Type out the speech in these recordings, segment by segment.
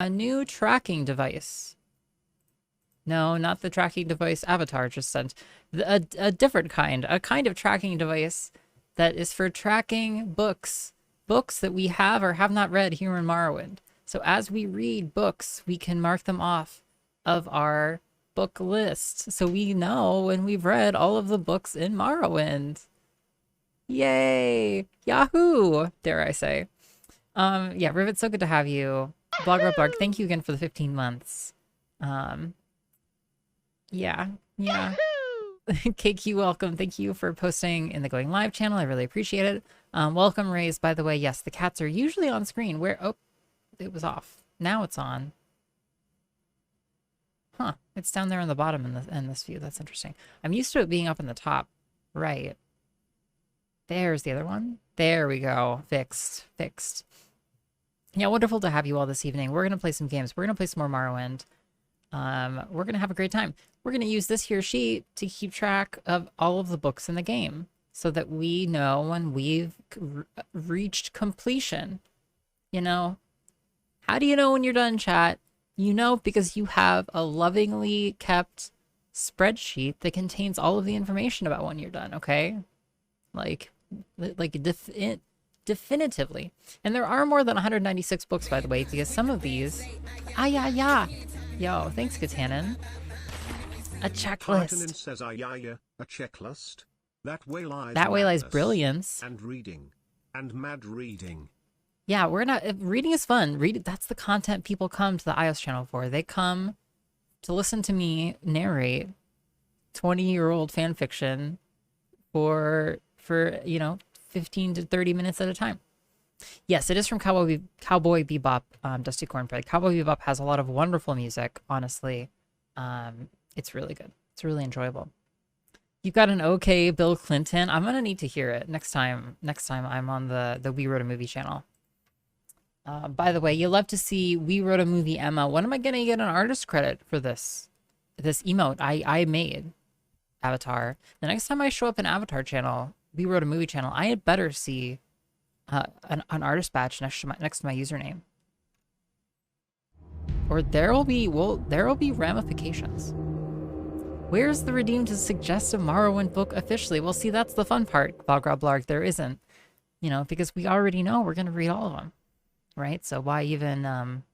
A new tracking device. No, not the tracking device Avatar just sent. A different kind. A kind of tracking device that is for tracking books. Books that we have or have not read here in Morrowind. So as we read books, we can mark them off of our book list. So we know when we've read all of the books in Morrowind. Yay! Yahoo! Dare I say. Yeah, Rivet, so good to have you. Blog, thank you again for the 15 months. Yeah. KQ, welcome. Thank you for posting in the Going Live channel. I really appreciate it. Welcome, Rays. By the way, yes, the cats are usually on screen. Where? Oh, it was off. Now it's on. Huh. It's down there on the bottom in this view. That's interesting. I'm used to it being up in the top. Right. There's the other one. There we go. Fixed. Yeah, wonderful to have you all this evening. We're going to play some games. We're going to play some more Morrowind. We're going to have a great time. We're going to use this here sheet to keep track of all of the books in the game so that we know when we've reached completion. You know, how do you know when you're done, chat? You know, because you have a lovingly kept spreadsheet that contains all of the information about when you're done, okay? Like definitively. And there are more than 196 books, by the way, because some of these... yeah. Yo, thanks, Katanin. A checklist. Says, a checklist. That way lies brilliance. And reading. And mad reading. Yeah, we're not... Reading is fun. That's the content people come to the iOS channel for. They come to listen to me narrate 20-year-old fan fiction for, you know, 15 to 30 minutes at a time. Yes, it is from Cowboy Bebop, Dusty Cornbread. Cowboy Bebop has a lot of wonderful music, honestly. It's really good. It's really enjoyable. You've got an okay Bill Clinton. I'm gonna need to hear it next time I'm on the We Wrote a Movie channel. By the way, you love to see We Wrote a Movie Emma. When am I gonna get an artist credit for this emote I made? Avatar. The next time I show up in Avatar channel, We Wrote a Movie channel, I had better see an artist badge next to my username, or there will be ramifications. Where's the redeem to suggest a Morrowind book officially? Well, see, that's the fun part, Blarg. There isn't, you know, because we already know we're gonna read all of them, right? So why even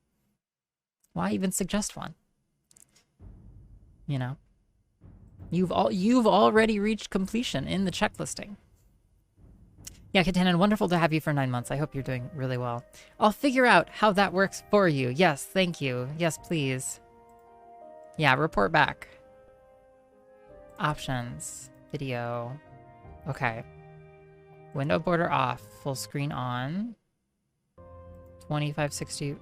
suggest one? You know, you've already reached completion in the checklisting. Yeah, Katanan, wonderful to have you for 9 months. I hope you're doing really well. I'll figure out how that works for you. Yes, thank you. Yes, please. Yeah, report back. Options. Video. Okay. Window border off. Full screen on. 2560.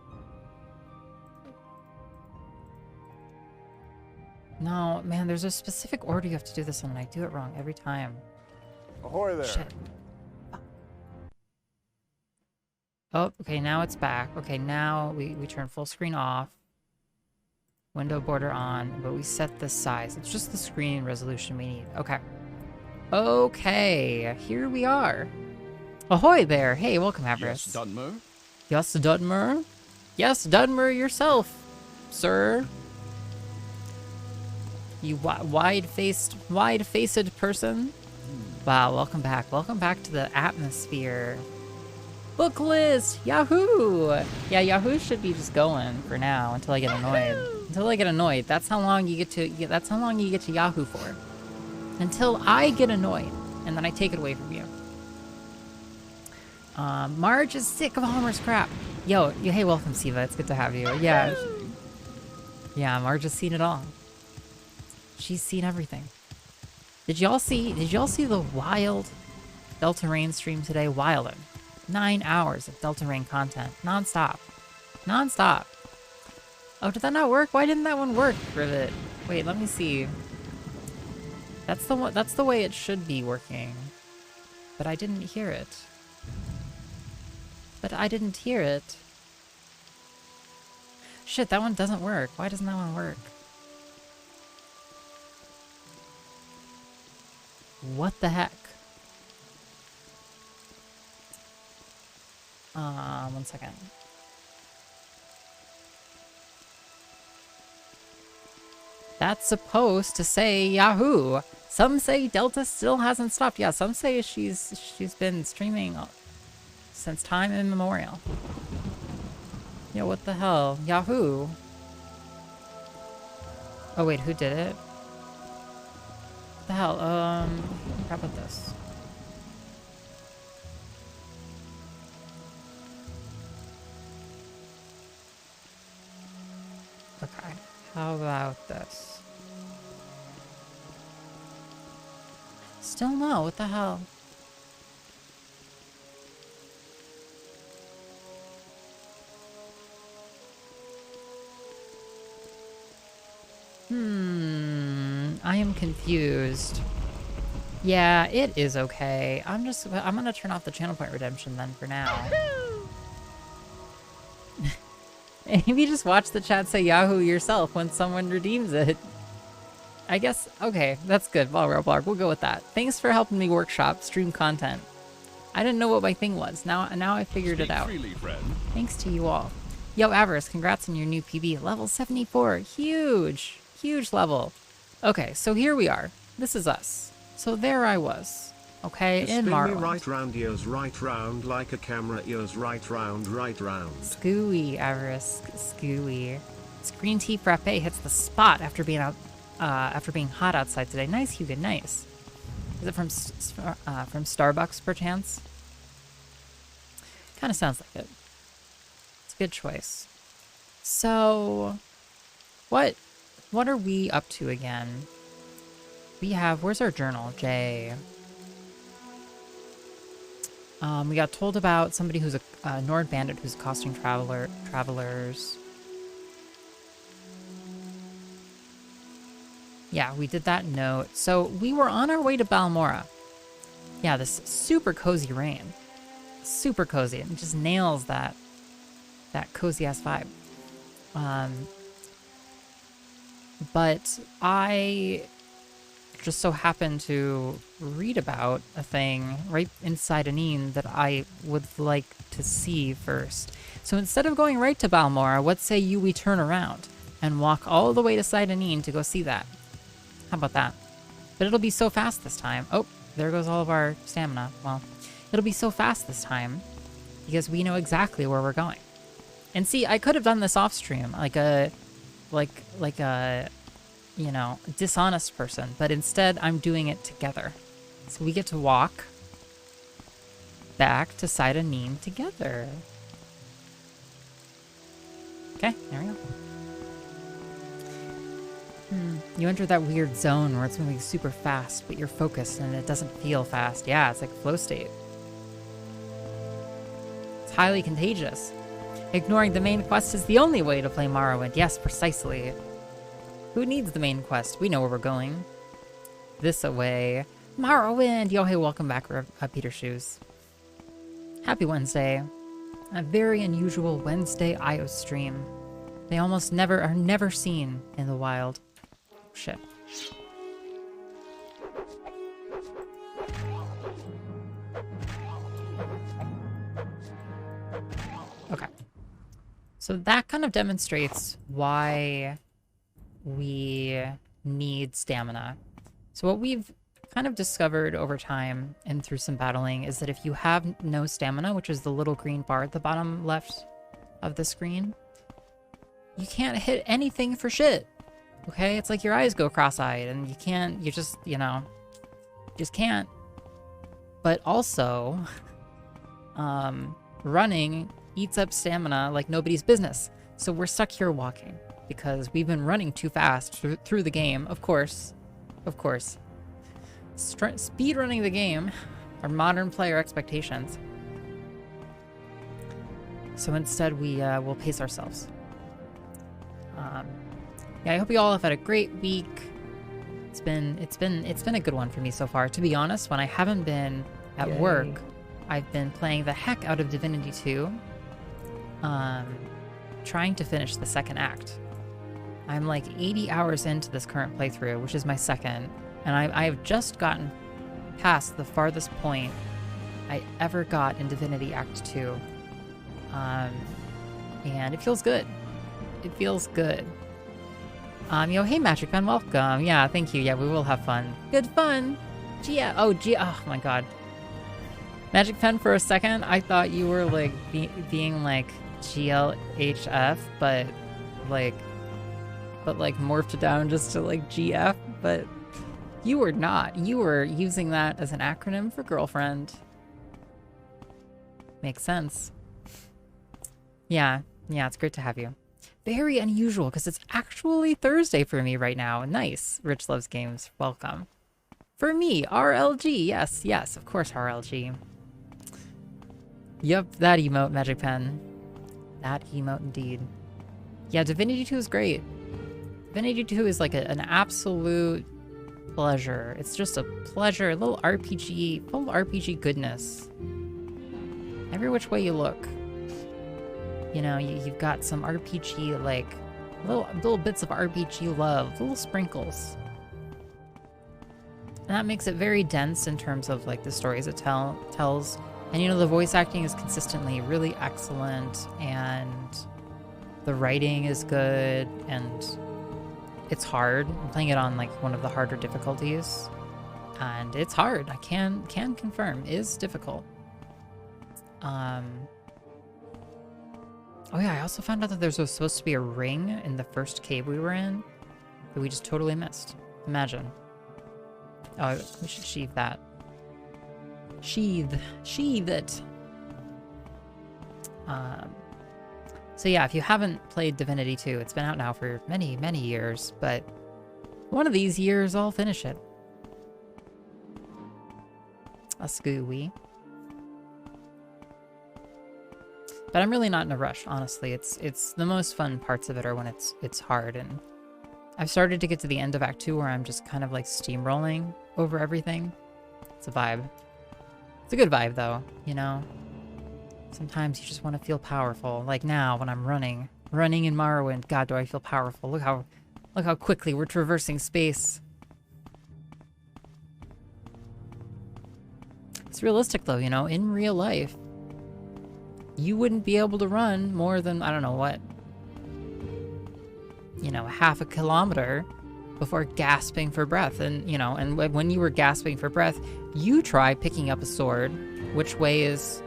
No, man, there's a specific order you have to do this in, and I do it wrong every time. Ahoy there. Shit. Oh, okay, now it's back. Okay, now we turn full screen off. Window border on, but we set the size. It's just the screen resolution we need. Okay. Okay, here we are. Ahoy there. Hey, welcome, Avarice. Yes, Dunmer? Yes, Dunmer? Yes, Dunmer yourself, sir. You wide-faced person. Wow, welcome back. Welcome back to the atmosphere. Book list! Yahoo! Yeah, Yahoo should be just going for now until I get annoyed. That's how long you get to Yahoo for. Until I get annoyed, and then I take it away from you. Marge is sick of Homer's crap. Hey, welcome, Siva. It's good to have you. Yeah. Yeah, Marge has seen it all. She's seen everything. Did y'all see the wild Delta Rain stream today? Wilder. 9 hours of Delta Rain content. Non-stop. Oh, did that not work? Why didn't that one work, Rivet? Wait, let me see. That's the way it should be working. But I didn't hear it. Shit, that one doesn't work. Why doesn't that one work? What the heck? 1 second. That's supposed to say Yahoo. Some say Delta still hasn't stopped. Yeah, some say she's been streaming since time immemorial. Yeah, what the hell? Yahoo. Oh wait, who did it? What the hell? How about this? Okay, how about this? Still no, what the hell? I am confused. Yeah, it is okay. I'm gonna turn off the channel point redemption then for now. Maybe just watch the chat say Yahoo yourself when someone redeems it. I guess, okay, that's good. Blarg, we'll go with that. Thanks for helping me workshop stream content. I didn't know what my thing was. Now I figured it out. Freely, friend. Thanks to you all. Yo, Avarice, congrats on your new PB. Level 74. Huge. Huge level. Okay, so here we are. This is us. So there I was. Okay, in Morrowind. Spin me right round, ears right round, like a camera, ears right round, right round. Scooey, Avarice. Scooey. This green tea frappe hits the spot after being hot outside today. Nice, Hugo, nice. Is it from Starbucks, perchance? Kind of sounds like it. It's a good choice. So, what are we up to again? We have, where's our journal? Jay. We got told about somebody who's a Nord bandit who's accosting travelers. Yeah, we did that note. So we were on our way to Balmora. Yeah, this super cozy rain. Super cozy. It just nails that cozy ass vibe. But I just so happened to read about a thing right inside Anine that I would like to see first. So instead of going right to Balmora, what say we turn around and walk all the way to Side Anine to go see that? How about that? But it'll be so fast this time. Oh, there goes all of our stamina. Well, it'll be so fast this time because we know exactly where we're going. And see, I could have done this off stream, like a you know, dishonest person, but instead I'm doing it together. So we get to walk back to Side Anine together. Okay, there we go. You enter that weird zone where it's moving super fast, but you're focused and it doesn't feel fast. Yeah, it's like flow state. It's highly contagious. Ignoring the main quest is the only way to play Morrowind. Yes, precisely. Who needs the main quest? We know where we're going. This away. Morrowind! Yo, hey, welcome back, Peter Shoes. Happy Wednesday. A very unusual Wednesday iios stream. They almost are never seen in the wild. Shit. Okay. So that kind of demonstrates why we need stamina. So what we've kind of discovered over time and through some battling is that if you have no stamina, which is the little green bar at the bottom left of the screen, you can't hit anything for shit. Okay? It's like your eyes go cross-eyed and you can't, you just can't. But also, running eats up stamina like nobody's business. So we're stuck here walking because we've been running too fast through the game. Of course. Speed running the game are modern player expectations. So instead we will pace ourselves. Yeah, I hope you all have had a great week. It's been a good one for me so far. To be honest, when I haven't been at work, I've been playing the heck out of Divinity 2. Trying to finish the second act. I'm like 80 hours into this current playthrough, which is my second, and I have just gotten past the farthest point I ever got in Divinity Act 2. And it feels good. It feels good. Yo, hey, Magic Pen, welcome. Yeah, thank you. Yeah, we will have fun. Good fun. Oh my god. Magic Pen, for a second, I thought you were, like, being, like, GLHF, but, like, morphed down just to, like, GF, but you were not. You were using that as an acronym for girlfriend. Makes sense. Yeah, it's great to have you. Very unusual, because it's actually Thursday for me right now. Nice. Rich Loves Games, welcome. For me, RLG, yes, of course RLG. Yep, that emote, Magic Pen. That emote indeed. Yeah, Divinity 2 is great. Divinity 2 is like an absolute pleasure. It's just a pleasure, a little RPG, full of RPG goodness. Every which way you look. You know, you've got some RPG, like, little bits of RPG love, little sprinkles. And that makes it very dense in terms of, like, the stories it tells. And, you know, the voice acting is consistently really excellent, and the writing is good, and it's hard. I'm playing it on, like, one of the harder difficulties. And it's hard. I can confirm. It is difficult. Oh yeah, I also found out that there's supposed to be a ring in the first cave we were in that we just totally missed. Imagine. Oh, we should sheathe that. Sheathe it. So yeah, if you haven't played Divinity 2, it's been out now for many, many years, but one of these years I'll finish it. A scooey. But I'm really not in a rush, honestly. It's the most fun parts of it are when it's hard, and I've started to get to the end of Act 2 where I'm just kind of like steamrolling over everything. It's a vibe. It's a good vibe though, you know? Sometimes you just want to feel powerful. Like now when I'm running in Morrowind. God, do I feel powerful. Look how quickly we're traversing space. It's realistic though, you know, in real life. You wouldn't be able to run more than, I don't know what, you know, half a kilometer before gasping for breath. And, you know, and when you were gasping for breath, you try picking up a sword, which weighs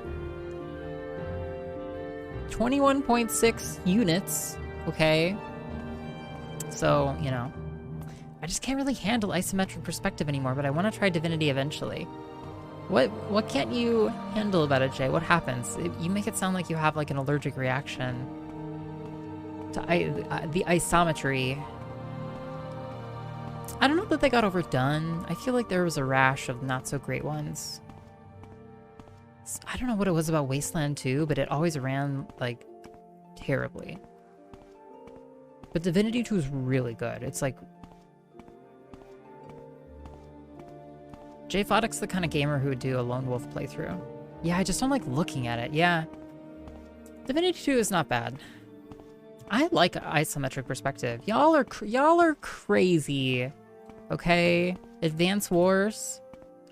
21.6 units, okay? So, you know, I just can't really handle isometric perspective anymore, but I want to try Divinity eventually. What can't you handle about it, Jay? What happens? You make it sound like you have like an allergic reaction to the isometry. I don't know that they got overdone. I feel like there was a rash of not so great ones. I don't know what it was about Wasteland 2, but it always ran like terribly. But Divinity 2 is really good. It's like Jay Foddick's the kind of gamer who would do a Lone Wolf playthrough. Yeah, I just don't like looking at it. Yeah. Divinity 2 is not bad. I like isometric perspective. Y'all are crazy. Okay? Advance Wars,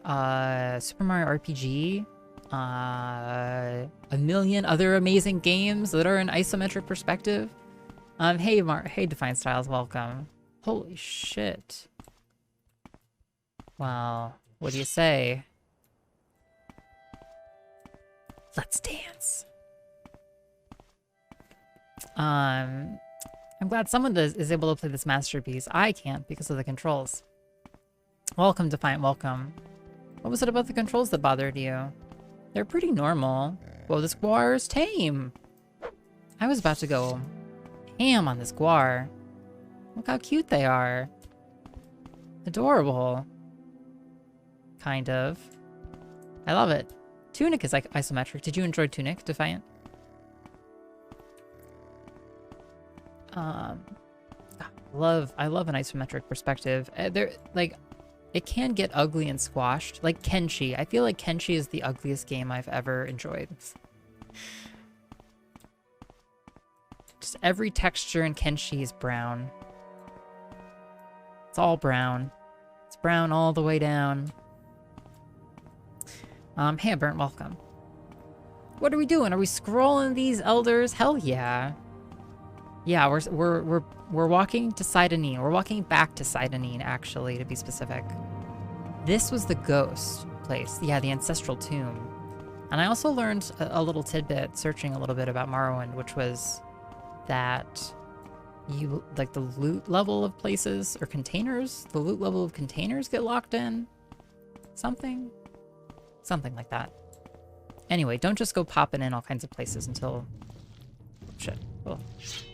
Super Mario RPG, a million other amazing games that are in isometric perspective. Hey Defiant Styles, welcome. Holy shit. Wow. What do you say? Let's dance. I'm glad someone is able to play this masterpiece. I can't because of the controls. Welcome, Defiant, welcome. What was it about the controls that bothered you? They're pretty normal. Whoa, this Guar is tame. I was about to go ham on this Guar. Look how cute they are. Adorable. Kind of. I love it. Tunic is like isometric. Did you enjoy Tunic, Defiant? I love an isometric perspective. Like, it can get ugly and squashed. Like Kenshi. I feel like Kenshi is the ugliest game I've ever enjoyed. Just every texture in Kenshi is brown. It's all brown. It's brown all the way down. Hey, Burnt, welcome. What are we doing? Are we scrolling these elders? Hell yeah. Yeah, we're walking to Sidenine. We're walking back to Sidenine, actually, to be specific. This was the ghost place. Yeah, the ancestral tomb. And I also learned a little tidbit searching a little bit about Morrowind, which was that you, like, the loot level of places or containers, the loot level of containers get locked in. Something like that. Anyway, don't just go popping in all kinds of places until shit. Well,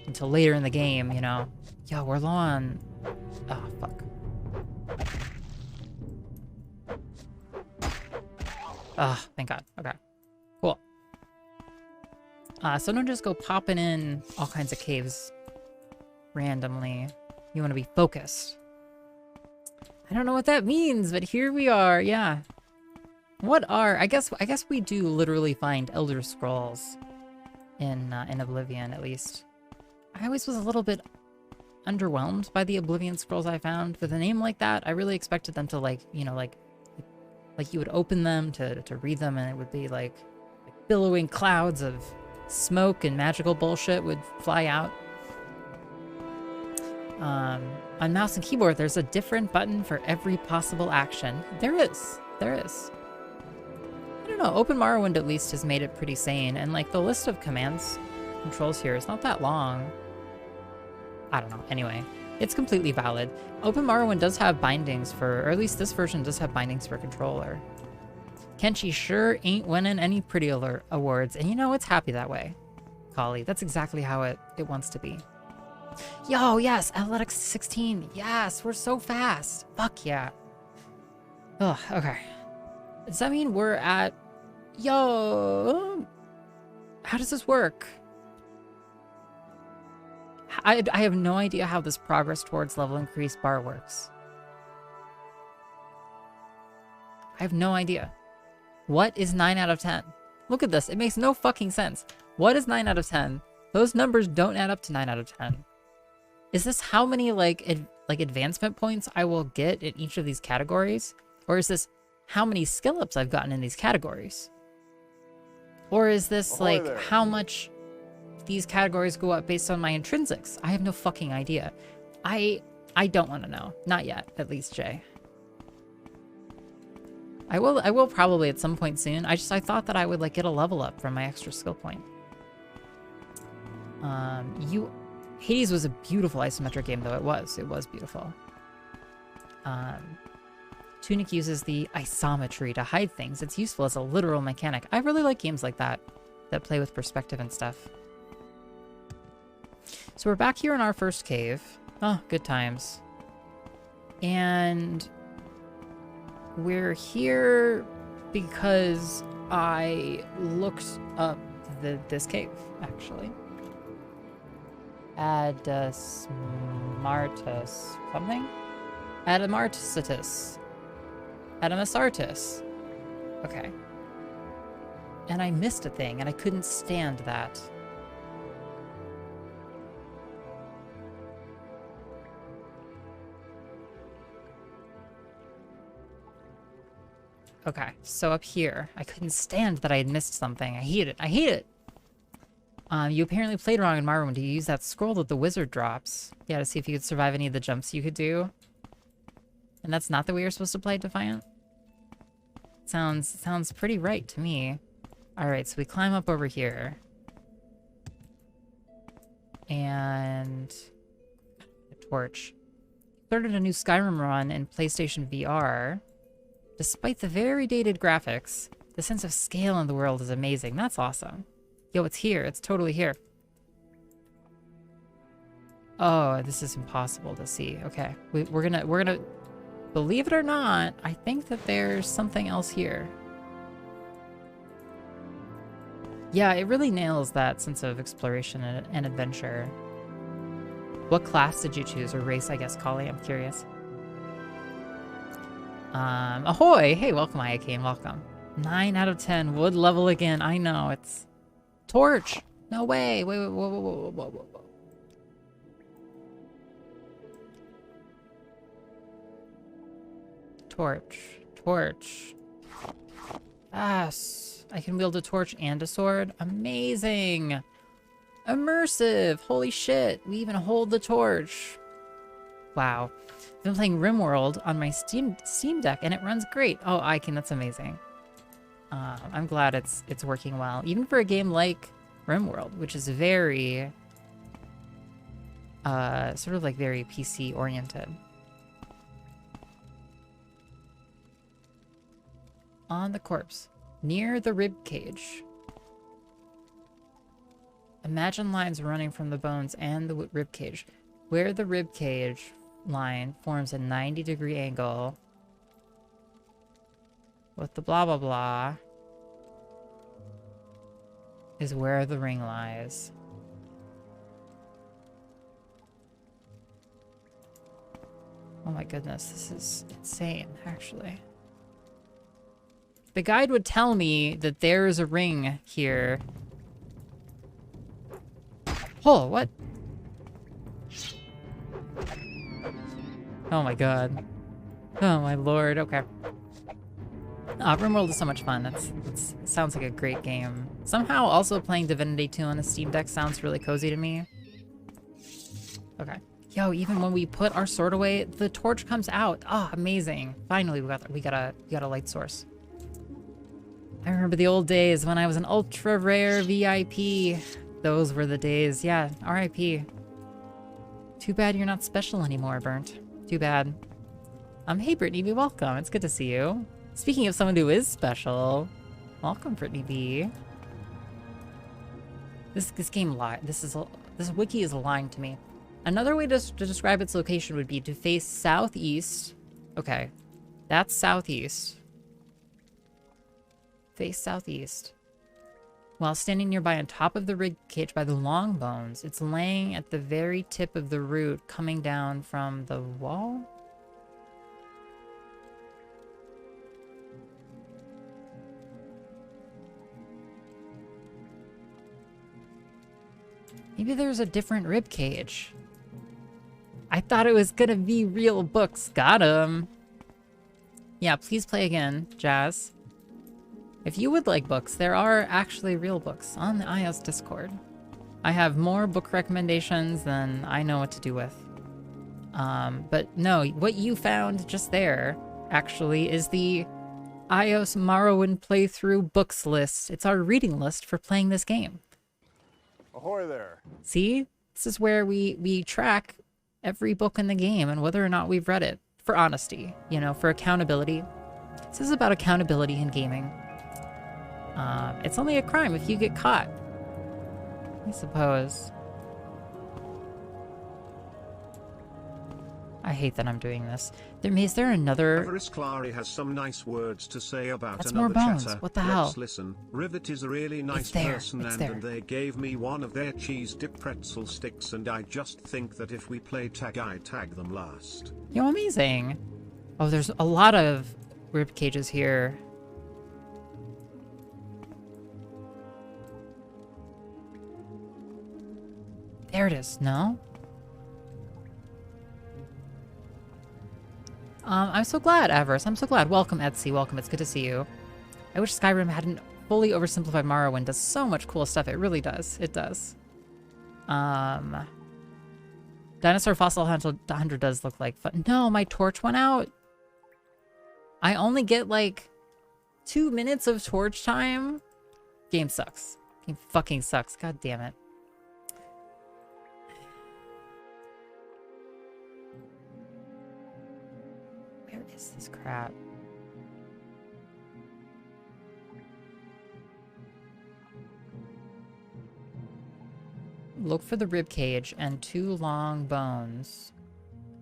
until later in the game, you know. Yo, we're low on... Oh, fuck. Ah, thank God. Okay. Cool. So don't just go popping in all kinds of caves randomly. You want to be focused. I don't know what that means, but here we are. Yeah. What are... I guess we do literally find Elder Scrolls in Oblivion, at least. I always was a little bit underwhelmed by the Oblivion scrolls I found. With a name like that, I really expected them to, like, you know, like you would open them to read them, and it would be like billowing clouds of smoke and magical bullshit would fly out. On mouse and keyboard, there's a different button for every possible action. There is. I don't know, Open Morrowind at least has made it pretty sane, and like the list of commands controls here is not that long. I don't know, anyway, it's completely valid. Open Morrowind does have bindings for, or at least this version does have bindings for controller. Kenshi sure ain't winning any pretty alert awards, and you know, it's happy that way. Kali, that's exactly how it wants to be. Yo, yes, Athletics 16, yes, we're so fast. Fuck yeah. Ugh, okay. Does that mean we're at... Yo! How does this work? I have no idea how this progress towards level increase bar works. I have no idea. What is 9 out of 10? Look at this. It makes no fucking sense. What is 9 out of 10? Those numbers don't add up to 9 out of 10. Is this how many, like advancement points I will get in each of these categories? Or is this how many skill ups I've gotten in these categories? Or is this like how much these categories go up based on my intrinsics? I have no fucking idea. I don't want to know. Not yet, at least, Jay. I will probably at some point soon. I thought that I would like get a level up from my extra skill point. Hades was a beautiful isometric game, though. It was beautiful. Tunic uses the isometry to hide things. It's useful as a literal mechanic. I really like games like that play with perspective and stuff. So we're back here in our first cave. Oh, good times. And we're here because I looked up this cave, actually. Adasmartus something? Adamartitus. Adamasartus. Okay. And I missed a thing, and I couldn't stand that. Okay, so up here, I couldn't stand that I had missed something. I hate it. I hate it! You apparently played wrong in Morrowind. You use that scroll that the wizard drops. Yeah, to see if you could survive any of the jumps you could do. And that's not the way you're supposed to play Defiant? Sounds pretty right to me. Alright, so we climb up over here. And... a torch. Started a new Skyrim run in PlayStation VR. Despite the very dated graphics, the sense of scale in the world is amazing. That's awesome. Yo, it's here. It's totally here. Oh, this is impossible to see. Okay, we're gonna, believe it or not, I think that there's something else here. Yeah, it really nails that sense of exploration and adventure. What class did you choose, or race, I guess, Kali? I'm curious. Ahoy! Hey, welcome, Iacane, welcome. 9 out of 10, wood level again. I know, it's... Torch! No way! Wait, whoa. Torch. Yes! I can wield a torch and a sword. Amazing! Immersive! Holy shit! We even hold the torch. Wow. I've been playing RimWorld on my Steam Deck, and it runs great. Oh, Icon, that's amazing. I'm glad it's working well, even for a game like RimWorld, which is very, sort of like very PC oriented. On the corpse, near the rib cage. Imagine lines running from the bones and the rib cage. Where the rib cage line forms a 90-degree angle with the blah blah blah is where the ring lies. Oh my goodness, this is insane, actually. The guide would tell me that there is a ring here. Oh, what? Oh my god. Oh my lord, okay. RimWorld is so much fun. It sounds like a great game. Somehow also playing Divinity 2 on a Steam Deck sounds really cozy to me. Okay. Yo, even when we put our sword away, the torch comes out. Oh, amazing. Finally, we got a light source. I remember the old days when I was an ultra rare VIP. Those were the days. Yeah, RIP. Too bad you're not special anymore, Burnt. Too bad. Hey Brittany B, welcome. It's good to see you. Speaking of someone who is special, welcome Brittany B. This wiki is lying to me. Another way to describe its location would be to face southeast. Okay, that's southeast. Face southeast. While standing nearby on top of the rib cage by the long bones, it's laying at the very tip of the root coming down from the wall? Maybe there's a different rib cage. I thought it was gonna be real books. Got 'em. Yeah, please play again, Jazz. If you would like books, there are actually real books on the iOS Discord. I have more book recommendations than I know what to do with. But no, what you found just there actually is the iOS Morrowind playthrough books list. It's our reading list for playing this game. Ahoy there. See? This is where we track every book in the game and whether or not we've read it. For honesty, you know, for accountability. This is about accountability in gaming. It's only a crime if you get caught, I suppose. I hate that I'm doing this. Is there another... Everest Clary has some nice words to say about That's another more bones. chatter. What the hell? Let's listen. Rivet is a really nice person and they gave me one of their cheese-dipped pretzel sticks and I just think that if we play tag, I tag them last. Yo, amazing. Oh, there's a lot of rib cages here. There it is. No? I'm so glad, Avarice. I'm so glad. Welcome, Etsy. Welcome. It's good to see you. I wish Skyrim hadn't fully oversimplified Morrowind. Does so much cool stuff. It really does. It does. Dinosaur Fossil Hunter does look like fun. No, my torch went out. I only get like 2 minutes of torch time. Game sucks. Game fucking sucks. God damn it. Where is this crap? Look for the rib cage and 2 long bones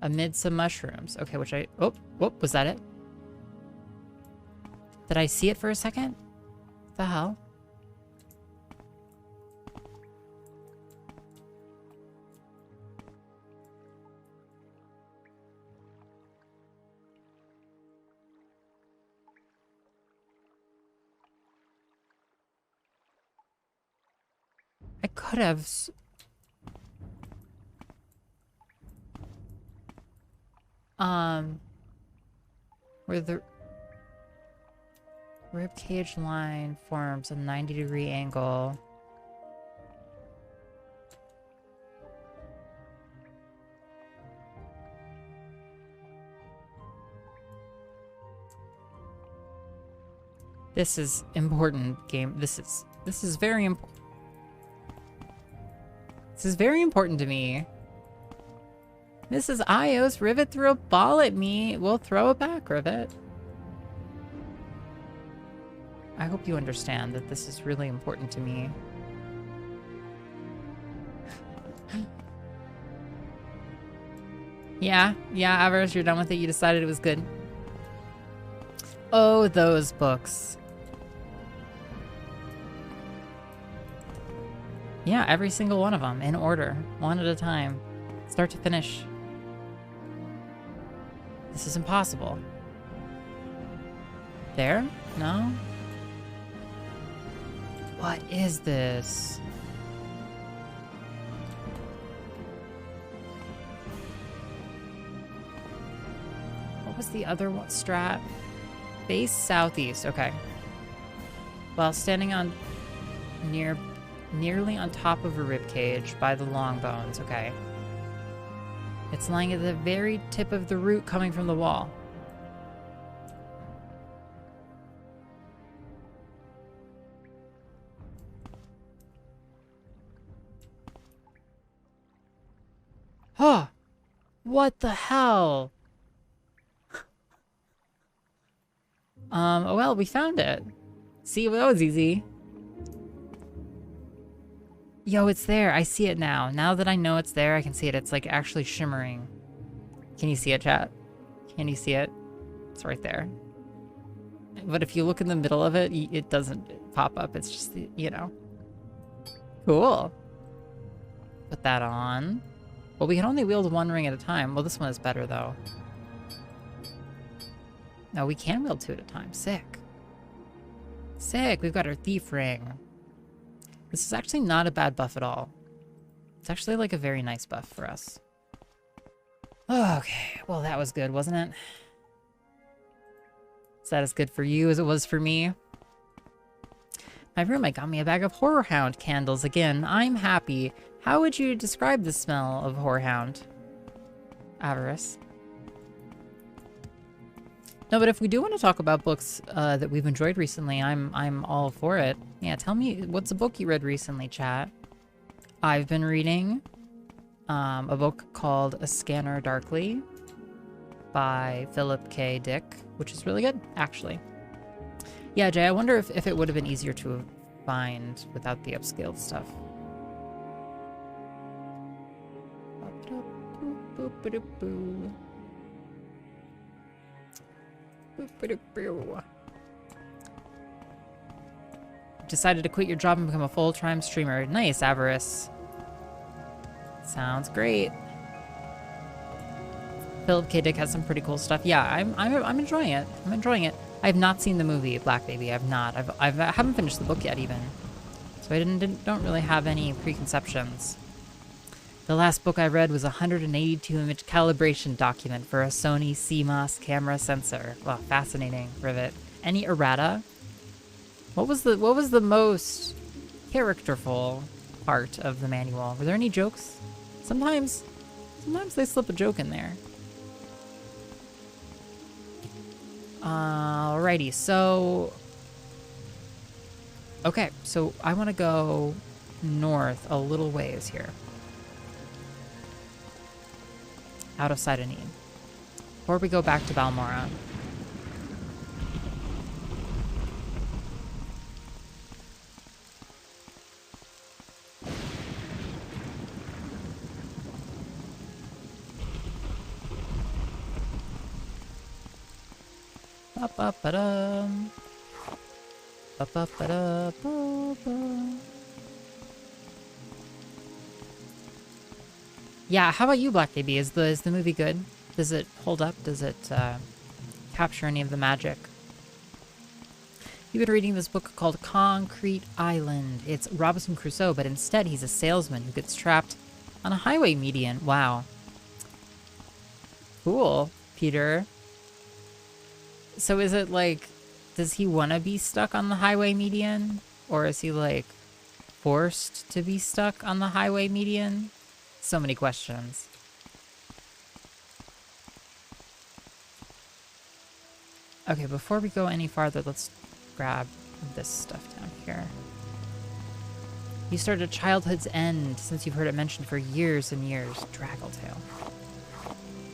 amid some mushrooms. Okay, which I... Oh, was that it? Did I see it for a second? The hell? I could have... Where the rib cage line forms a 90-degree angle This is important game. This is very important. This is very important to me. This is iios. Rivet threw a ball at me. We'll throw it back, Rivet. I hope you understand that this is really important to me. Yeah, Avarice, you're done with it. You decided it was good. Oh, those books. Yeah, every single one of them, in order, one at a time, start to finish. This is impossible. There? No? What is this? What was the other one? Strat? Base southeast, okay. While standing on nearly on top of a ribcage by the long bones, okay. It's lying at the very tip of the root coming from the wall. Huh! What the hell? Well, we found it. See, that was easy. Yo, it's there. I see it now. Now that I know it's there, I can see it. It's like actually shimmering. Can you see it, chat? Can you see it? It's right there. But if you look in the middle of it, it doesn't pop up. It's just, you know. Cool. Put that on. Well, we can only wield one ring at a time. Well, this one is better, though. No, we can wield two at a time. Sick. Sick. We've got our thief ring. This is actually not a bad buff at all. It's actually like a very nice buff for us. Okay. Well, that was good, wasn't it? Is that as good for you as it was for me? My roommate got me a bag of Horror Hound candles again. I'm happy. How would you describe the smell of Horror Hound? Avarice. No, but if we do want to talk about books that we've enjoyed recently, I'm all for it. Yeah, tell me, what's a book you read recently, chat? I've been reading a book called A Scanner Darkly by Philip K. Dick, which is really good, actually. Yeah, Jay, I wonder if it would have been easier to find without the upscaled stuff. Decided to quit your job and become a full-time streamer. Nice, Avarice. Sounds great. Philip K. Dick has some pretty cool stuff. Yeah, I'm enjoying it. I'm enjoying it. I have not seen the movie Black Baby. I've not. I haven't finished the book yet even, so I don't really have any preconceptions. The last book I read was a 182 image calibration document for a Sony CMOS camera sensor. Wow, fascinating, Rivet. Any errata? What was the most characterful part of the manual? Were there any jokes? Sometimes they slip a joke in there. Alrighty, so okay, so I want to go north a little ways here. Out of sight of need. Before we go back to Balmora. Ba-ba-ba-dum. Ba-ba-ba-da-ba-ba. Yeah, how about you, Black Baby? Is the movie good? Does it hold up? Does it capture any of the magic? You've been reading this book called Concrete Island. It's Robinson Crusoe, but instead he's a salesman who gets trapped on a highway median. Wow. Cool, Peter. So is it like, does he want to be stuck on the highway median? Or is he like forced to be stuck on the highway median? So many questions. Okay, before we go any farther, let's grab this stuff down here. You started at childhood's end since you've heard it mentioned for years and years. Draggletail.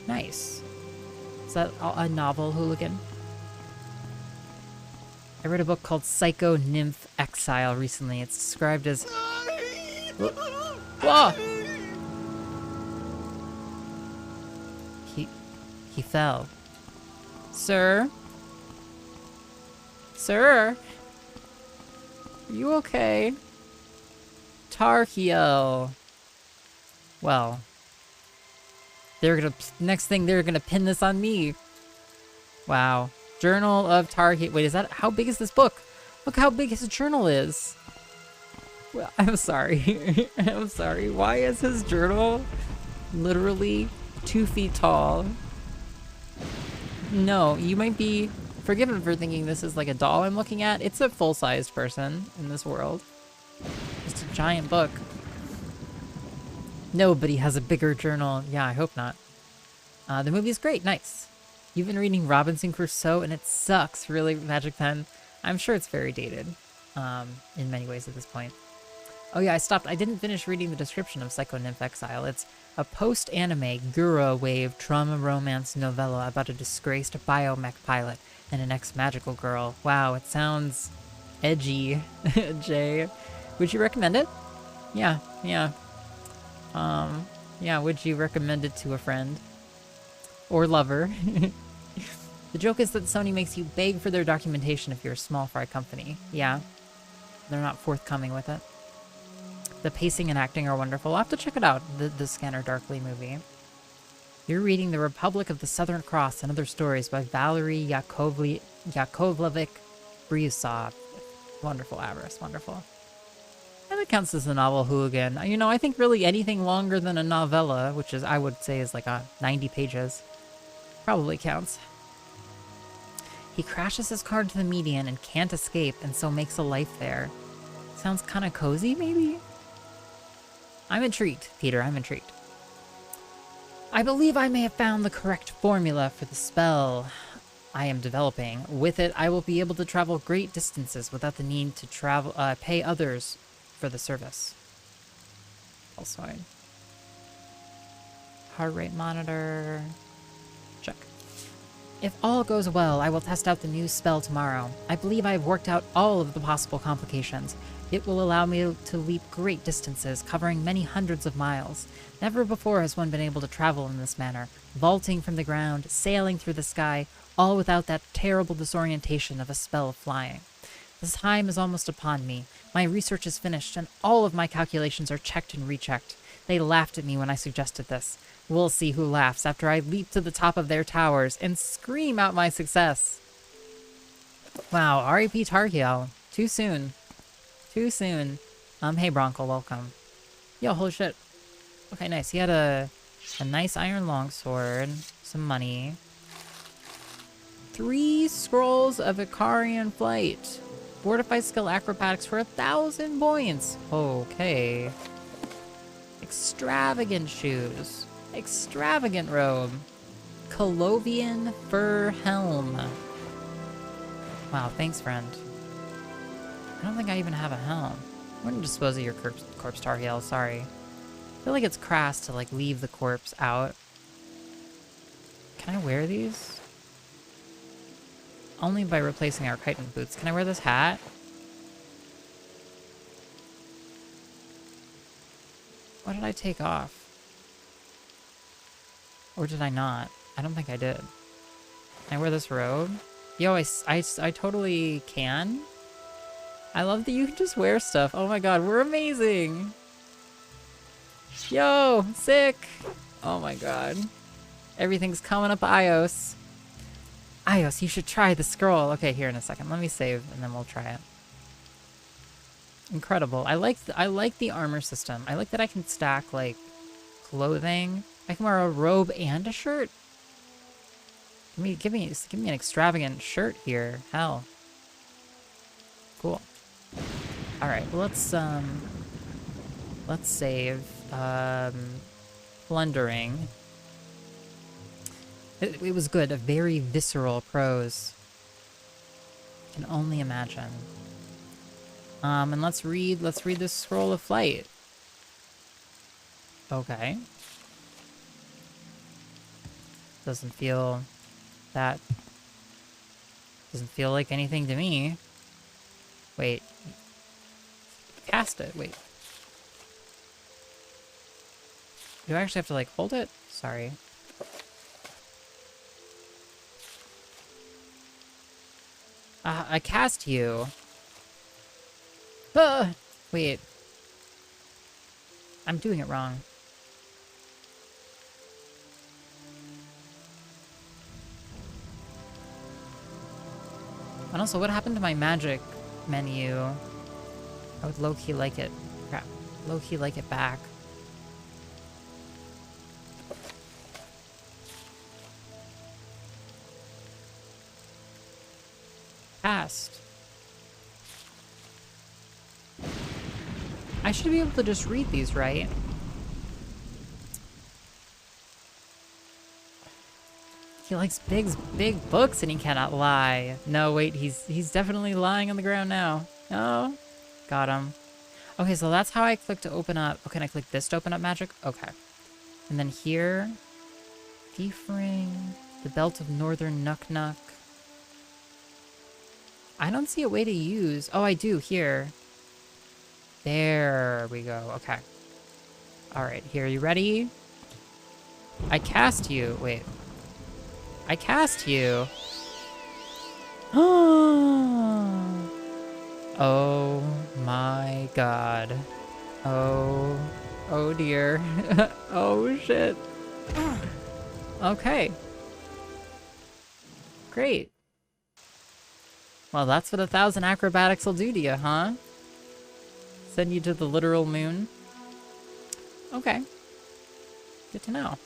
Nice. Is that a novel, Hooligan? I read a book called Psycho Nymph Exile recently. It's described as... Whoa! He fell. Sir? Sir? Are you okay? Tarkiel. Well. Next thing, they're gonna pin this on me. Wow. Journal of Tarkiel. Wait, is that... How big is this book? Look how big his journal is. Well, I'm sorry. I'm sorry. Why is his journal literally 2 feet tall? No, you might be forgiven for thinking this is like a doll I'm looking at. It's a full-sized person in this world. It's a giant book. Nobody has a bigger journal. Yeah, I hope not. The movie's great. Nice. You've been reading Robinson Crusoe, and it sucks, really, Magic Pen. I'm sure it's very dated in many ways at this point. Oh yeah, I stopped. I didn't finish reading the description of Psycho Nymph Exile. It's a post-anime Gura wave trauma romance novella about a disgraced biomech pilot and an ex-magical girl. Wow, it sounds edgy, Jay. Would you recommend it? Yeah. Yeah, would you recommend it to a friend? Or lover? The joke is that Sony makes you beg for their documentation if you're a small fry company. Yeah. They're not forthcoming with it. The pacing and acting are wonderful. I'll have to check it out, the Scanner Darkly movie. You're reading The Republic of the Southern Cross and Other Stories by Valery Yakovlevic-Bryusov. Wonderful, Avarice. Wonderful. And it counts as a novel, Hooligan. You know, I think really anything longer than a novella, which is, I would say, is like 90 pages, probably counts. He crashes his car into the median and can't escape, and so makes a life there. Sounds kind of cozy, maybe? I'm intrigued, Peter. I'm intrigued. I believe I may have found the correct formula for the spell I am developing. With it, I will be able to travel great distances without the need to pay others for the service. Also, heart rate monitor. Check. If all goes well, I will test out the new spell tomorrow. I believe I have worked out all of the possible complications. It will allow me to leap great distances, covering many hundreds of miles. Never before has one been able to travel in this manner, vaulting from the ground, sailing through the sky, all without that terrible disorientation of a spell of flying. The time is almost upon me. My research is finished, and all of my calculations are checked and rechecked. They laughed at me when I suggested this. We'll see who laughs after I leap to the top of their towers and scream out my success. Wow, R.I.P. Tarkiel. Too soon. Too soon. Hey Bronco, welcome. Yo, holy shit. Okay, nice. He had a nice iron longsword, some money. 3 scrolls of Icarian flight. Fortified skill acrobatics for 1,000 points. Okay. Extravagant shoes. Extravagant robe. Colovian fur helm. Wow, thanks, friend. I don't think I even have a helm. I wouldn't dispose of your corpse, Tarhiel, sorry. I feel like it's crass to, like, leave the corpse out. Can I wear these? Only by replacing our chitin boots. Can I wear this hat? What did I take off? Or did I not? I don't think I did. Can I wear this robe? Yo, I totally can. I love that you can just wear stuff. Oh my god, we're amazing! Yo, sick! Oh my god. Everything's coming up iios. iios, you should try the scroll. Okay, here in a second. Let me save, and then we'll try it. Incredible. I like the armor system. I like that I can stack, like, clothing. I can wear a robe and a shirt. Give me an extravagant shirt here. Hell. Cool. Alright, let's save. Plundering. It was good. A very visceral prose. Can only imagine. And let's read this scroll of flight. Okay. Doesn't feel like anything to me. Wait. Cast it. Wait. Do I actually have to, like, hold it? Sorry. I cast you. Wait. I'm doing it wrong. And also, what happened to my magic menu? I would low-key like it. Crap. Low-key like it back. Cast. I should be able to just read these, right? He likes big books and he cannot lie. No, wait, he's definitely lying on the ground now. Oh, got him. Okay, so that's how I click to open up. Oh, can I click this to open up magic? Okay. And then here, Thief Ring, the Belt of Northern Nuck. I don't see a way to use. Oh, I do here. There we go. Okay. All right, here, you ready? I cast you. Wait. I cast you. Oh my god. Oh dear. Oh shit. Okay. Great. Well, that's what 1,000 acrobatics will do to you, huh? Send you to the literal moon? Okay. Good to know.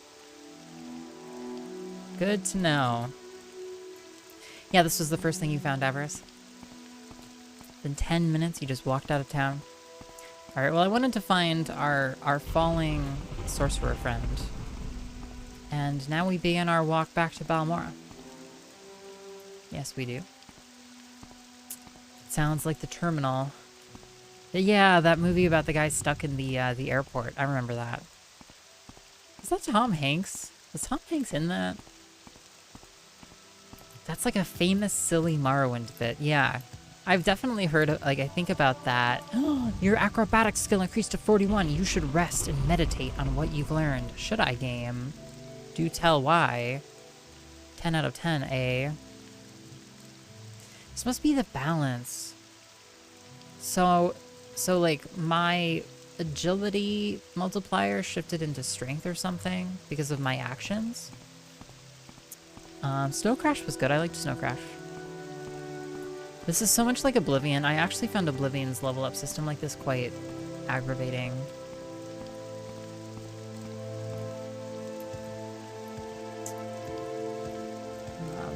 Good to know. Yeah, this was the first thing you found, Avarice. In 10 minutes, you just walked out of town. Alright, well, I wanted to find our falling sorcerer friend. And now we begin our walk back to Balmora. Yes, we do. Sounds like the terminal. Yeah, that movie about the guy stuck in the airport. I remember that. Is that Tom Hanks? Was Tom Hanks in that? That's like a famous silly Morrowind bit. Yeah. I've definitely heard of, like, I think about that. Your acrobatic skill increased to 41. You should rest and meditate on what you've learned. Should I, game? Do tell why. 10 out of 10, eh? This must be the balance. So like, my agility multiplier shifted into strength or something because of my actions. Snow Crash was good. I liked Snow Crash. This is so much like Oblivion. I actually found Oblivion's level up system like this quite aggravating.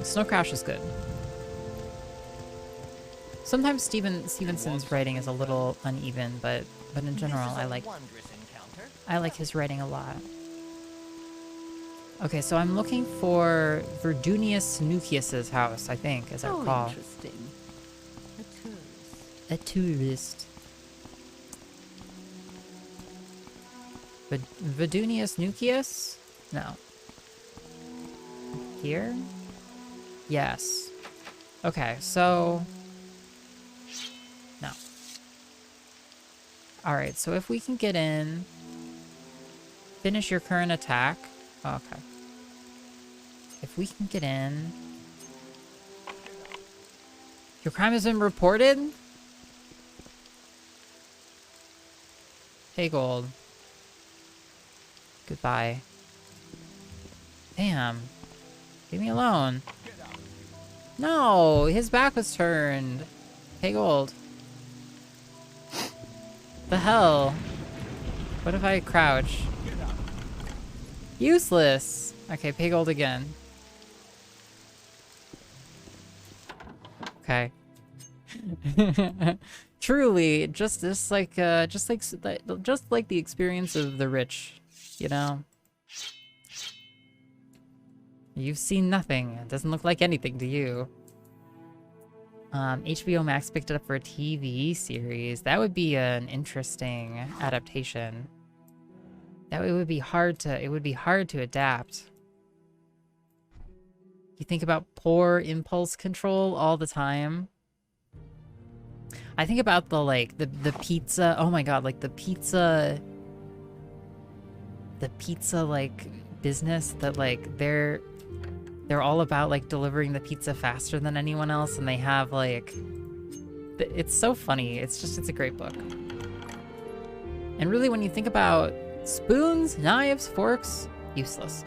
Snow Crash is good. Sometimes Stevenson's writing is a little uneven, but in general, I like his writing a lot. Okay, so I'm looking for Verdunius Nucius's house, I think, as I recall. Interesting. A tourist. Verdunius Nucius? No. Here? Yes. Okay, so... No. Alright, so if we can get in... Finish your current attack. Oh, okay. If we can get in... Your crime has been reported? Hey, gold. Goodbye. Damn. Leave me alone. No, his back was turned. Hey, gold. The hell? What if I crouch? Useless. Okay, pay gold again. Okay. Truly, just like the experience of the rich, you know. You've seen nothing. It doesn't look like anything to you. HBO Max picked it up for a TV series. That would be an interesting adaptation. That it would be hard to adapt. You think about poor impulse control all the time. I think about the pizza. Oh my god, like the pizza like business that like they're all about like delivering the pizza faster than anyone else, and they have like it's so funny. It's a great book. And really, when you think about spoons, knives, forks, useless.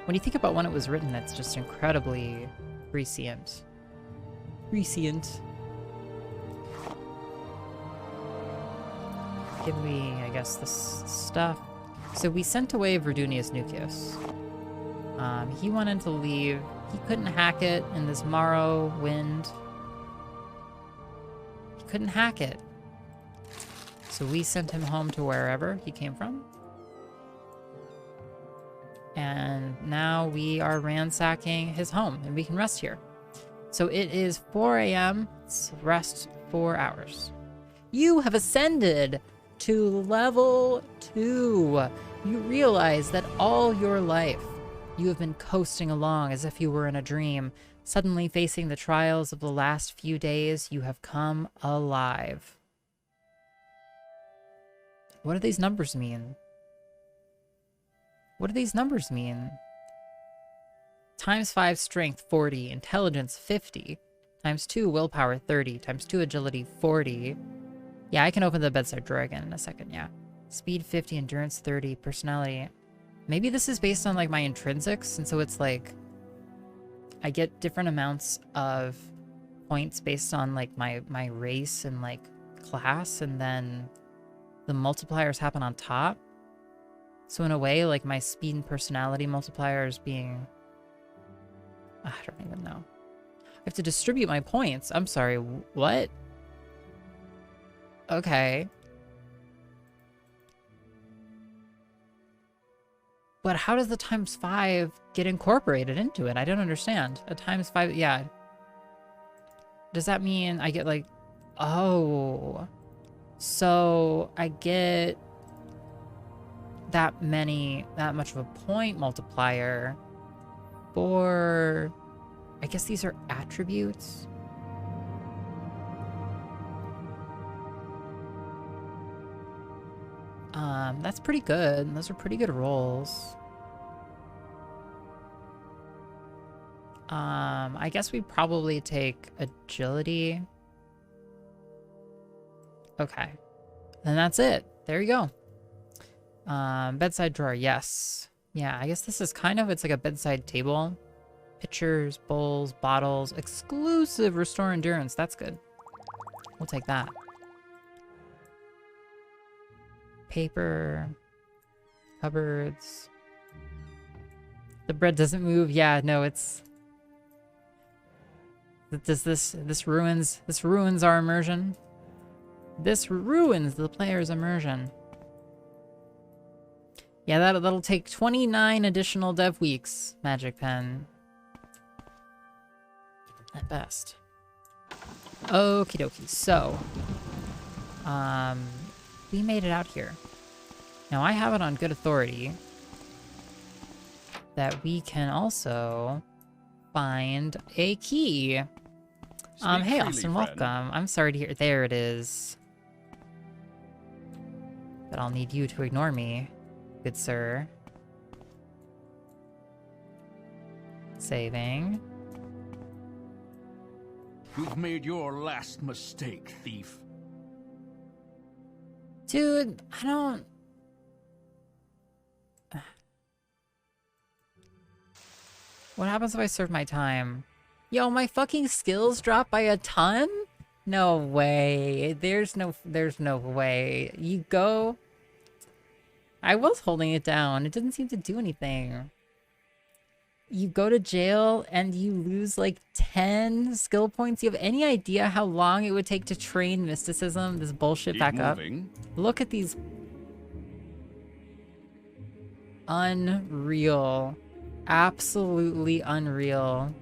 When you think about when it was written, it's just incredibly prescient. Prescient. Give me, I guess, this stuff. So we sent away Verdunius Nucius. He wanted to leave. He couldn't hack it in this Morrowind. He couldn't hack it. So we sent him home to wherever he came from. And now we are ransacking his home, and we can rest here. So it is 4 a.m. Let's rest 4 hours. You have ascended to level 2. You realize that all your life, you have been coasting along as if you were in a dream. Suddenly facing the trials of the last few days, you have come alive. What do these numbers mean? What do these numbers mean? Times 5 strength 40, intelligence 50, times 2 willpower 30, times 2 agility 40. Yeah, I can open the bedside drawer again in a second, yeah. Speed 50, endurance 30, personality. Maybe this is based on like my intrinsics, and so it's like I get different amounts of points based on like my race and like class, and then the multipliers happen on top. So in a way, like my speed and personality multipliers being... I don't even know. I have to distribute my points. I'm sorry, what? Okay. But how does the times 5 get incorporated into it? I don't understand. A times 5, yeah. Does that mean I get like... Oh. So I get... that much of a point multiplier for, I guess these are attributes. That's pretty good. Those are pretty good rolls. I guess we probably take agility. Okay. Then that's it. There you go. Bedside drawer, yes. Yeah, I guess this is kind of, it's like a bedside table. Pitchers, bowls, bottles, exclusive restore endurance. That's good. We'll take that. Paper, cupboards. The bread doesn't move. Yeah, no, it's... This ruins our immersion. This ruins the player's immersion. Yeah, that'll take 29 additional dev weeks, Magic Pen. At best. Okie dokie, so... we made it out here. Now, I have it on good authority that we can also find a key. Hey, Austin, welcome. I'm sorry to hear... There it is. But I'll need you to ignore me. Good sir. Saving. You've made your last mistake, thief. Dude, I don't... What happens if I serve my time? Yo, my fucking skills drop by a ton? No way. There's no way. You go... I was holding it down. It didn't seem to do anything. You go to jail and you lose like 10 skill points. You have any idea how long it would take to train mysticism, this bullshit, back up? Look at these. Unreal. Absolutely unreal.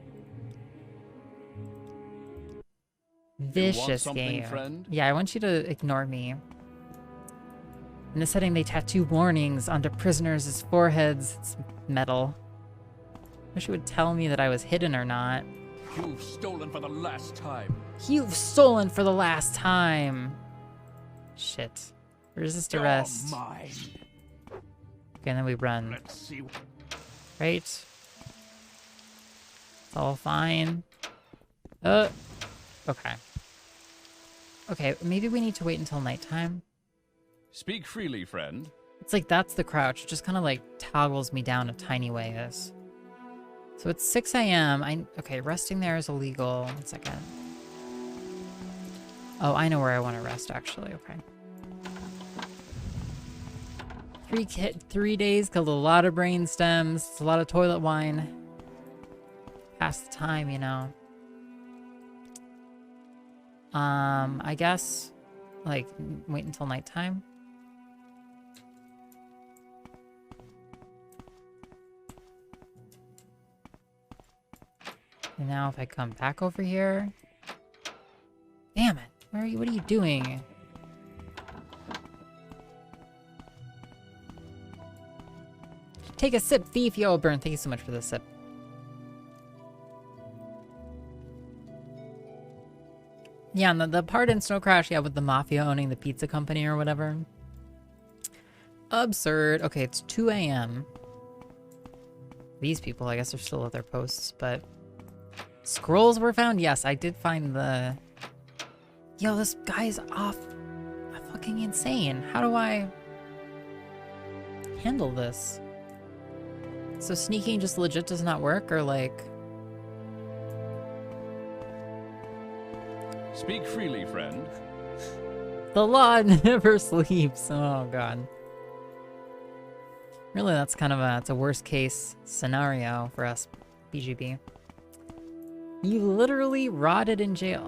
Vicious game. Friend? Yeah, I want you to ignore me. In the setting, they tattoo warnings onto prisoners' foreheads. It's metal. Wish you would tell me that I was hidden or not. You've stolen for the last time. You've stolen for the last time. Shit. Resist arrest. You're mine. Okay, and then we run. Let's see. Right? It's all fine. Okay. Okay, maybe we need to wait until nighttime. Speak freely, friend. It's like that's the crouch. It just kind of like toggles me down a tiny way. So it's 6 a.m. Okay, resting there is illegal. 1 second. Oh, I know where I want to rest, actually. Okay. 3 days killed a lot of brain stems. It's a lot of toilet wine. Past the time, you know. I guess, like, wait until nighttime. And now if I come back over here... Damn it! Where are you? What are you doing? Take a sip, thief! Yo, Burn, thank you so much for the sip. Yeah, and the part in Snow Crash, yeah, with the mafia owning the pizza company or whatever. Absurd. Okay, it's 2 a.m. These people, I guess, are still at their posts, but... Scrolls were found? Yes, I did find the... Yo, this guy's off... fucking insane. How do I... handle this? So sneaking just legit does not work, or like... Speak freely, friend. The law never sleeps. Oh, God. Really, that's kind of it's a worst case scenario for us, BGB. You literally rotted in jail.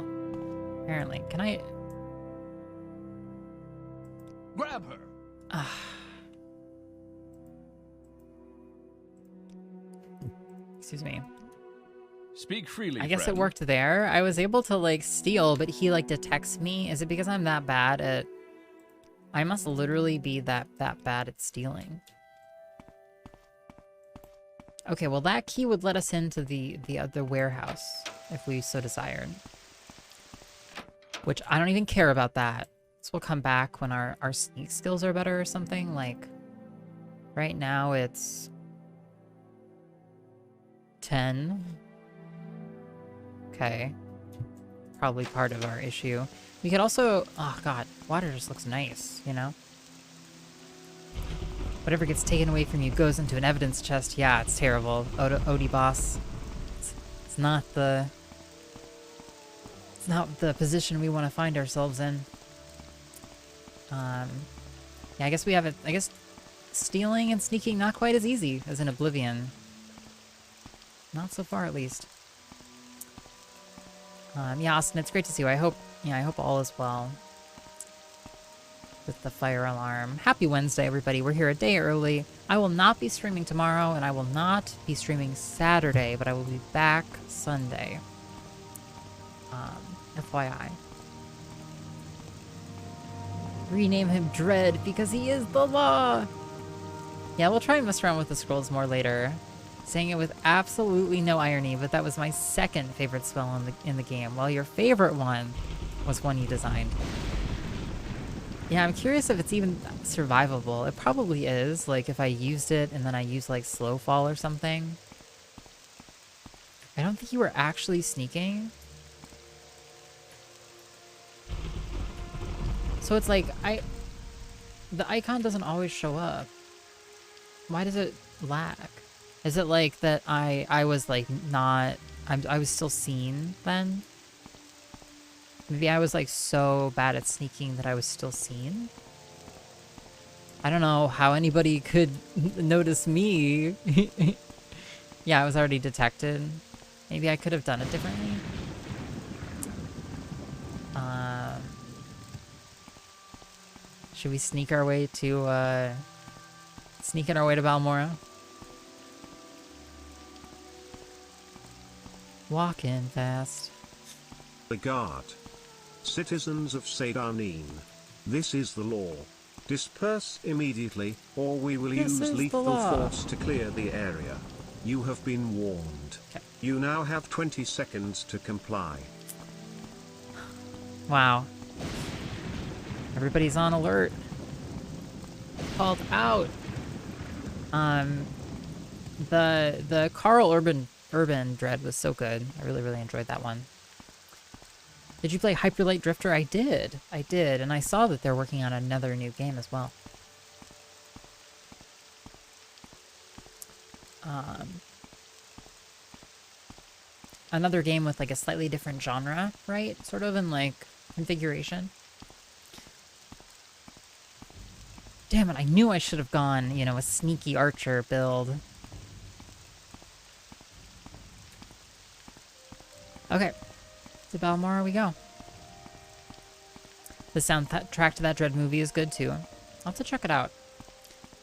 Apparently. Can I... Grab her. Excuse me. Speak freely, I guess friend. it worked there. I was able to, like, steal, but he, like, detects me. Is it because I'm that bad at... I must literally be that bad at stealing. Okay, well, that key would let us into the other warehouse, if we so desired. Which, I don't even care about that. So we'll come back when our sneak skills are better or something. Like, right now it's... 10. Okay. Probably part of our issue. We could also... Oh, God. Water just looks nice, you know? Whatever gets taken away from you goes into an evidence chest. Yeah, it's terrible. Odie boss. It's not the... It's not the position we want to find ourselves in. Yeah, I guess we have it... I guess stealing and sneaking not quite as easy as in Oblivion. Not so far, at least. Yeah, Austin, it's great to see you. I hope all is well with the fire alarm. Happy Wednesday, everybody. We're here a day early. I will not be streaming tomorrow, and I will not be streaming Saturday, but I will be back Sunday. FYI. Rename him Dread because he is the law. Yeah, we'll try and mess around with the scrolls more later. Saying it with absolutely no irony, but that was my second favorite spell in the game, while your favorite one was one you designed. Yeah, I'm curious if it's even survivable. It probably is, like if I used it and then I used like Slow Fall or something. I don't think you were actually sneaking. So it's like, the icon doesn't always show up. Why does it lag? Is it like that I was like not... I was still seen then? Maybe I was like so bad at sneaking that I was still seen? I don't know how anybody could notice me. Yeah, I was already detected. Maybe I could have done it differently. Should we sneak our way to sneaking our way to Balmora? Walking fast. The guard. Citizens of Seydarneen, this is the law. Disperse immediately, or we will use lethal force to clear the area. You have been warned. Okay. You now have 20 seconds to comply. Wow. Everybody's on alert. Called out. The Carl Urban Dread was so good. I really, really enjoyed that one. Did you play Hyperlight Drifter? I did, and I saw that they're working on another new game as well. Another game with like a slightly different genre, right? Sort of in like configuration. Damn it, I knew I should have gone, you know, a sneaky archer build. Okay. To Balmora we go. The soundtrack to that Dread movie is good too. I'll have to check it out.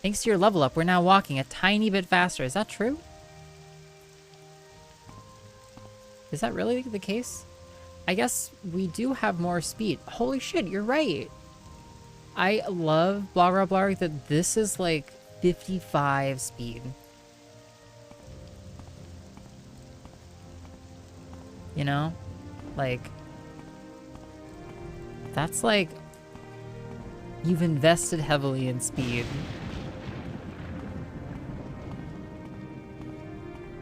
Thanks to your level up, we're now walking a tiny bit faster. Is that true? Is that really the case? I guess we do have more speed. Holy shit, you're right. I love blah blah blah that this is like 55 speed. You know? Like, that's like, you've invested heavily in speed.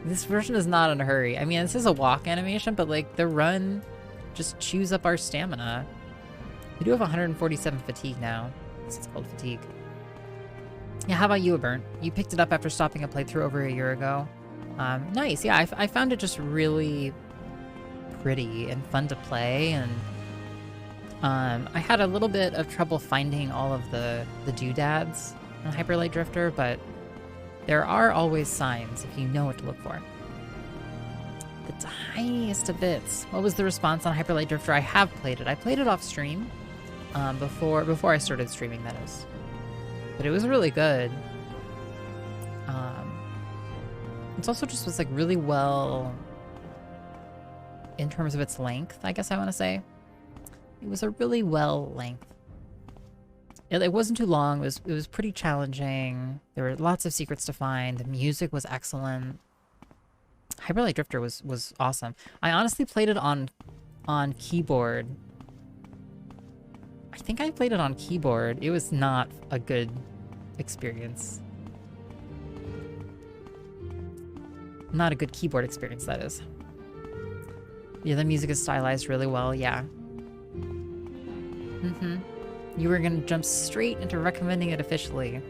This version is not in a hurry. I mean, this is a walk animation, but like the run just chews up our stamina. We do have 147 fatigue now. It's called fatigue. Yeah, how about you, Burnt? You picked it up after stopping a playthrough over a year ago. Nice. Yeah, I found it just really pretty and fun to play, and I had a little bit of trouble finding all of the doodads in Hyperlight Drifter, but there are always signs if you know what to look for. The tiniest of bits. What was the response on Hyperlight Drifter? I have played it. I played it off stream before I started streaming, that is. But it was really good. It's also just was like really well in terms of its length, I guess I want to say. It was a really well length. It wasn't too long. It was pretty challenging. There were lots of secrets to find. The music was excellent. Hyperlight Drifter was awesome. I honestly played it on keyboard. I think I played it on keyboard. It was not a good experience. Not a good keyboard experience, that is. Yeah, the music is stylized really well, yeah. You were gonna jump straight into recommending it officially.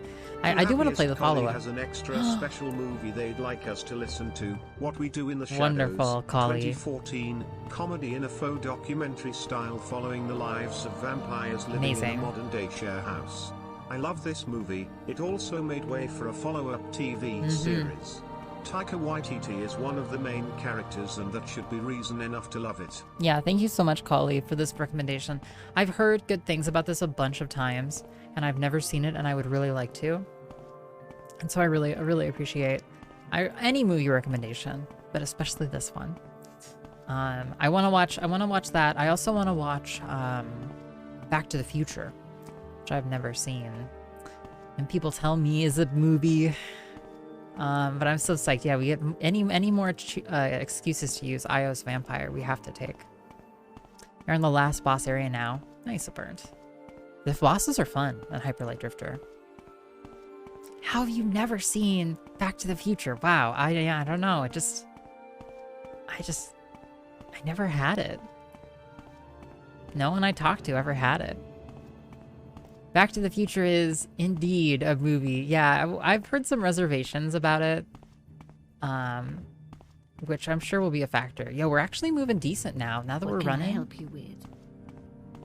I do want to play the follow-up. Has an extra special movie they'd like us to listen to. What We Do in the Shadows. Wonderful, Collie. 2014 comedy in a faux documentary style following the lives of vampires living in a modern-day share house. I love this movie. It also made way for a follow-up TV series. Taika Waititi is one of the main characters, and that should be reason enough to love it. Yeah, thank you so much, Collie, for this recommendation. I've heard good things about this a bunch of times, and I've never seen it, and I would really like to. And so I really appreciate any movie recommendation, but especially this one. I want to watch that. I also want to watch Back to the Future, which I've never seen, and people tell me is a movie. But I'm so psyched. Yeah, we get any more excuses to use iios Vampire we have to take. You're in the last boss area now. Nice, Burnt. The bosses are fun on Hyperlight Drifter. How have you never seen Back to the Future? Wow, I don't know. I never had it. No one I talked to ever had it. Back to the Future is indeed a movie. Yeah, I've heard some reservations about it, which I'm sure will be a factor. Yo, we're actually moving decent now. Now that we're running. What can I help you with?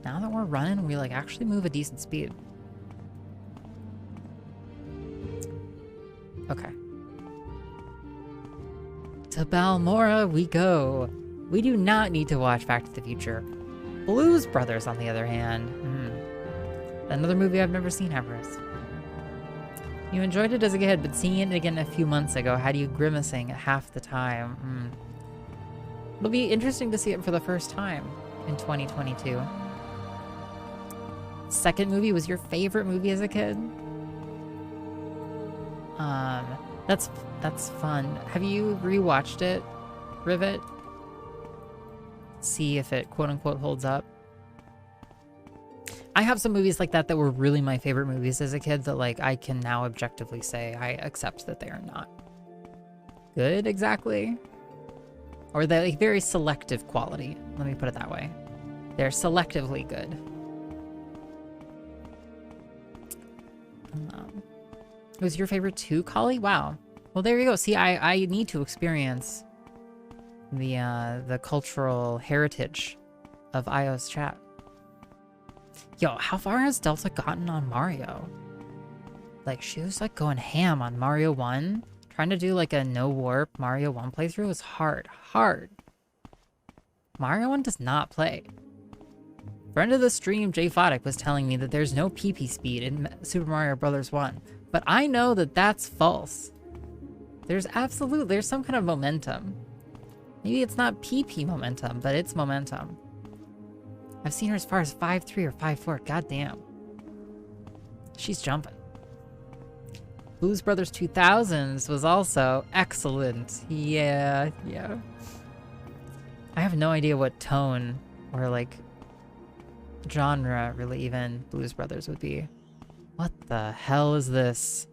Now that we're running, we like actually move a decent speed. Okay. To Balmora we go. We do not need to watch Back to the Future. Blues Brothers, on the other hand. Another movie I've never seen, Everest. You enjoyed it as a kid, but seeing it again a few months ago had you grimacing half the time. It'll be interesting to see it for the first time in 2022. second movie was your favorite movie as a kid? That's fun. Have you rewatched it, Rivet? See if it quote unquote holds up. I have some movies like that that were really my favorite movies as a kid that like I can now objectively say I accept that they are not good exactly. Or they're like very selective quality. Let me put it that way. They're selectively good. It was your favorite too, Collie? Wow. Well, there you go. See, I need to experience the cultural heritage of iOS chat. Yo, how far has Delta gotten on Mario? Like, she was like going ham on Mario 1. Trying to do like a no warp Mario 1 playthrough is hard. Mario 1 does not play. Friend of the stream, Jay Foddick, was telling me that there's no PP speed in Super Mario Bros. 1. But I know that that's false. There's some kind of momentum. Maybe it's not PP momentum, but it's momentum. I've seen her as far as 5'3" or 5'4". Goddamn. She's jumping. Blues Brothers 2000s was also excellent. Yeah. I have no idea what tone or like genre really even Blues Brothers would be. What the hell is this?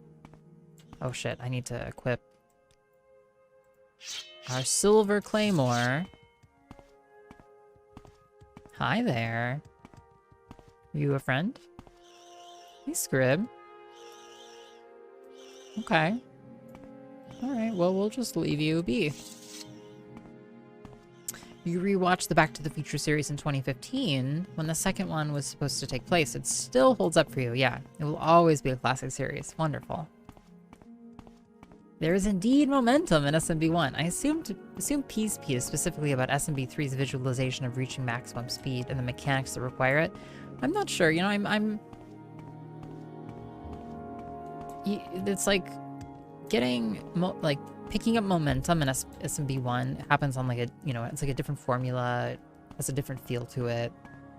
Oh shit, I need to equip our silver claymore. Hi there. Are you a friend? Hey, Scrib. Okay. Alright, well, we'll just leave you be. You rewatched the Back to the Future series in 2015 when the second one was supposed to take place. It still holds up for you. Yeah, it will always be a classic series. Wonderful. There is indeed momentum in SMB1. I assume PSP is specifically about SMB3's visualization of reaching maximum speed and the mechanics that require it. I'm not sure. You know, it's like getting picking up momentum in SMB1 happens on like a, you know, it's like a different formula. It has a different feel to it.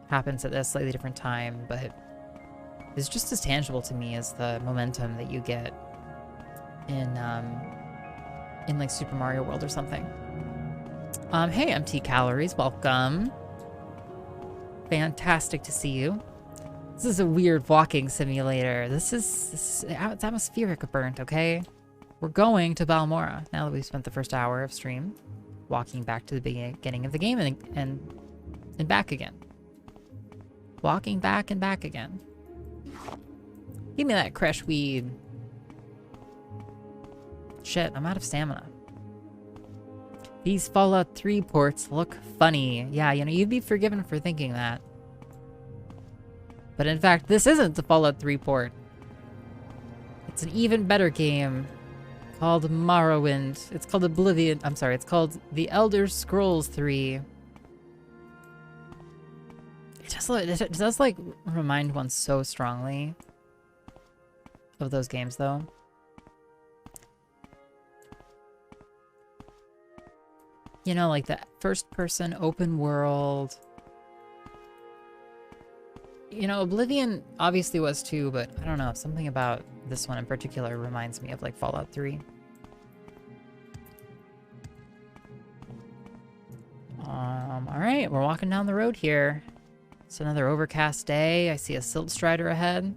Happens at a slightly different time, but it's just as tangible to me as the momentum that you get in like Super Mario World or something. Hey, MT Calories, welcome. Fantastic to see you. This is a weird walking simulator. It's atmospheric burnt, okay? We're going to Balmora now that we've spent the first hour of stream walking back to the beginning of the game and back again. Walking back and back again. Give me that crush weed. Shit, I'm out of stamina. These Fallout 3 ports look funny. Yeah, you know, you'd be forgiven for thinking that. But in fact, this isn't the Fallout 3 port. It's an even better game called Morrowind. It's called Oblivion. I'm sorry, it's called The Elder Scrolls 3. It does like remind one so strongly of those games though. You know, like the first person open world. You know, Oblivion obviously was too, but I don't know, something about this one in particular reminds me of like Fallout 3. All right, we're walking down the road here. It's another overcast day. I see a Silt Strider ahead.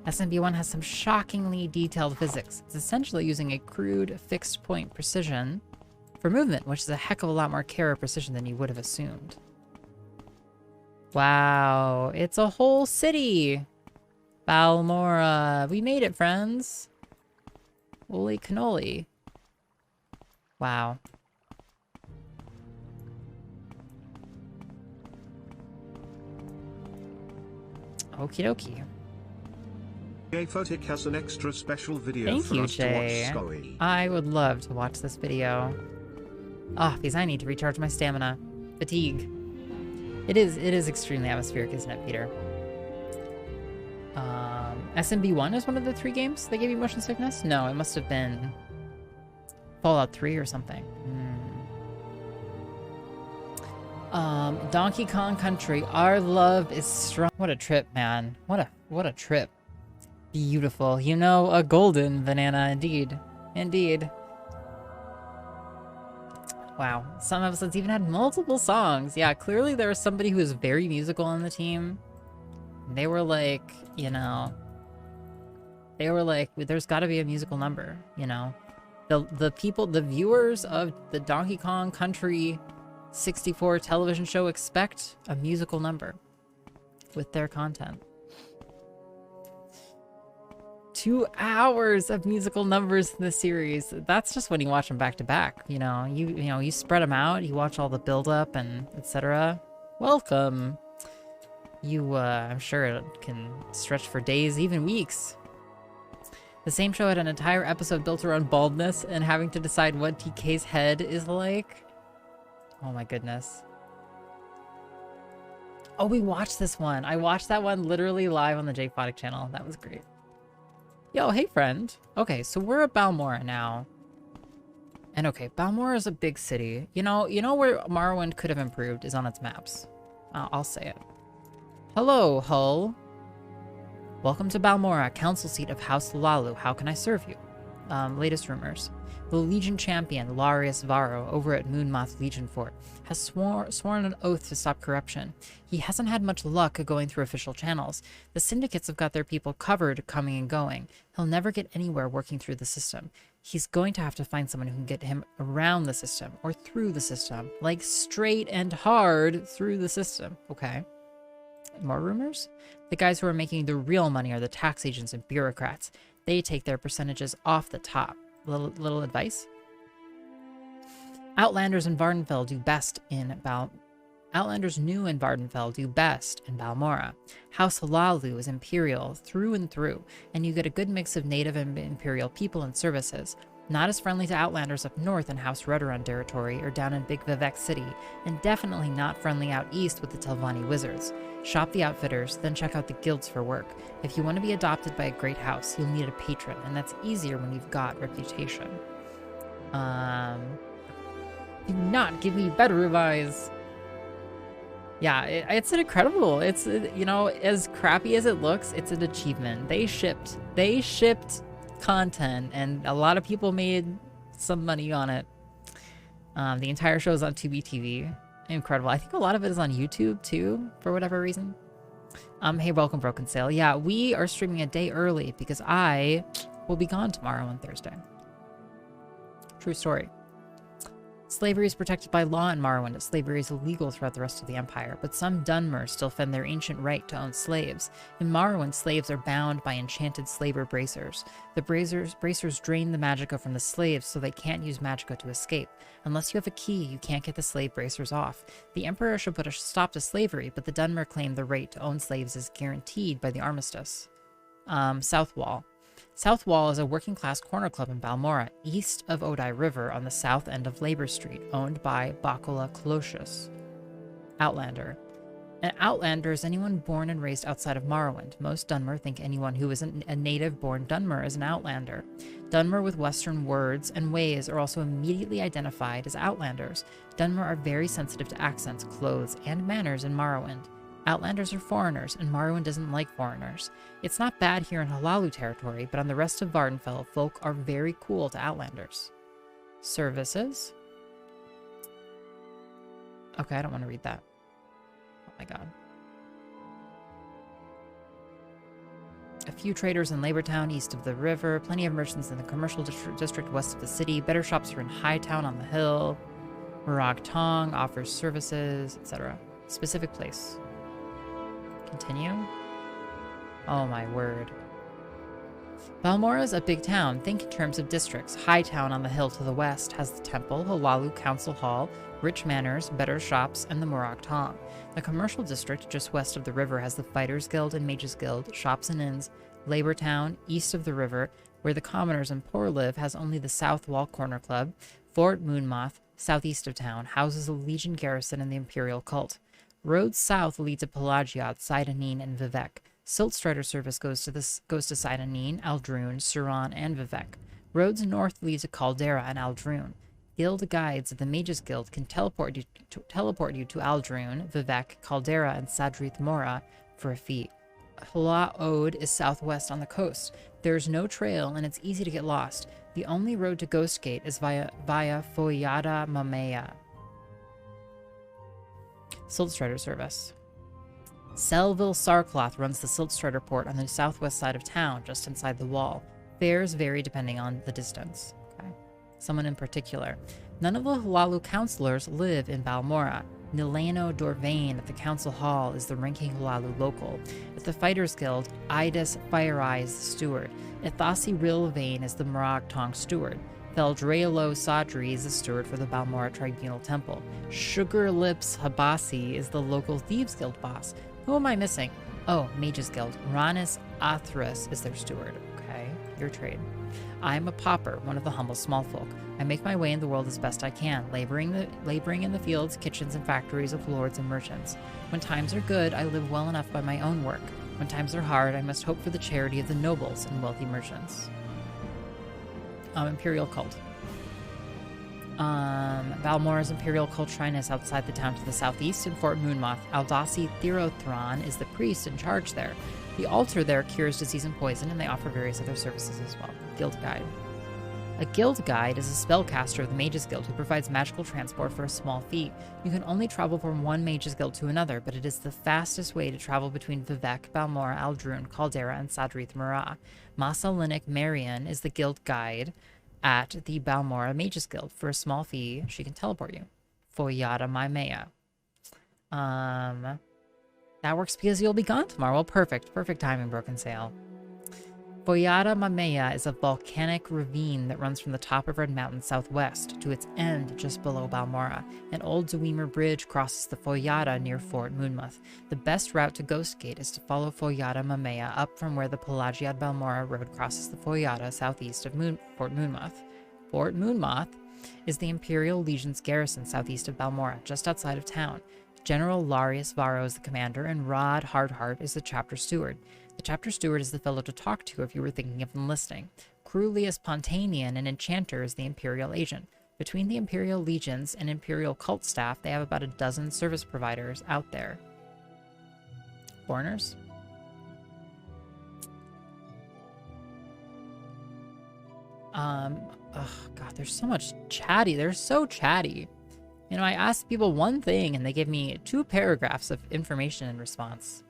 SMB1 has some shockingly detailed physics. It's essentially using a crude fixed point precision for movement, which is a heck of a lot more care or precision than you would have assumed. Wow, it's a whole city! Balmora. We made it, friends. Holy cannoli. Wow. Okie dokie. Jay Fotic has an extra special video Thank for you, us Jay. to watch. Scoey. I would love to watch this video. Ah, because I need to recharge my stamina. Fatigue. It is extremely atmospheric, isn't it, Peter? SMB1 is one of the 3 games that gave you motion sickness? No, it must have been Fallout 3 or something. Donkey Kong Country, our love is strong. What a trip, man. What a trip. Beautiful. You know, a golden banana, indeed. Indeed. Wow. Some episodes even had multiple songs. Yeah, clearly there was somebody who was very musical on the team. They were like, you know, they were like, there's got to be a musical number, you know? The people, the viewers of the Donkey Kong Country 64 television show expect a musical number with their content. 2 hours of musical numbers in the series. That's just when you watch them back to back. You know, you spread them out. You watch all the build up and etc. Welcome. I'm sure it can stretch for days, even weeks. The same show had an entire episode built around baldness and having to decide what DK's head is like. Oh my goodness. Oh, we watched this one. I watched that one literally live on the Jake Photic channel. That was great. Yo, hey friend. Okay, so we're at Balmora now. And okay, Balmora is a big city. You know where Morrowind could have improved is on its maps. I'll say it. Hello, Hull. Welcome to Balmora, council seat of House Lalu. How can I serve you? Latest rumors. The Legion champion, Larius Varro, over at Moonmoth Legion Fort, has sworn an oath to stop corruption. He hasn't had much luck going through official channels. The syndicates have got their people covered coming and going. He'll never get anywhere working through the system. He's going to have to find someone who can get him around the system, or through the system. Like, straight and hard through the system. Okay. More rumors? The guys who are making the real money are the tax agents and bureaucrats. They take their percentages off the top. Little advice? Outlanders in Vardenfell do best in Outlanders new in Vardenfell do best in Balmora. House Halalu is imperial through and through, and you get a good mix of native and imperial people and services. Not as friendly to Outlanders up north in House Redoran territory or down in Big Vivek City, and definitely not friendly out east with the Telvanni Wizards. Shop the outfitters, then check out the guilds for work. If you want to be adopted by a great house, you'll need a patron, and that's easier when you've got reputation. Do not give me bedroom eyes. Yeah, it's an incredible. It's, you know, as crappy as it looks, it's an achievement. They shipped content, and a lot of people made some money on it. The entire show is on Tubi TV. Incredible. I think a lot of it is on YouTube too, for whatever reason. Hey, welcome, Broken Sail. Yeah, we are streaming a day early because I will be gone tomorrow and Thursday. True story. Slavery is protected by law in Morrowind. Slavery is illegal throughout the rest of the Empire, but some Dunmer still fend their ancient right to own slaves. In Morrowind, slaves are bound by enchanted slaver bracers. The bracers drain the magicka from the slaves so they can't use magicka to escape. Unless you have a key, you can't get the slave bracers off. The Emperor should put a stop to slavery, but the Dunmer claim the right to own slaves is guaranteed by the armistice. South Wall. South Wall is a working-class corner club in Balmora, east of Odai River on the south end of Labor Street, owned by Bakula Clotius. Outlander. An Outlander is anyone born and raised outside of Morrowind. Most Dunmer think anyone who isn't a native-born Dunmer is an Outlander. Dunmer with Western words and ways are also immediately identified as Outlanders. Dunmer are very sensitive to accents, clothes, and manners in Morrowind. Outlanders are foreigners, and Morrowind doesn't like foreigners. It's not bad here in Halalu territory, but on the rest of Vardenfell, folk are very cool to Outlanders. Services? Okay, I don't want to read that. Oh my god. A few traders in Labortown east of the river, plenty of merchants in the commercial district west of the city, better shops are in Hightown on the hill. Murag Tong offers services, etc. Specific place. Continue. Oh my word. Balmora is a big town. Think in terms of districts. Hightown on the hill to the west has the temple, Halalu Council Hall, rich manors, better shops, and the Murag Tong. The commercial district just west of the river has the Fighters Guild and Mages Guild, shops and inns. Labor Town, east of the river, where the commoners and poor live, has only the South Wall Corner Club. Fort Moonmoth, southeast of town, houses a Legion garrison and the Imperial cult. Road south lead to Pelagiad, Sidanine, and Vivek. Silt Strider service goes to Sidanine, Aldrune, Suran, and Vivek. Roads north lead to Caldera and Aldrune. Guild guides of the Mages Guild can teleport you to Aldrune, Vivec, Caldera, and Sadrith Mora for a fee. Hala Ode is southwest on the coast. There's no trail and it's easy to get lost. The only road to Ghostgate is via Foyada Mamea. Siltstrider service. Selville Sarcloth runs the Siltstrider port on the southwest side of town, just inside the wall. Fares vary depending on the distance. Okay. Someone in particular. None of the Halalu counselors live in Balmora. Nilano Dorvain at the council hall is the ranking Halalu local. At the Fighters Guild, Idis Fireeye is the steward. Ithasi Rilvain is the Moragtong steward. Feldrealo Sadri is the steward for the Balmora Tribunal Temple. Sugar Lips Habasi is the local Thieves Guild boss. Who am I missing? Oh, Mages Guild. Ranis Athras is their steward. Okay, your trade. I am a pauper, one of the humble small folk. I make my way in the world as best I can, laboring in the fields, kitchens, and factories of lords and merchants. When times are good, I live well enough by my own work. When times are hard, I must hope for the charity of the nobles and wealthy merchants. Imperial Cult. Balmora's Imperial Cult Shrine is outside the town to the southeast in Fort Moonmoth. Aldasi Therothron is the priest in charge there. The altar there cures disease and poison, and they offer various other services as well. Guild Guide. A Guild Guide is a spellcaster of the Mages Guild who provides magical transport for a small fee. You can only travel from one Mages Guild to another, but it is the fastest way to travel between Vivec, Balmora, Aldrune, Caldera, and Sadrith Mara. Masa Linnick Marion is the Guild Guide at the Balmora Mages Guild. For a small fee, she can teleport you. Foyada Maimea. That works because you'll be gone tomorrow. Well, perfect. Perfect timing, Broken Sail. Foyada Mamea is a volcanic ravine that runs from the top of Red Mountain southwest to its end just below Balmora. An old Dwemer bridge crosses the Foyada near Fort Moonmoth. The best route to Ghostgate is to follow Foyada Mamea up from where the Pelagiad Balmora Road crosses the Foyada southeast of Fort Moonmoth. Fort Moonmoth is the Imperial Legion's garrison southeast of Balmora, just outside of town. General Larius Varro is the commander, and Rod Hardheart is the chapter steward. The chapter steward is the fellow to talk to if you were thinking of enlisting. Crulius Pontanian, an enchanter, is the Imperial agent. Between the Imperial Legions and Imperial cult staff, they have about a dozen service providers out there. Foreigners? Oh god, there's so much chatty. They're so chatty. You know, I asked people one thing and they gave me 2 paragraphs of information in response.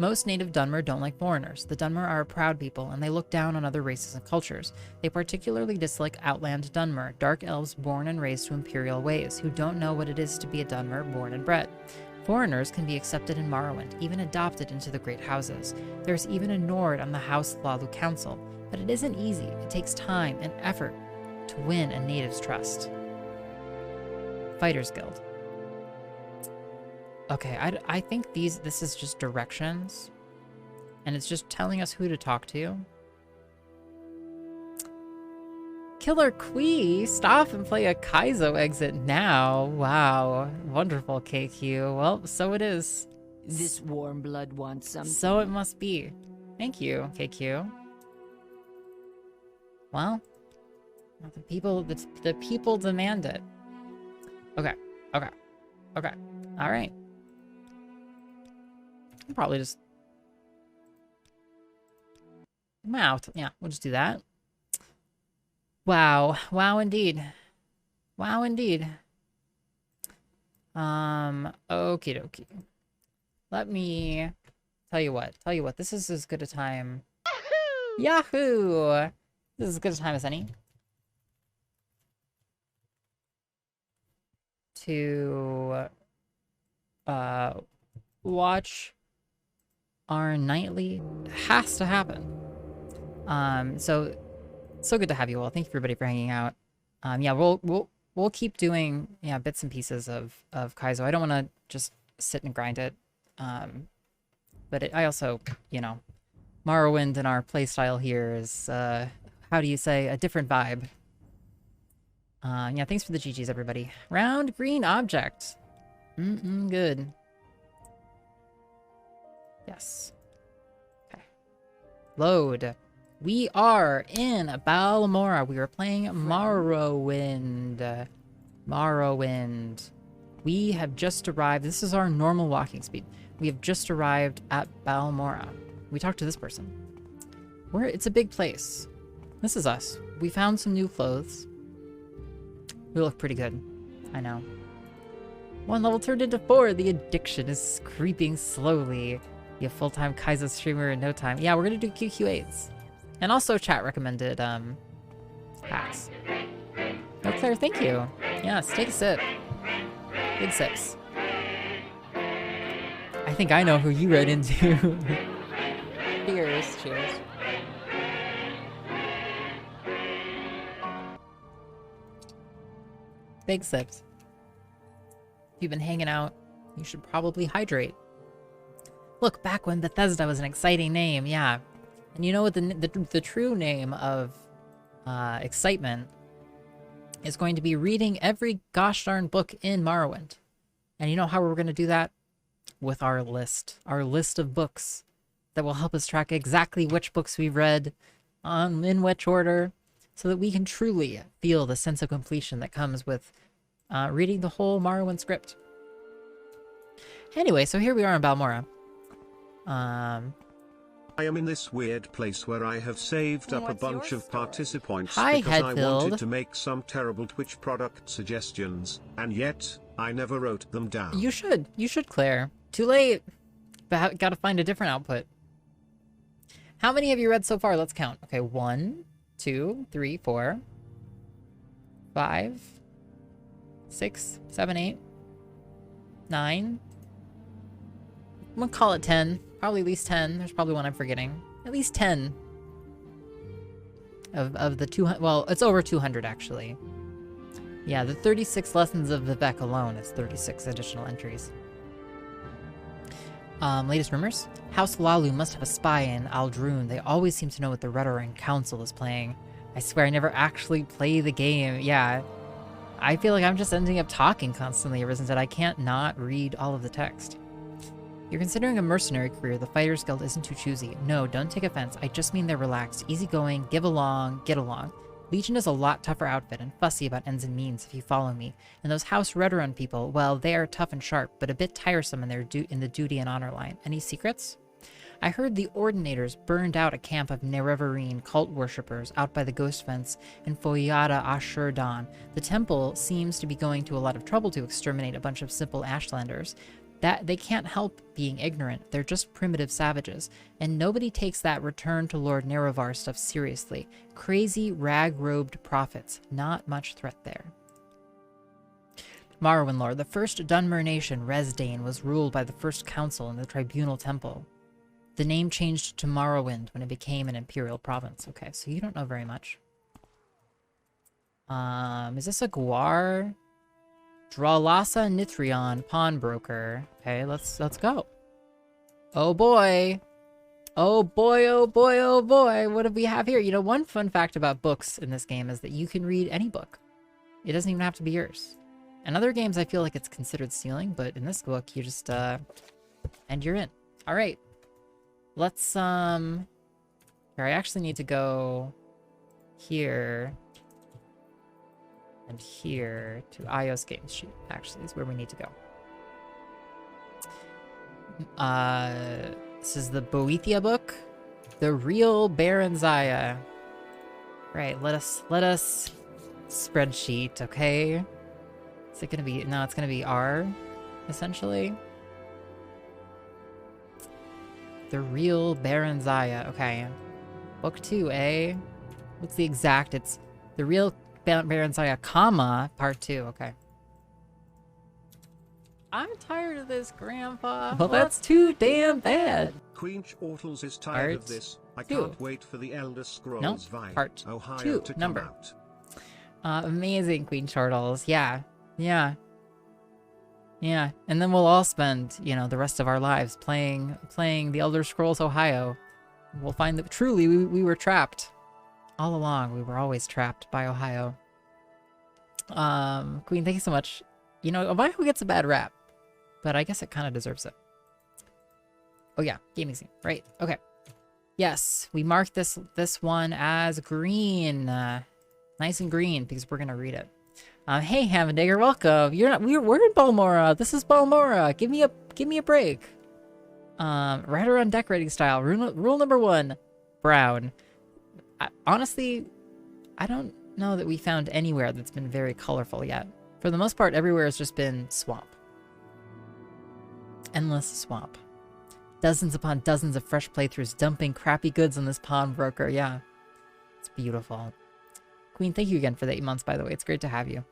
Most native Dunmer don't like foreigners. The Dunmer are a proud people, and they look down on other races and cultures. They particularly dislike outland Dunmer, dark elves born and raised to imperial ways, who don't know what it is to be a Dunmer born and bred. Foreigners can be accepted in Morrowind, even adopted into the great houses. There's even a Nord on the House Lalu Council, but it isn't easy. It takes time and effort to win a native's trust. Fighters Guild. Okay, I think this is just directions, and it's just telling us who to talk to. Killer Quee, stop and play a Kaizo exit now. Wow, wonderful, KQ. Well, so it is. This warm blood wants some. So it must be. Thank you, KQ. Well, the people demand it. Okay, okay, okay. All right. I'll probably just... I'm out. Yeah, we'll just do that. Wow. Wow, indeed. Wow, indeed. Okie dokie. Let me tell you what. This is as good a time. Yahoo! This is as good a time as any. To watch our nightly. Has to happen. So good to have you all. Thank you everybody for hanging out. Yeah, we'll keep doing bits and pieces of Kaizo. I don't want to just sit and grind it. But I also, Morrowind in our playstyle here is how do you say, a different vibe. Yeah, thanks for the GGs, everybody. Round green object. Good. Yes. Okay. Load. We are in Balmora. We are playing Morrowind. Morrowind. We have just arrived. This is our normal walking speed. We have just arrived at Balmora. We talked to this person. It's a big place. This is us. We found some new clothes. We look pretty good. I know. 1 level turned into 4. The addiction is creeping slowly. Be a full-time Kaizo streamer in no time. Yeah, we're gonna do QQ8s. And also chat recommended hacks. Oh, Claire, thank you. Yes, take a sip. Big sips. I think I know who you read into. Cheers. Cheers. Big sips. If you've been hanging out, you should probably hydrate. Look, back when Bethesda was an exciting name, yeah. And you know what the true name of excitement is going to be reading every gosh darn book in Morrowind. And you know how we're going to do that? With our list of books that will help us track exactly which books we've read, in which order, so that we can truly feel the sense of completion that comes with reading the whole Morrowind script. Anyway, so here we are in Balmora. I am in this weird place where I have saved up a bunch of participants because I wanted to make some terrible Twitch product suggestions, and yet I never wrote them down. You should, Claire. Too late. But gotta find a different output. How many have you read so far? Let's count. Okay, 1, 2, 3, 4, 5, 6, 7, 8, 9. I'm gonna call it 10. Probably at least 10. There's probably one I'm forgetting. At least 10. Of the 200. Well, it's over 200 actually. Yeah, the 36 lessons of Vivek alone is 36 additional entries. Latest rumors? House Lalu must have a spy in Aldrune. They always seem to know what the Redoran Council is playing. I swear I never actually play the game. Yeah. I feel like I'm just ending up talking constantly ever since that I can't not read all of the text. You're considering a mercenary career. The Fighters Guild isn't too choosy. No, don't take offense. I just mean they're relaxed, easygoing, give along, get along. Legion is a lot tougher outfit and fussy about ends and means, if you follow me. And those House Redoran people, well, they are tough and sharp, but a bit tiresome in the duty and honor line. Any secrets? I heard the Ordinators burned out a camp of Nerevarine cult worshippers out by the Ghost Fence in Foyada Ashur-Dan. The temple seems to be going to a lot of trouble to exterminate a bunch of simple Ashlanders. That they can't help being ignorant. They're just primitive savages. And nobody takes that return to Lord Nerevar stuff seriously. Crazy, rag-robed prophets. Not much threat there. Morrowind lore. The first Dunmer nation, Resdane, was ruled by the first council in the Tribunal Temple. The name changed to Morrowind when it became an imperial province. Okay, so you don't know very much. Is this a Guar? Drawlasa Nitrion, pawnbroker. Okay, let's go. Oh boy. Oh boy, oh boy, oh boy. What do we have here? You know, one fun fact about books in this game is that you can read any book. It doesn't even have to be yours. In other games, I feel like it's considered stealing, but in this book, you just, and you're in. All right. Let's, here, I actually need to go here and here to iios games sheet, actually, is where we need to go. This is the Boethia book. The real Baron Zaya. Right, let us spreadsheet, okay? Is it gonna be, no, it's gonna be R, essentially. The real Baron Zaya, okay. Book 2, eh? What's the exact, it's the real Baron Zaya, comma, part 2, okay. I'm tired of this, Grandpa. Well, that's too damn bad. Queen Chortles is tired of this. I can't wait for the Elder Scrolls V part Ohio 2, to number. come out. Amazing, Queen Chortles. Yeah. Yeah. Yeah. And then we'll all spend, you know, the rest of our lives playing the Elder Scrolls Ohio. We'll find that truly we were trapped. All along, we were always trapped by Ohio. Queen, thank you so much. You know, Ohio gets a bad rap, but I guess it kind of deserves it. Oh yeah, gaming scene, right? Okay. Yes, we marked this one as green. Nice and green because we're gonna read it. Hey Havendigger, welcome. We're in Balmora. This is Balmora. Give me a break. Writer on decorating style. Rule number 1, brown. Honestly, I don't know that we found anywhere that's been very colorful yet. For the most part, everywhere has just been swamp. Endless swamp. Dozens upon dozens of fresh playthroughs dumping crappy goods on this pawnbroker. Yeah, it's beautiful. Queen, thank you again for the 8 months, by the way. It's great to have you.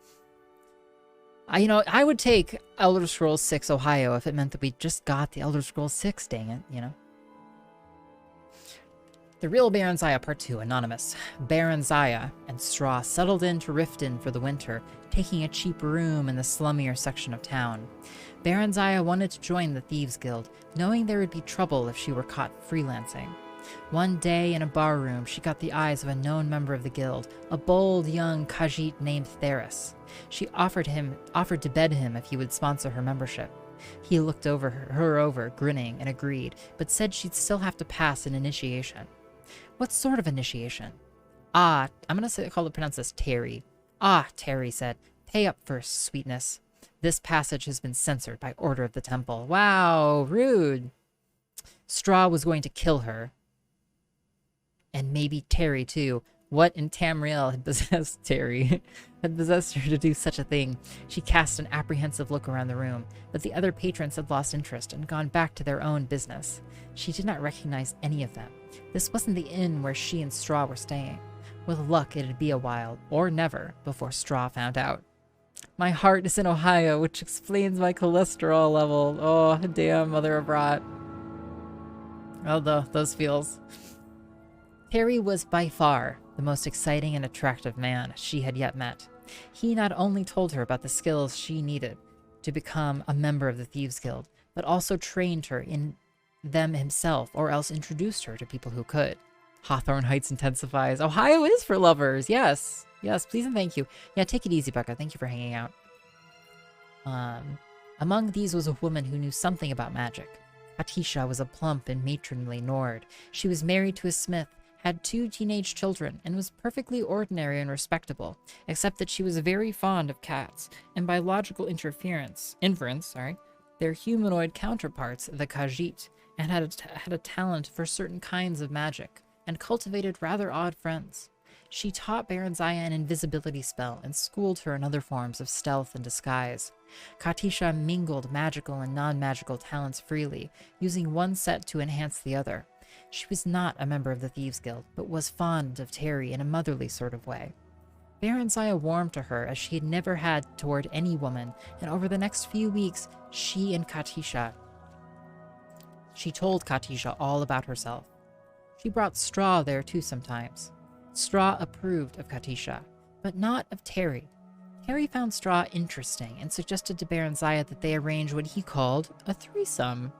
I would take Elder Scrolls 6 Ohio if it meant that we just got the Elder Scrolls 6, dang it, you know? The Real Baron Zaya Part 2, Anonymous. Baron Zaya and Straw settled into Riften for the winter, taking a cheap room in the slummier section of town. Baron Zaya wanted to join the Thieves Guild, knowing there would be trouble if she were caught freelancing. One day in a bar room, she got the eyes of a known member of the guild, a bold young Khajiit named Theris. She offered to bed him if he would sponsor her membership. He looked her over, grinning, and agreed, but said she'd still have to pass an initiation. What sort of initiation? I'm gonna pronounce this Terry. Terry said, pay up first, sweetness. This passage has been censored by order of the temple. Wow, rude. Straw was going to kill her. And maybe Terry, too. What in Tamriel had possessed Terry? Had possessed her to do such a thing? She cast an apprehensive look around the room, but the other patrons had lost interest and gone back to their own business. She did not recognize any of them. This wasn't the inn where she and Straw were staying. With luck, it'd be a while, or never, before Straw found out. My heart is in Ohio, which explains my cholesterol level. Oh, damn, mother of rot. Oh, those feels. Terry was by far the most exciting and attractive man she had yet met. He not only told her about the skills she needed to become a member of the Thieves Guild, but also trained her in them himself, or else introduced her to people who could. Hawthorne Heights intensifies. Ohio is for lovers. Yes. Yes, please and thank you. Yeah, take it easy, Becca. Thank you for hanging out. Among these was a woman who knew something about magic. Atisha was a plump and matronly Nord. She was married to a smith, had 2 teenage children, and was perfectly ordinary and respectable, except that she was very fond of cats, and by logical inference, their humanoid counterparts, the Khajiit, and had a talent for certain kinds of magic, and cultivated rather odd friends. She taught Baron Zaya an invisibility spell and schooled her in other forms of stealth and disguise. Katisha mingled magical and non-magical talents freely, using one set to enhance the other. She was not a member of the Thieves Guild, but was fond of Terry in a motherly sort of way. Baron Zaya warmed to her as she had never had toward any woman, and over the next few weeks, she told Katisha all about herself. She brought Straw there too sometimes. Straw approved of Katisha, but not of Terry. Terry found Straw interesting and suggested to Baron Zaya that they arrange what he called a threesome.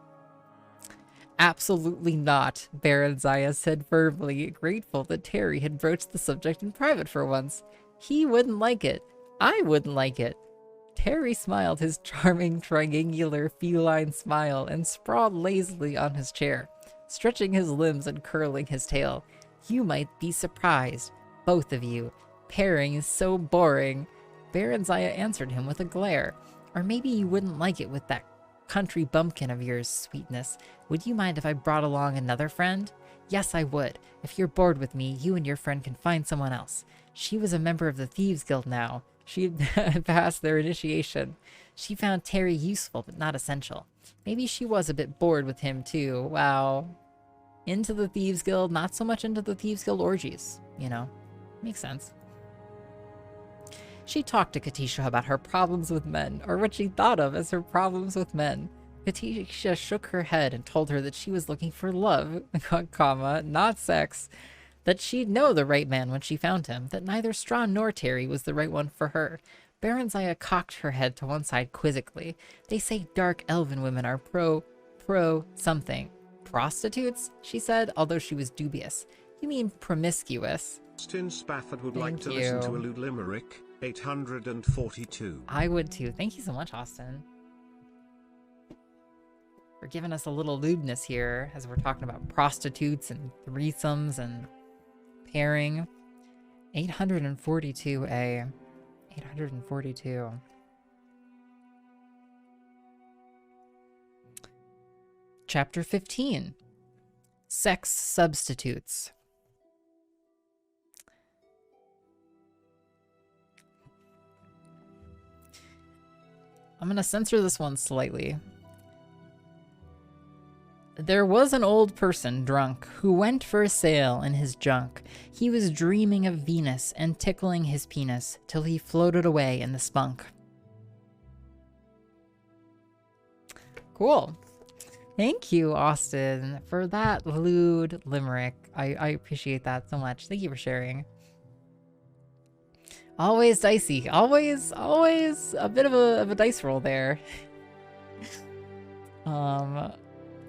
Absolutely not, Baron Zaya said firmly, grateful that Terry had broached the subject in private for once. He wouldn't like it. I wouldn't like it. Terry smiled his charming, triangular, feline smile and sprawled lazily on his chair, stretching his limbs and curling his tail. You might be surprised, both of you. Pairing is so boring. Baron Zaya answered him with a glare. Or maybe you wouldn't like it with that country bumpkin of yours, sweetness. Would you mind if I brought along another friend? Yes, I would. If you're bored with me, you and your friend can find someone else. She was a member of the Thieves Guild now. She had passed their initiation. She found Terry useful, but not essential. Maybe she was a bit bored with him, too. Wow. Into the Thieves Guild, not so much into the Thieves Guild orgies, you know. Makes sense. She talked to Katisha about her problems with men, or what she thought of as her problems with men. Katisha shook her head and told her that she was looking for love, comma, not sex, that she'd know the right man when she found him, that neither Straw nor Terry was the right one for her. Baron Zaya cocked her head to one side quizzically. They say dark elven women are pro something. Prostitutes? She said, although she was dubious. You mean promiscuous? Austin Spafford would Thank like to you. listen to a lewd limerick, 842. I would too. Thank you so much, Austin. for giving us a little lewdness here as we're talking about prostitutes and threesomes and pairing. 842A. 842. Chapter 15. Sex Substitutes. I'm going to censor this one slightly. There was an old person drunk who went for a sail in his junk. He was dreaming of Venus and tickling his penis till he floated away in the spunk. Cool. Thank you, Austin, for that lewd limerick. I appreciate that so much. Thank you for sharing. Always dicey. Always a bit of a dice roll there.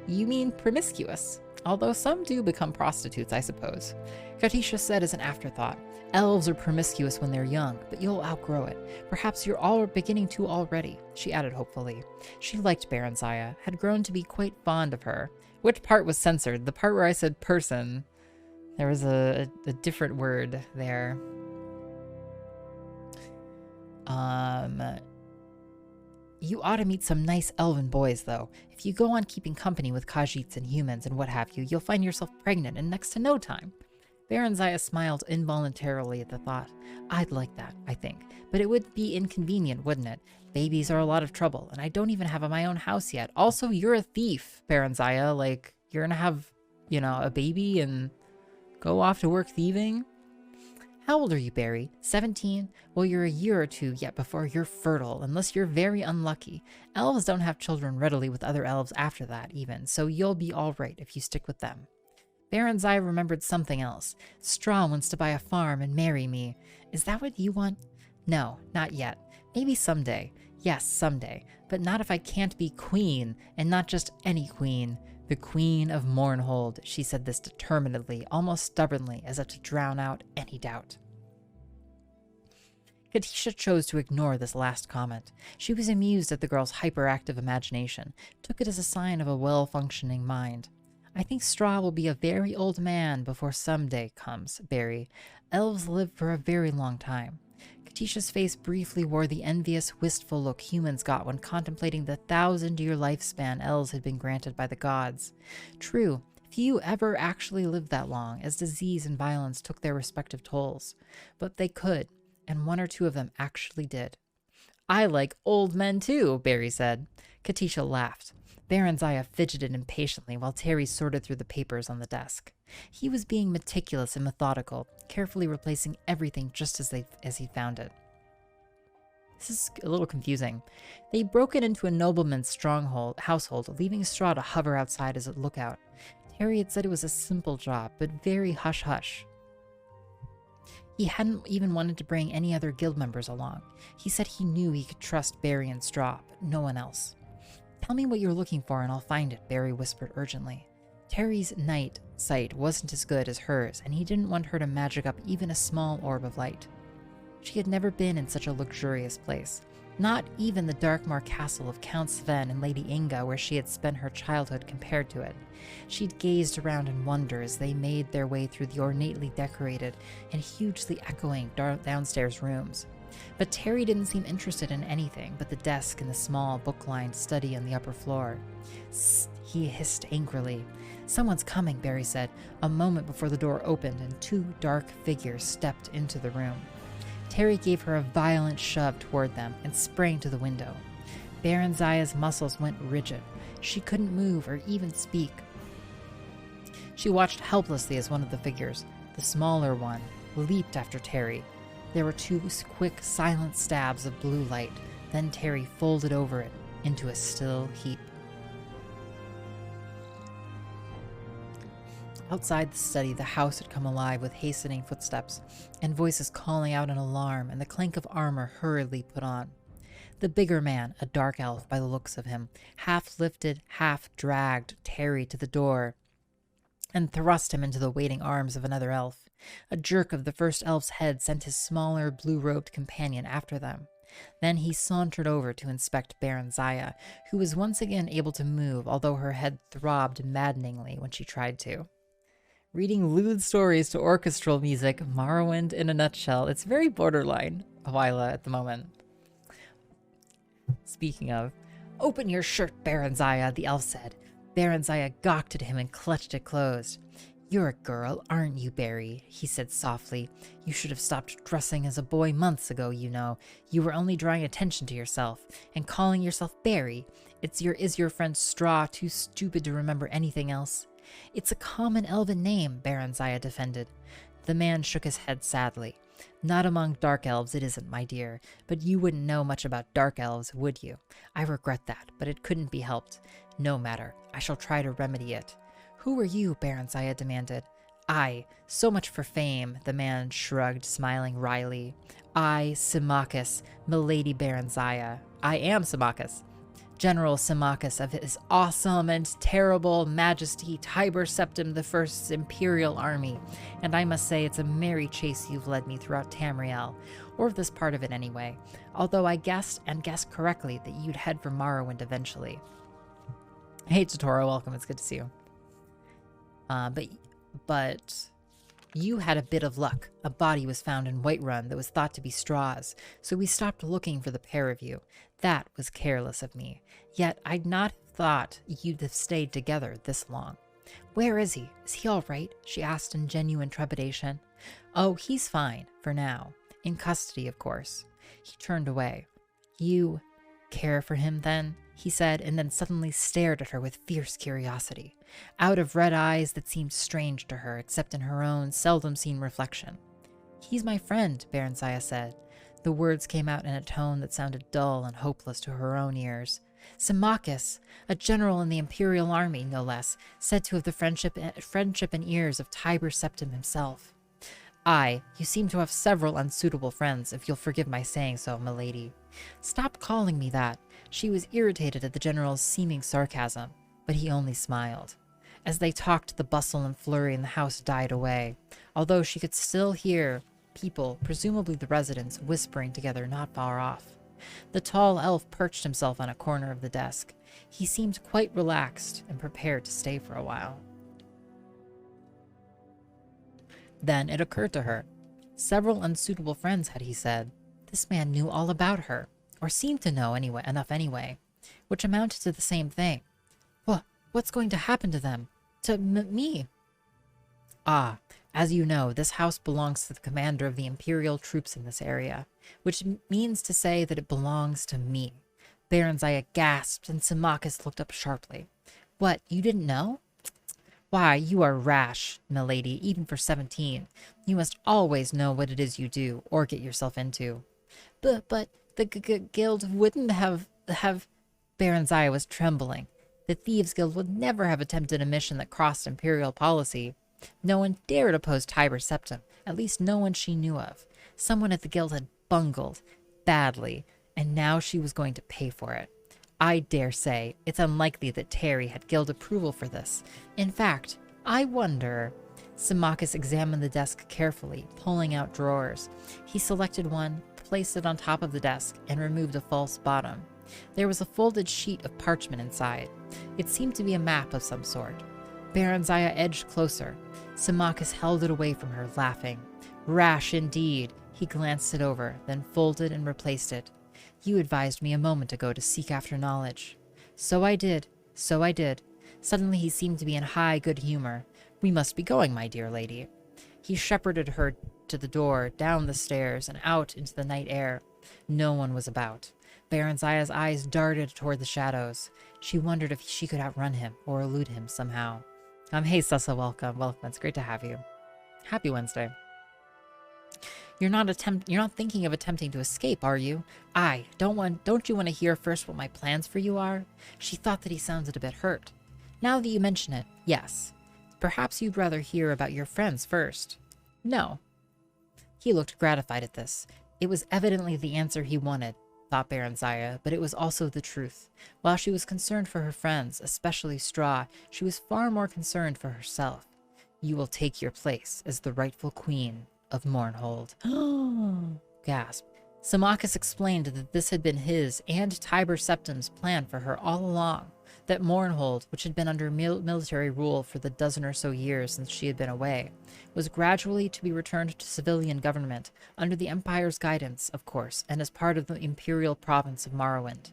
You mean promiscuous, although some do become prostitutes, I suppose. Katisha said as an afterthought, elves are promiscuous when they're young, but you'll outgrow it. Perhaps you're all beginning to already, she added hopefully. She liked Baronzaya, had grown to be quite fond of her. Which part was censored? The part where I said person. There was a different word there. You ought to meet some nice elven boys, though. If you go on keeping company with Khajiits and humans and what have you, you'll find yourself pregnant in next to no time. Baronzaya smiled involuntarily at the thought. I'd like that, I think. But it would be inconvenient, wouldn't it? Babies are a lot of trouble, and I don't even have my own house yet. Also, you're a thief, Baronzaya. Like, you're gonna have, you know, a baby and go off to work thieving? How old are you, Barry? 17? Well, you're a year or two yet before you're fertile, unless you're very unlucky. Elves don't have children readily with other elves after that, even, so you'll be all right if you stick with them. Baronzaya remembered something else. Straw wants to buy a farm and marry me. Is that what you want? No, not yet. Maybe someday. Yes, someday. But not if I can't be queen, and not just any queen. The Queen of Mournhold. She said this determinedly, almost stubbornly, as if to drown out any doubt. Katisha chose to ignore this last comment. She was amused at the girl's hyperactive imagination, took it as a sign of a well-functioning mind. I think Straw will be a very old man before someday comes, Barry. Elves live for a very long time. Katisha's face briefly wore the envious, wistful look humans got when contemplating the 1,000-year lifespan elves had been granted by the gods. True, few ever actually lived that long, as disease and violence took their respective tolls. But they could, and one or two of them actually did. I like old men too, Barry said. Katisha laughed. Baronzaya fidgeted impatiently while Terry sorted through the papers on the desk. He was being meticulous and methodical, carefully replacing everything just as he found it. This is a little confusing. They broke it into a nobleman's household, leaving Straw to hover outside as a lookout. Terry had said it was a simple job, but very hush-hush. He hadn't even wanted to bring any other guild members along. He said he knew he could trust Barry and Straw, but no one else. Tell me what you're looking for and I'll find it, Barry whispered urgently. Terry's night sight wasn't as good as hers, and he didn't want her to magic up even a small orb of light. She had never been in such a luxurious place. Not even the Darkmar castle of Count Sven and Lady Inga, where she had spent her childhood, compared to it. She'd gazed around in wonder as they made their way through the ornately decorated and hugely echoing downstairs rooms. But Terry didn't seem interested in anything but the desk and the small book-lined study on the upper floor. Sst, he hissed angrily. Someone's coming, Barry said, a moment before the door opened and 2 dark figures stepped into the room. Terry gave her a violent shove toward them and sprang to the window. Baronzaya's muscles went rigid. She couldn't move or even speak. She watched helplessly as one of the figures, the smaller one, leaped after Terry. There were 2 quick, silent stabs of blue light. Then Terry folded over it into a still heap. Outside the study, the house had come alive with hastening footsteps, and voices calling out in alarm, and the clank of armor hurriedly put on. The bigger man, a dark elf by the looks of him, half lifted, half dragged Terry to the door, and thrust him into the waiting arms of another elf. A jerk of the first elf's head sent his smaller, blue-robed companion after them. Then he sauntered over to inspect Baron Zaya, who was once again able to move, although her head throbbed maddeningly when she tried to. Reading lewd stories to orchestral music, Morrowind in a nutshell. It's very borderline, Hyla, at the moment. Speaking of, open your shirt, Baron Zaya, the elf said. Baron Zaya gawked at him and clutched it closed. You're a girl, aren't you, Barry? He said softly. You should have stopped dressing as a boy months ago, you know. You were only drawing attention to yourself. And calling yourself Barry. Is your friend Straw too stupid to remember anything else? It's a common elven name, Baron Zaya defended. The man shook his head sadly. Not among dark elves it isn't, my dear, but you wouldn't know much about dark elves, would you? I regret that, but it couldn't be helped. No matter, I shall try to remedy it. Who are you? Baron Zaya demanded. I. So much for fame, the man shrugged, smiling wryly. I, Symmachus, milady Baron Zaya. I am Symmachus. General Symmachus of his awesome and terrible majesty Tiber Septim I's imperial army, and I must say it's a merry chase you've led me throughout Tamriel, or this part of it anyway, although I guessed correctly that you'd head for Morrowind eventually. Hey Totoro, welcome, it's good to see you. But you had a bit of luck. A body was found in Whiterun that was thought to be Straw's, so we stopped looking for the pair of you. That was careless of me. Yet I'd not thought you'd have stayed together this long. Where is he? Is he all right? She asked in genuine trepidation. Oh, he's fine, for now. In custody, of course. He turned away. You care for him, then? He said, and then suddenly stared at her with fierce curiosity, out of red eyes that seemed strange to her, except in her own seldom-seen reflection. He's my friend, Baron Zaya said. The words came out in a tone that sounded dull and hopeless to her own ears. Symmachus, a general in the Imperial Army, no less, said to have the friendship and ears of Tiber Septim himself. Aye, you seem to have several unsuitable friends, if you'll forgive my saying so, milady. Stop calling me that. She was irritated at the general's seeming sarcasm, but he only smiled. As they talked, the bustle and flurry in the house died away, although she could still hear people, presumably the residents, whispering together not far off. The tall elf perched himself on a corner of the desk. He seemed quite relaxed and prepared to stay for a while. Then it occurred to her. Several unsuitable friends, had he said. This man knew all about her, or seemed to know enough anyway, which amounted to the same thing. What's going to happen to them? To me? Ah, as you know, this house belongs to the commander of the Imperial troops in this area, which means to say that it belongs to me. Baron Zaya gasped, and Symmachus looked up sharply. What, you didn't know? Why, you are rash, milady, even for 17. You must always know what it is you do, or get yourself into. But the guild wouldn't have... Baron Zaya was trembling. The Thieves' Guild would never have attempted a mission that crossed Imperial policy. No one dared oppose Tiber Septim, at least no one she knew of. Someone at the guild had bungled, badly, and now she was going to pay for it. I dare say it's unlikely that Terry had guild approval for this. In fact, I wonder... Symmachus examined the desk carefully, pulling out drawers. He selected one, placed it on top of the desk, and removed a false bottom. There was a folded sheet of parchment inside. It seemed to be a map of some sort. Baron Zaya edged closer. Symmachus held it away from her, laughing. Rash indeed. He glanced it over, then folded and replaced it. You advised me a moment ago to seek after knowledge. So I did. Suddenly he seemed to be in high good humor. We must be going, my dear lady. He shepherded her to the door, down the stairs, and out into the night air. No one was about. Baron Zaya's eyes darted toward the shadows. She wondered if she could outrun him or elude him somehow. Hey, Sussa, welcome. It's great to have you. Happy Wednesday. You're not thinking of attempting to escape, are you? Don't you want to hear first what my plans for you are? She thought that he sounded a bit hurt. Now that you mention it, yes. Perhaps you'd rather hear about your friends first. No. He looked gratified at this. It was evidently the answer he wanted, thought Baron Zaya, but it was also the truth. While she was concerned for her friends, especially Straw, she was far more concerned for herself. You will take your place as the rightful queen of Mournhold. Gasp. Symmachus explained that this had been his and Tiber Septim's plan for her all along, that Mournhold, which had been under military rule for the dozen or so years since she had been away, was gradually to be returned to civilian government, under the Empire's guidance, of course, and as part of the imperial province of Morrowind.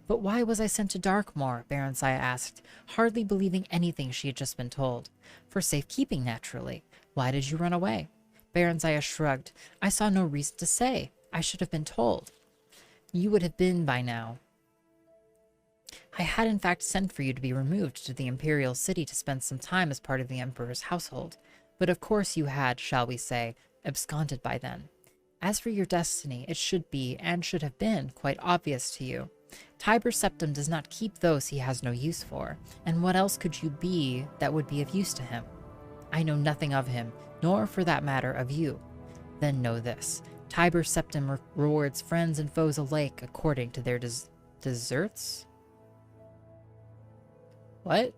But why was I sent to Darkmoor? Barenziah asked, hardly believing anything she had just been told. For safekeeping, naturally. Why did you run away? Barenziah shrugged. I saw no reason to say. I should have been told. You would have been by now. I had in fact sent for you to be removed to the imperial city to spend some time as part of the Emperor's household. But of course you had, shall we say, absconded by then. As for your destiny, it should be, and should have been, quite obvious to you. Tiber Septim does not keep those he has no use for, and what else could you be that would be of use to him? I know nothing of him, nor, for that matter, of you. Then know this. Tiber Septim rewards friends and foes alike according to their deserts? What?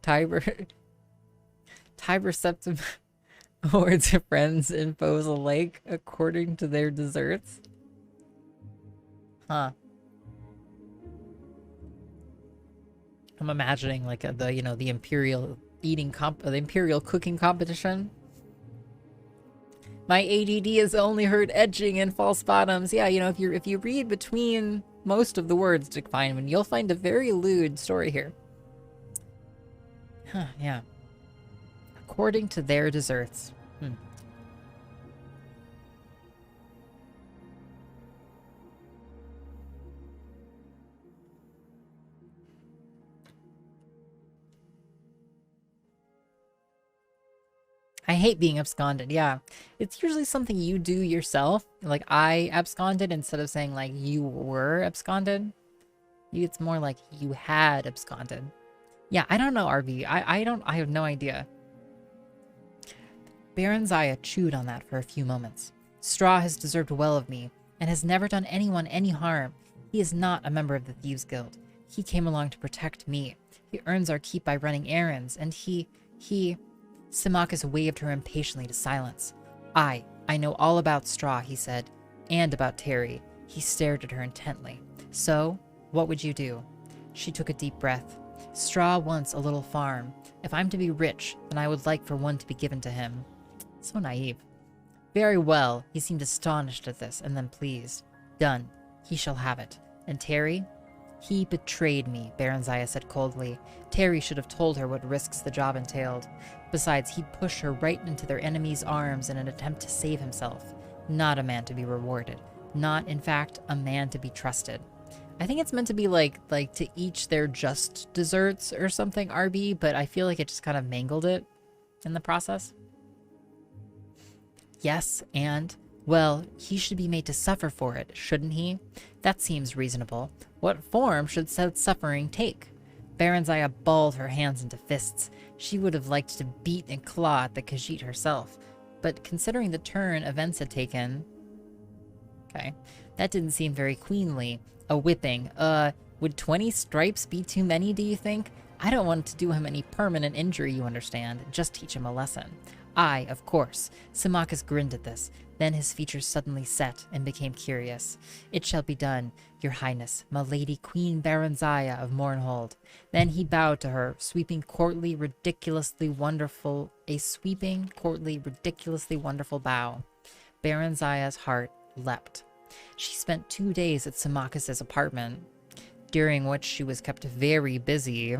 Tiber Septim rewards friends and foes alike according to their deserts? Huh. I'm imagining like the imperial the imperial cooking competition. My ADD has only heard edging and false bottoms. Yeah, if you read between most of the words to find one, you'll find a very lewd story here. Huh, yeah. According to their deserts. I hate being absconded, yeah. It's usually something you do yourself. Like, I absconded instead of saying, like, you were absconded. It's more like you had absconded. Yeah, I don't know, RB. I have no idea. Barenziah chewed on that for a few moments. Straw has deserved well of me, and has never done anyone any harm. He is not a member of the Thieves' Guild. He came along to protect me. He earns our keep by running errands, and he... Symmachus waved her impatiently to silence. I know all about Straw, he said, and about Terry. He stared at her intently. So, what would you do? She took a deep breath. Straw wants a little farm. If I'm to be rich, then I would like for one to be given to him. So naive. Very well. He seemed astonished at this, and then pleased. Done. He shall have it. And Terry? He betrayed me, Barenziah said coldly. Terry should have told her what risks the job entailed. Besides, he'd push her right into their enemy's arms in an attempt to save himself. Not a man to be rewarded. Not, in fact, a man to be trusted. I think it's meant to be like to each their just desserts or something, RB, but I feel like it just kind of mangled it in the process. Yes, and... well, he should be made to suffer for it, shouldn't he? That seems reasonable. What form should said suffering take? Barenziah balled her hands into fists. She would have liked to beat and claw at the Khajiit herself. But considering the turn events had taken... okay, that didn't seem very queenly. A whipping. Would 20 stripes be too many, do you think? I don't want to do him any permanent injury, you understand. Just teach him a lesson. I, of course. Symmachus grinned at this. Then his features suddenly set and became curious. It shall be done, your highness, my lady Queen Barenziah of Mournhold. Then he bowed to her, a sweeping, courtly, ridiculously wonderful bow. Barenziah's heart leapt. She spent 2 days at Symmachus's apartment, during which she was kept very busy.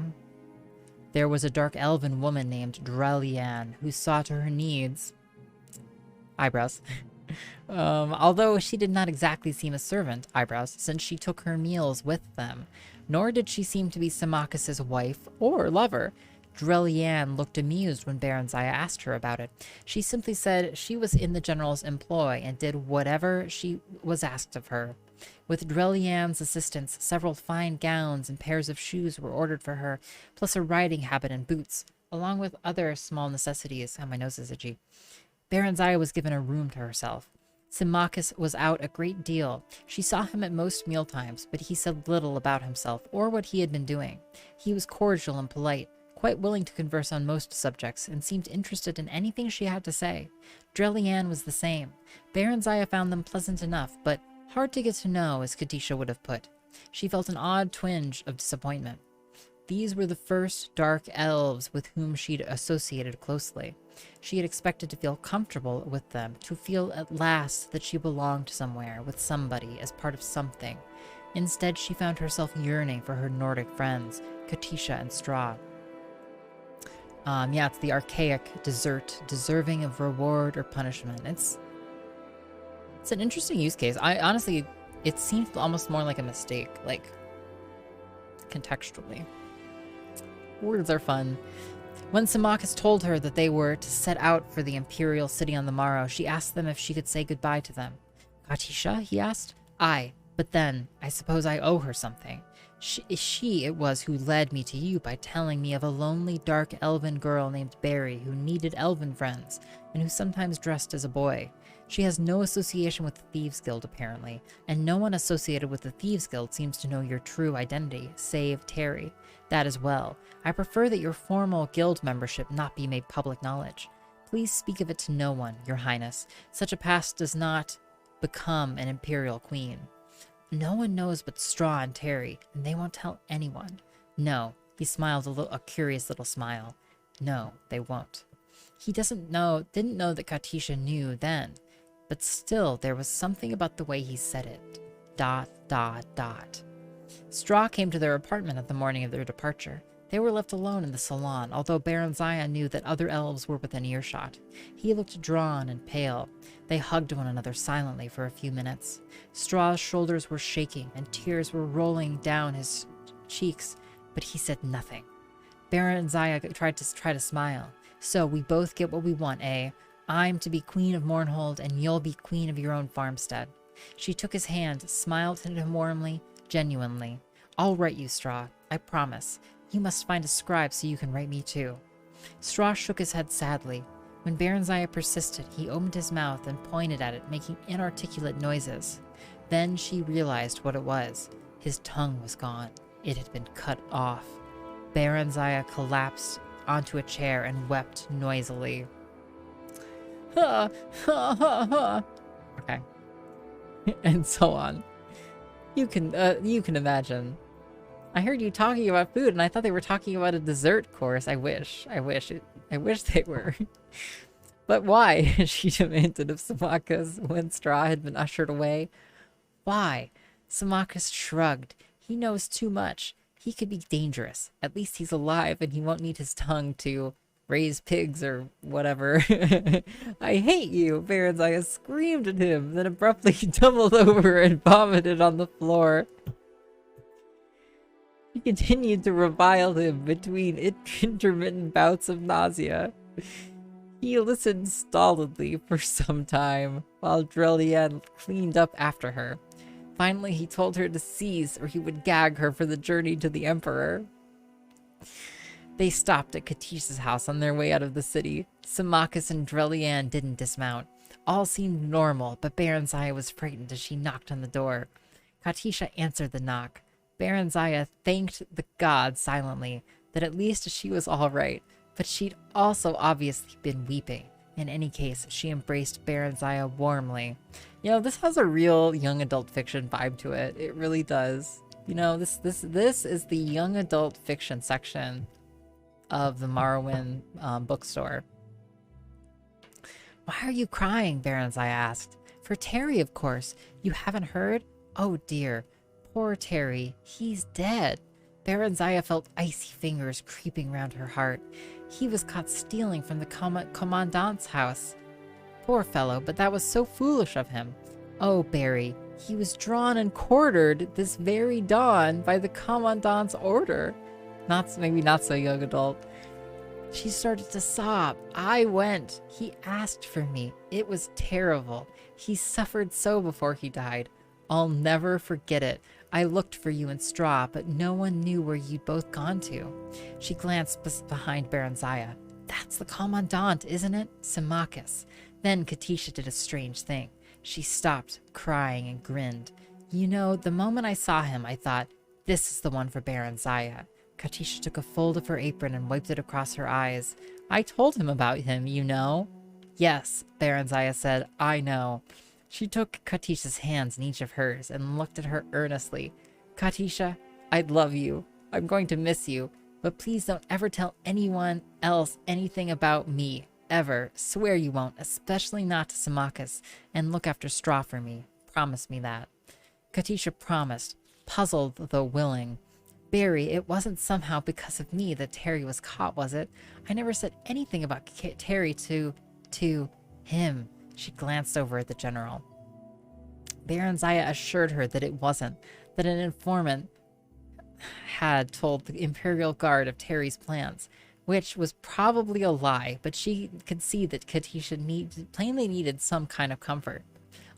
There was a dark elven woman named Drelian who saw to her needs. Eyebrows. Although she did not exactly seem a servant, eyebrows, since she took her meals with them. Nor did she seem to be Symmachus's wife or lover. Drelian looked amused when Barenziah asked her about it. She simply said she was in the general's employ and did whatever she was asked of her. With Drelian's assistance, several fine gowns and pairs of shoes were ordered for her, plus a riding habit and boots, along with other small necessities. Oh, my nose is itchy. Barenziah was given a room to herself. Symmachus was out a great deal. She saw him at most mealtimes, but he said little about himself or what he had been doing. He was cordial and polite, quite willing to converse on most subjects, and seemed interested in anything she had to say. Drelianne was the same. Baronziah found them pleasant enough, but hard to get to know, as Katisha would have put. She felt an odd twinge of disappointment. These were the first dark elves with whom she'd associated closely. She had expected to feel comfortable with them, to feel at last that she belonged somewhere, with somebody, as part of something. Instead, she found herself yearning for her Nordic friends, Katisha and Straw. Yeah, it's the archaic desert, deserving of reward or punishment. It's an interesting use case. Honestly, it seemed almost more like a mistake, like, contextually. Words are fun. When Symmachus told her that they were to set out for the Imperial City on the morrow, she asked them if she could say goodbye to them. Katisha, he asked. Aye, but then, I suppose I owe her something. She it was who led me to you by telling me of a lonely, dark elven girl named Barry who needed elven friends, and who sometimes dressed as a boy. She has no association with the Thieves Guild, apparently, and no one associated with the Thieves Guild seems to know your true identity, save Terry. That as well. I prefer that your formal guild membership not be made public knowledge. Please speak of it to no one, your highness. Such a past does not become an imperial queen. No one knows but Straw and Terry, and they won't tell anyone. No, he smiled a curious little smile. No, they won't. He didn't know that Katisha knew then, but still there was something about the way he said it. ... Straw came to their apartment at the morning of their departure. They were left alone in the salon, although Baronziah knew that other elves were within earshot. He looked drawn and pale. They hugged one another silently for a few minutes. Straw's shoulders were shaking, and tears were rolling down his cheeks, but he said nothing. Baronziah tried to smile. So we both get what we want, eh? I'm to be queen of Mournhold, and you'll be queen of your own farmstead. She took his hand, smiled at him warmly, genuinely. I'll write you, Straw. I promise. You must find a scribe so you can write me too. Straw shook his head sadly. When Baronziah persisted, he opened his mouth and pointed at it, making inarticulate noises. Then she realized what it was. His tongue was gone. It had been cut off. Baronziah collapsed onto a chair and wept noisily. Ha ha ha ha. Okay. And so on. You can imagine. I heard you talking about food, and I thought they were talking about a dessert course. I wish they were. But why? She demanded of Symmachus when Straw had been ushered away. Why? Symmachus shrugged. He knows too much. He could be dangerous. At least he's alive, and he won't need his tongue to raise pigs or whatever. I hate you, Baronziah screamed at him, then abruptly tumbled over and vomited on the floor. He continued to revile him between intermittent bouts of nausea. He listened stolidly for some time, while Drelianne cleaned up after her. Finally, he told her to cease, or he would gag her for the journey to the Emperor. They stopped at Katisha's house on their way out of the city. Symmachus and Drelianne didn't dismount. All seemed normal, but Baronziah was frightened as she knocked on the door. Katisha answered the knock. Baronziah thanked the gods silently that at least she was all right, but she'd also obviously been weeping. In any case, she embraced Baronziah warmly. You know, this has a real young adult fiction vibe to it. It really does. You know, this is the young adult fiction section of the Morrowind bookstore. Why are you crying? Baronziah asked. For Terry, of course. You haven't heard? Oh dear. Poor Terry. He's dead. Baronziah felt icy fingers creeping round her heart. He was caught stealing from the commandant's house. Poor fellow, but that was so foolish of him. Oh, Barry, he was drawn and quartered this very dawn by the commandant's order. Maybe not so young adult. She started to sob. I went. He asked for me. It was terrible. He suffered so before he died. I'll never forget it. I looked for you in Straw, but no one knew where you'd both gone to. She glanced behind Baronziah. That's the commandant, isn't it? Symmachus. Then Katisha did a strange thing. She stopped, crying, and grinned. You know, the moment I saw him, I thought, this is the one for Baronziah. Katisha took a fold of her apron and wiped it across her eyes. I told him about him, you know. Yes, Baronzaya said, I know. She took Katisha's hands in each of hers and looked at her earnestly. Katisha, I love you. I'm going to miss you. But please don't ever tell anyone else anything about me. Ever. Swear you won't, especially not to Symmachus. And look after Straw for me. Promise me that. Katisha promised, puzzled though willing. Barry, it wasn't somehow because of me that Terry was caught, was it? I never said anything about Terry to him. She glanced over at the general. Baronzaya assured her that it wasn't, that an informant had told the Imperial Guard of Terry's plans, which was probably a lie, but she could see that Katisha plainly needed some kind of comfort.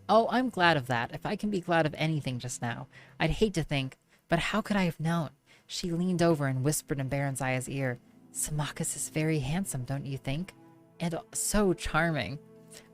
Oh, I'm glad of that, if I can be glad of anything just now. I'd hate to think, but how could I have known? She leaned over and whispered in Baronzaya's ear, Symmachus is very handsome, don't you think? And so charming.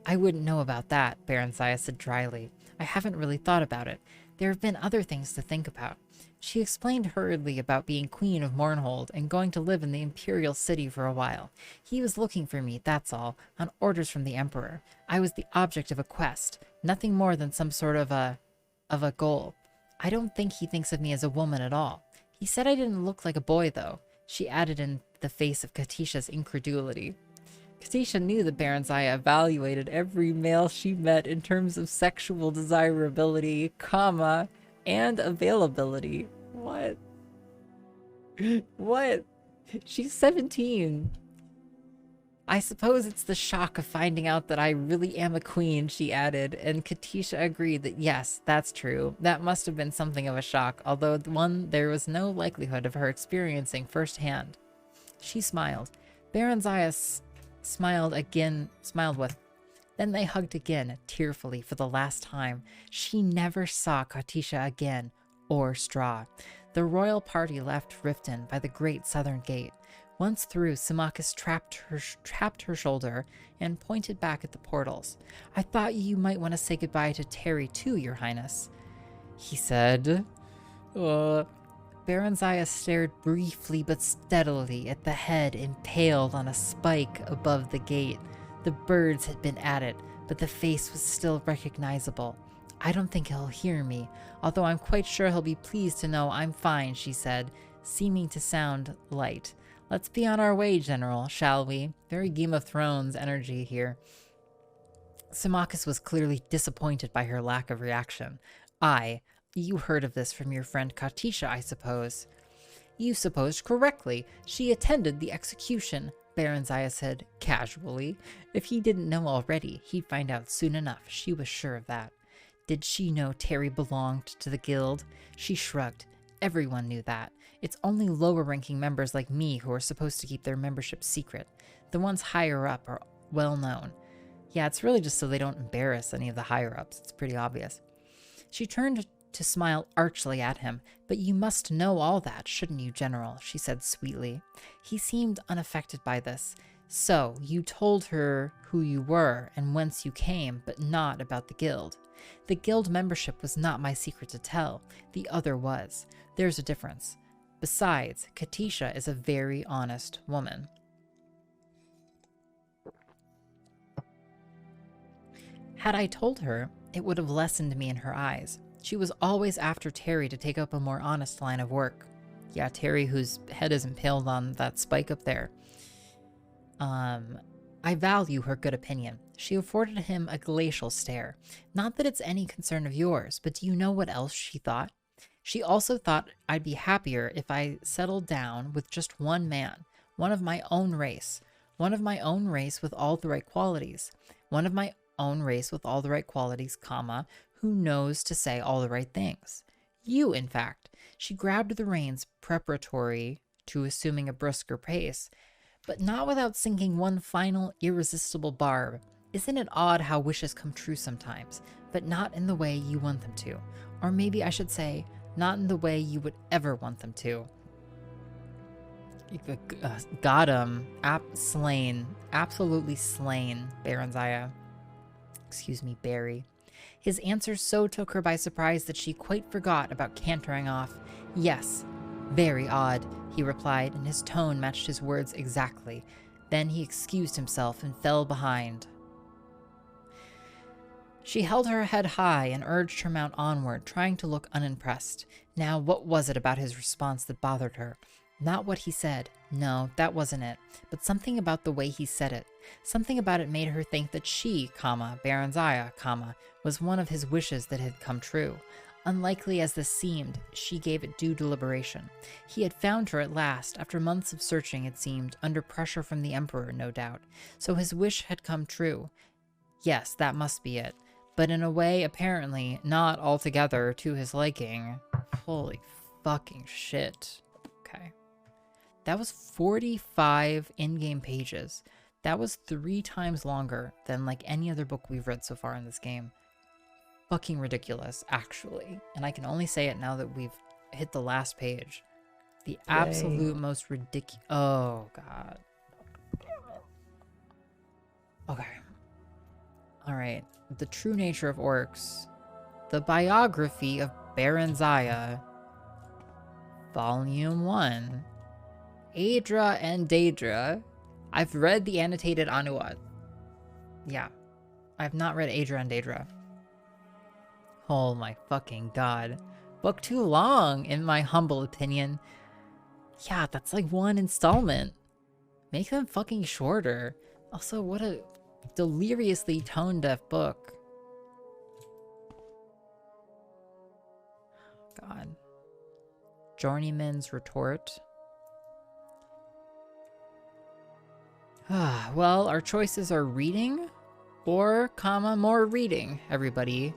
I wouldn't know about that, Baronzaya said dryly. I haven't really thought about it. There have been other things to think about. She explained hurriedly about being Queen of Mournhold and going to live in the Imperial City for a while. He was looking for me, that's all, on orders from the Emperor. I was the object of a quest, nothing more than some sort of a goal. I don't think he thinks of me as a woman at all. He said I didn't look like a boy, though, she added in the face of Katisha's incredulity. Katisha knew that Baronzaya evaluated every male she met in terms of sexual desirability, and availability. What? What? She's 17. I suppose it's the shock of finding out that I really am a queen, she added, and Katisha agreed that yes, that's true. That must have been something of a shock, although there was no likelihood of her experiencing firsthand. She smiled. Baronzaya smiled with. Then they hugged again, tearfully, for the last time. She never saw Katisha again, or Straw. The royal party left Riften by the great southern gate. Once through, Symmachus trapped her shoulder and pointed back at the portals. I thought you might want to say goodbye to Terry too, Your Highness, he said. Baronzaya stared briefly but steadily at the head impaled on a spike above the gate. The birds had been at it, but the face was still recognizable. I don't think he'll hear me, although I'm quite sure he'll be pleased to know I'm fine, she said, seeming to sound light. Let's be on our way, General, shall we? Very Game of Thrones energy here. Symmachus was clearly disappointed by her lack of reaction. You heard of this from your friend Katisha, I suppose. You supposed correctly. She attended the execution, Baronzaya said casually. If he didn't know already, he'd find out soon enough. She was sure of that. Did she know Terry belonged to the guild? She shrugged. Everyone knew that. It's only lower-ranking members like me who are supposed to keep their membership secret. The ones higher up are well known. Yeah, it's really just so they don't embarrass any of the higher-ups. It's pretty obvious. She turned to smile archly at him. But you must know all that, shouldn't you, General? She said sweetly. He seemed unaffected by this. So, you told her who you were and whence you came, but not about the guild. The guild membership was not my secret to tell. The other was. There's a difference. Besides, Katisha is a very honest woman. Had I told her, it would have lessened me in her eyes. She was always after Terry to take up a more honest line of work. Yeah, Terry, whose head is impaled on that spike up there. I value her good opinion. She afforded him a glacial stare. Not that it's any concern of yours, but do you know what else she thought? She also thought I'd be happier if I settled down with just one man, one of my own race. One of my own race with all the right qualities. One of my own race with all the right qualities, who knows to say all the right things. You, in fact. She grabbed the reins preparatory to assuming a brisker pace, but not without sinking one final irresistible barb. Isn't it odd how wishes come true sometimes, but not in the way you want them to? Or maybe I should say, not in the way you would ever want them to. Got him. Slain. Absolutely slain, Baronzaya. Excuse me, Barry. His answer so took her by surprise that she quite forgot about cantering off. Yes, very odd. he replied, and his tone matched his words exactly. Then he excused himself and fell behind. She held her head high and urged her mount onward, trying to look unimpressed. Now, what was it about his response that bothered her? Not what he said. No, that wasn't it. But something about the way he said it. Something about it made her think that she, Baronzaya, was one of his wishes that had come true. Unlikely as this seemed, she gave it due deliberation. He had found her at last, after months of searching, it seemed, under pressure from the Emperor, no doubt. So his wish had come true. Yes, that must be it. But in a way, apparently, not altogether to his liking. Holy fucking shit. Okay. That was 45 in-game pages. That was 3 times longer than like any other book we've read so far in this game. Fucking ridiculous, actually. And I can only say it now that we've hit the last page. The absolute most ridiculous. Oh, God. Okay. Alright. The True Nature of Orcs. The Biography of Baronzaya. Volume 1. Aedra and Daedra. I've read the annotated Anuat. Yeah. I've not read Aedra and Daedra. Oh my fucking god. Book too long, in my humble opinion. Yeah, that's like 1 installment. Make them fucking shorter. Also, what a deliriously tone-deaf book. God. Journeyman's Retort. Well, our choices are reading or, more reading, everybody.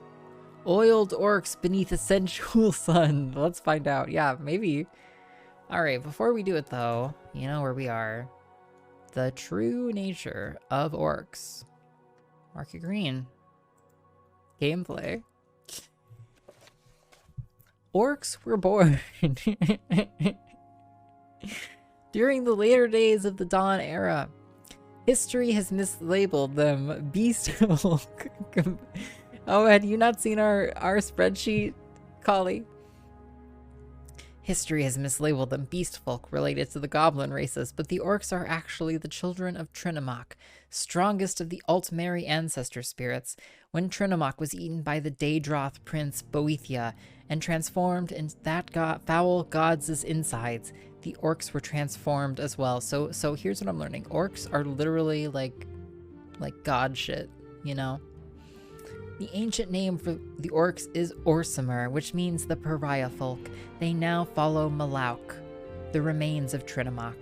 Oiled orcs beneath a sensual sun. Let's find out. Yeah, maybe. Alright, before we do it though, you know where we are. The True Nature of Orcs. Mark it green. Gameplay. Orcs were born during the later days of the Dawn Era. History has mislabeled them beast folk. Oh, had you not seen our spreadsheet, Collie? History has mislabeled them beast folk related to the goblin races, but the orcs are actually the children of Trinamach, strongest of the Altmeri ancestor spirits. When Trinamach was eaten by the Daedroth prince Boethia and transformed into that foul god's insides, the orcs were transformed as well. So here's what I'm learning. Orcs are literally like god shit, you know? The ancient name for the orcs is Orsimer, which means the pariah folk. They now follow Malauk, the remains of Trinamach.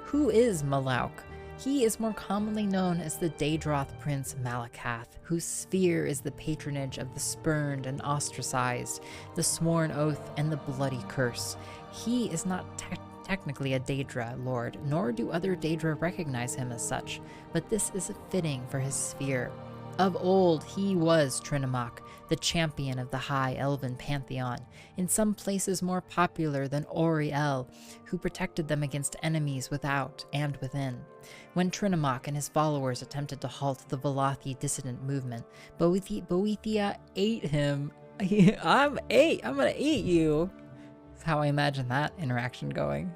Who is Malauk? He is more commonly known as the Daedroth prince Malakath, whose sphere is the patronage of the spurned and ostracized, the sworn oath, and the bloody curse. He is not technically a Daedra lord, nor do other Daedra recognize him as such, but this is fitting for his sphere. Of old, he was Trinamach, the champion of the High Elven Pantheon, in some places more popular than Oriel, who protected them against enemies without and within. When Trinamach and his followers attempted to halt the Velothi dissident movement, Boethia ate him. I'm gonna eat you. That's how I imagine that interaction going.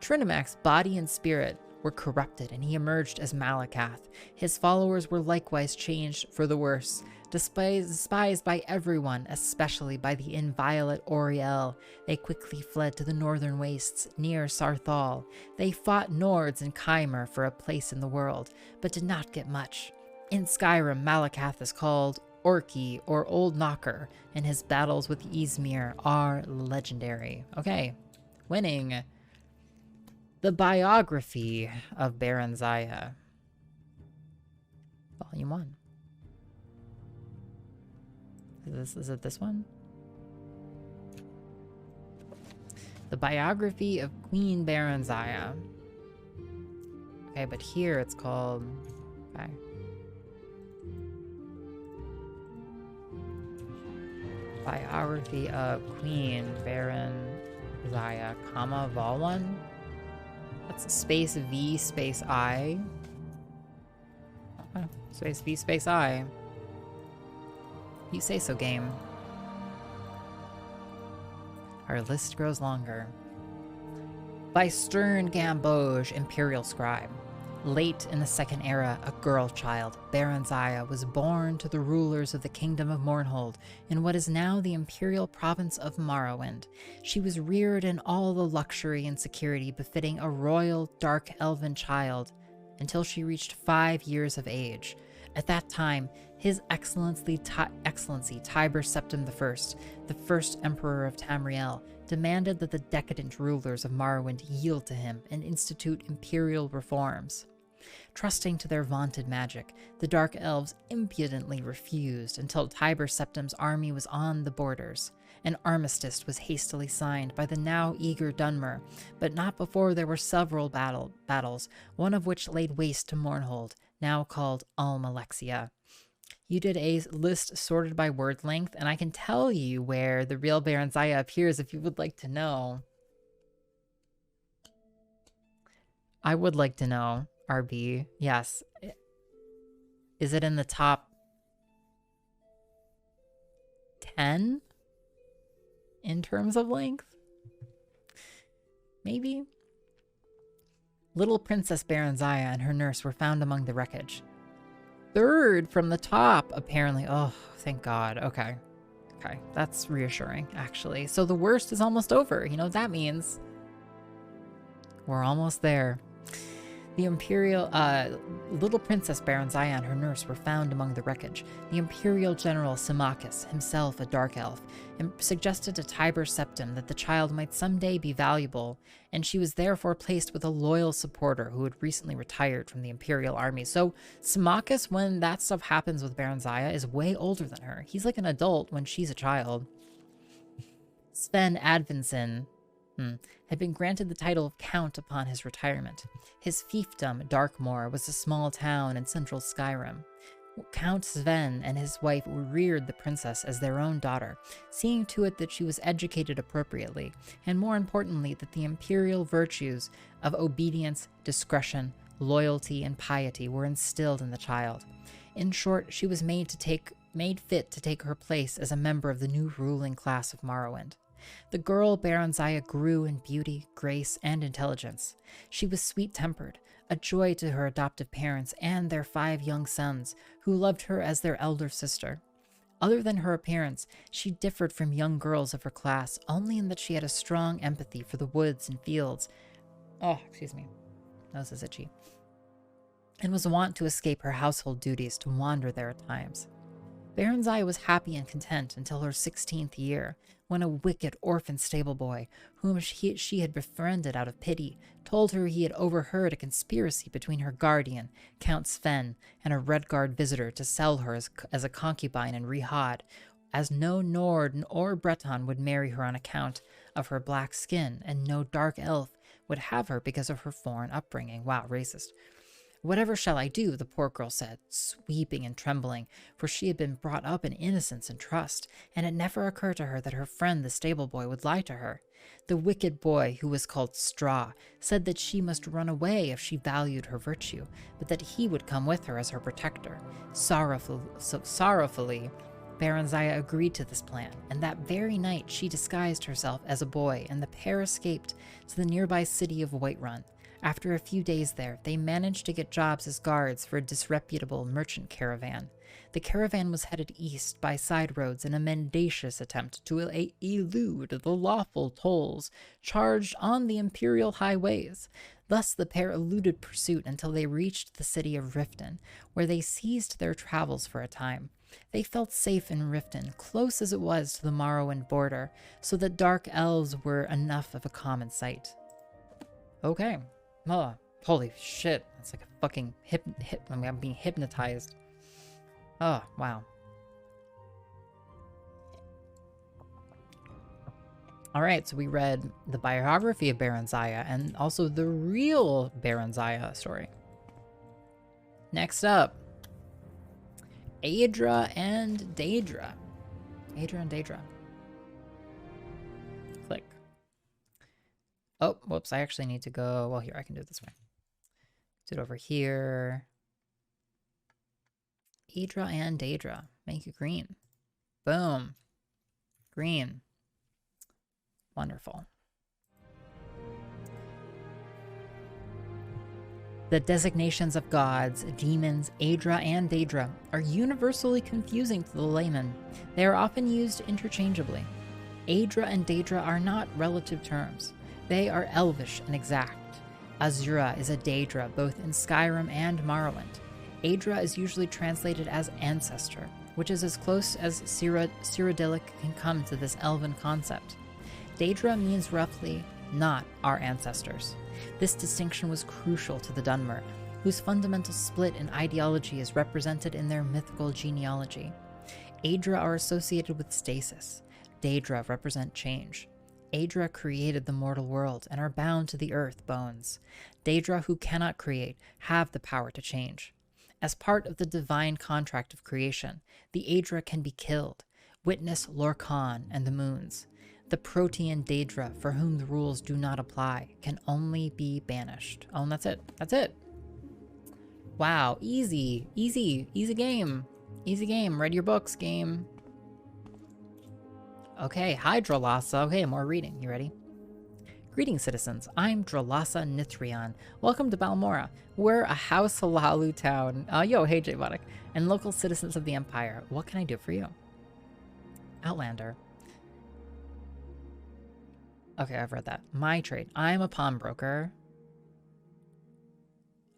Trinamach's body and spirit were corrupted, and he emerged as Malakath. His followers were likewise changed for the worse, despised by everyone, especially by the inviolate Oriel. They quickly fled to the northern wastes near Sarthal. They fought Nords and Chimer for a place in the world, but did not get much. In Skyrim, Malakath is called Orki or Old Knocker, and his battles with Ysmir are legendary. Okay, winning. The Biography of Baronzaya. Volume 1. Is it this one? The Biography of Queen Baronzaya. Okay, but here it's called... Okay. Biography of Queen Baronzaya, Vol 1. That's space V space I. Okay. Space V space I. You say so, game. Our list grows longer. By stern Gamboge, imperial scribe. Late in the Second Era, a girl child, Baranzaya, was born to the rulers of the Kingdom of Mournhold in what is now the imperial province of Morrowind. She was reared in all the luxury and security befitting a royal, dark elven child until she reached 5 years of age. At that time, His Excellency Tiber Septim I, the first Emperor of Tamriel, demanded that the decadent rulers of Morrowind yield to him and institute imperial reforms. Trusting to their vaunted magic, the Dark Elves impudently refused until Tiber Septim's army was on the borders. An armistice was hastily signed by the now eager Dunmer, but not before there were several battles, one of which laid waste to Mournhold, now called Alm Alexia. You did a list sorted by word length, and I can tell you where the real Baranzaya appears if you would like to know. I would like to know, RB. Yes. Is it in the top 10 in terms of length? Maybe. Little Princess Baranzaya and her nurse were found among the wreckage. Third from the top, apparently. Oh, thank God. Okay. Okay, that's reassuring, actually. So the worst is almost over. You know what that means? We're almost there. The Imperial, Little Princess Baranzaya and her nurse were found among the wreckage. The Imperial General Symmachus, himself a Dark Elf, suggested to Tiber Septim that the child might someday be valuable, and she was therefore placed with a loyal supporter who had recently retired from the Imperial army. So Symmachus, when that stuff happens with Baranzaya, is way older than her. He's like an adult when she's a child. Sven Advinson had been granted the title of Count upon his retirement. His fiefdom, Darkmoor, was a small town in central Skyrim. Count Sven and his wife reared the princess as their own daughter, seeing to it that she was educated appropriately, and more importantly, that the imperial virtues of obedience, discretion, loyalty, and piety were instilled in the child. In short, she was made fit to take her place as a member of the new ruling class of Morrowind. The girl Baranzaya grew in beauty, grace, and intelligence. She was sweet-tempered, a joy to her adoptive parents and their 5 young sons, who loved her as their elder sister. Other than her appearance, she differed from young girls of her class only in that she had a strong empathy for the woods and fields. Oh, excuse me. Nose is itchy. And was wont to escape her household duties to wander there at times. Baranzaya was happy and content until her 16th year, when a wicked orphan stable boy, whom she had befriended out of pity, told her he had overheard a conspiracy between her guardian, Count Sven, and a Redguard visitor to sell her as a concubine in Rihad, as no Nord or Breton would marry her on account of her black skin, and no Dark Elf would have her because of her foreign upbringing. Wow, racist. Whatever shall I do, the poor girl said, weeping and trembling, for she had been brought up in innocence and trust, and it never occurred to her that her friend the stable boy would lie to her. The wicked boy, who was called Straw, said that she must run away if she valued her virtue, but that he would come with her as her protector. Sorrowfully, Baranzaya agreed to this plan, and that very night she disguised herself as a boy, and the pair escaped to the nearby city of Whiterun. After a few days there, they managed to get jobs as guards for a disreputable merchant caravan. The caravan was headed east by side roads in a mendacious attempt to elude the lawful tolls charged on the imperial highways. Thus the pair eluded pursuit until they reached the city of Riften, where they ceased their travels for a time. They felt safe in Riften, close as it was to the Morrowind border, so that Dark Elves were enough of a common sight. Okay. Oh, holy shit. That's like a fucking I'm being hypnotized. Oh, wow. All right, so we read the biography of Baranzaya and also the real Baranzaya story. Next up, Aedra and Daedra. Aedra and Daedra. Click. Oh, whoops, I actually need to go, well, here, I can do it this way. Do it over here. Aedra and Daedra. Make it green. Boom. Green. Wonderful. The designations of gods, demons, Aedra, and Daedra are universally confusing to the layman. They are often used interchangeably. Aedra and Daedra are not relative terms. They are elvish and exact. Azura is a Daedra both in Skyrim and Morrowind. Aedra is usually translated as ancestor, which is as close as Cyrodiilic can come to this elven concept. Daedra means roughly not our ancestors. This distinction was crucial to the Dunmer, whose fundamental split in ideology is represented in their mythical genealogy. Aedra are associated with stasis. Daedra represent change. Aedra created the mortal world and are bound to the earth bones. Daedra who cannot create have the power to change. As part of the divine contract of creation, the Aedra can be killed. Witness Lorkhan and the moons. The Protean Daedra, for whom the rules do not apply, can only be banished. Oh, and that's it. That's it. Wow, easy, easy, easy game. Easy game. Read your books, game. Okay, hi Drolasa. Okay, more reading. You ready? Greetings, citizens. I'm Drolasa Nithrion. Welcome to Balmora. We're a House Halalu town. Yo, hey J-Bonic. And local citizens of the Empire. What can I do for you? Outlander. Okay, I've read that. My trade. I'm a pawnbroker.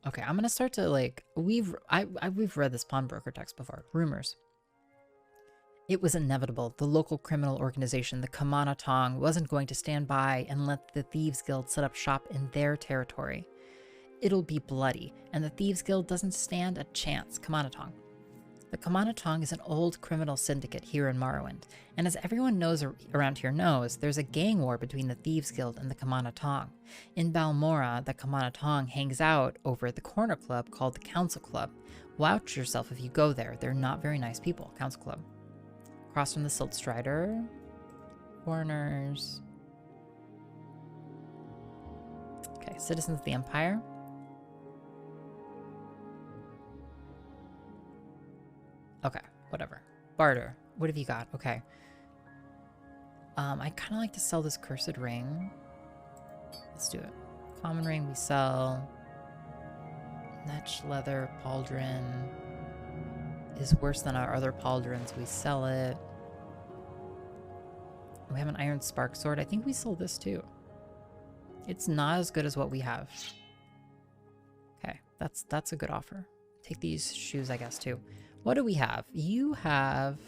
Okay, I'm gonna start to like we've read this pawnbroker text before. Rumors. It was inevitable. The local criminal organization, the Kamana Tong, wasn't going to stand by and let the Thieves Guild set up shop in their territory. It'll be bloody, and the Thieves Guild doesn't stand a chance. Kamana Tong. The Kamana Tong is an old criminal syndicate here in Morrowind, and as everyone knows around here knows, there's a gang war between the Thieves Guild and the Kamana Tong. In Balmora, the Kamana Tong hangs out over at the corner club called the Council Club. Watch yourself if you go there. They're not very nice people. Council Club. Across from the Silt Strider. Foreigners. Okay, citizens of the Empire. Okay, whatever. Barter. What have you got? Okay. I kind of like to sell this cursed ring. Let's do it. Common ring we sell. Netch leather pauldron is worse than our other pauldrons. We sell it. We have an iron spark sword. I think we sell this too. It's not as good as what we have. Okay, that's a good offer. Take these shoes, I guess, too. What do we have? You have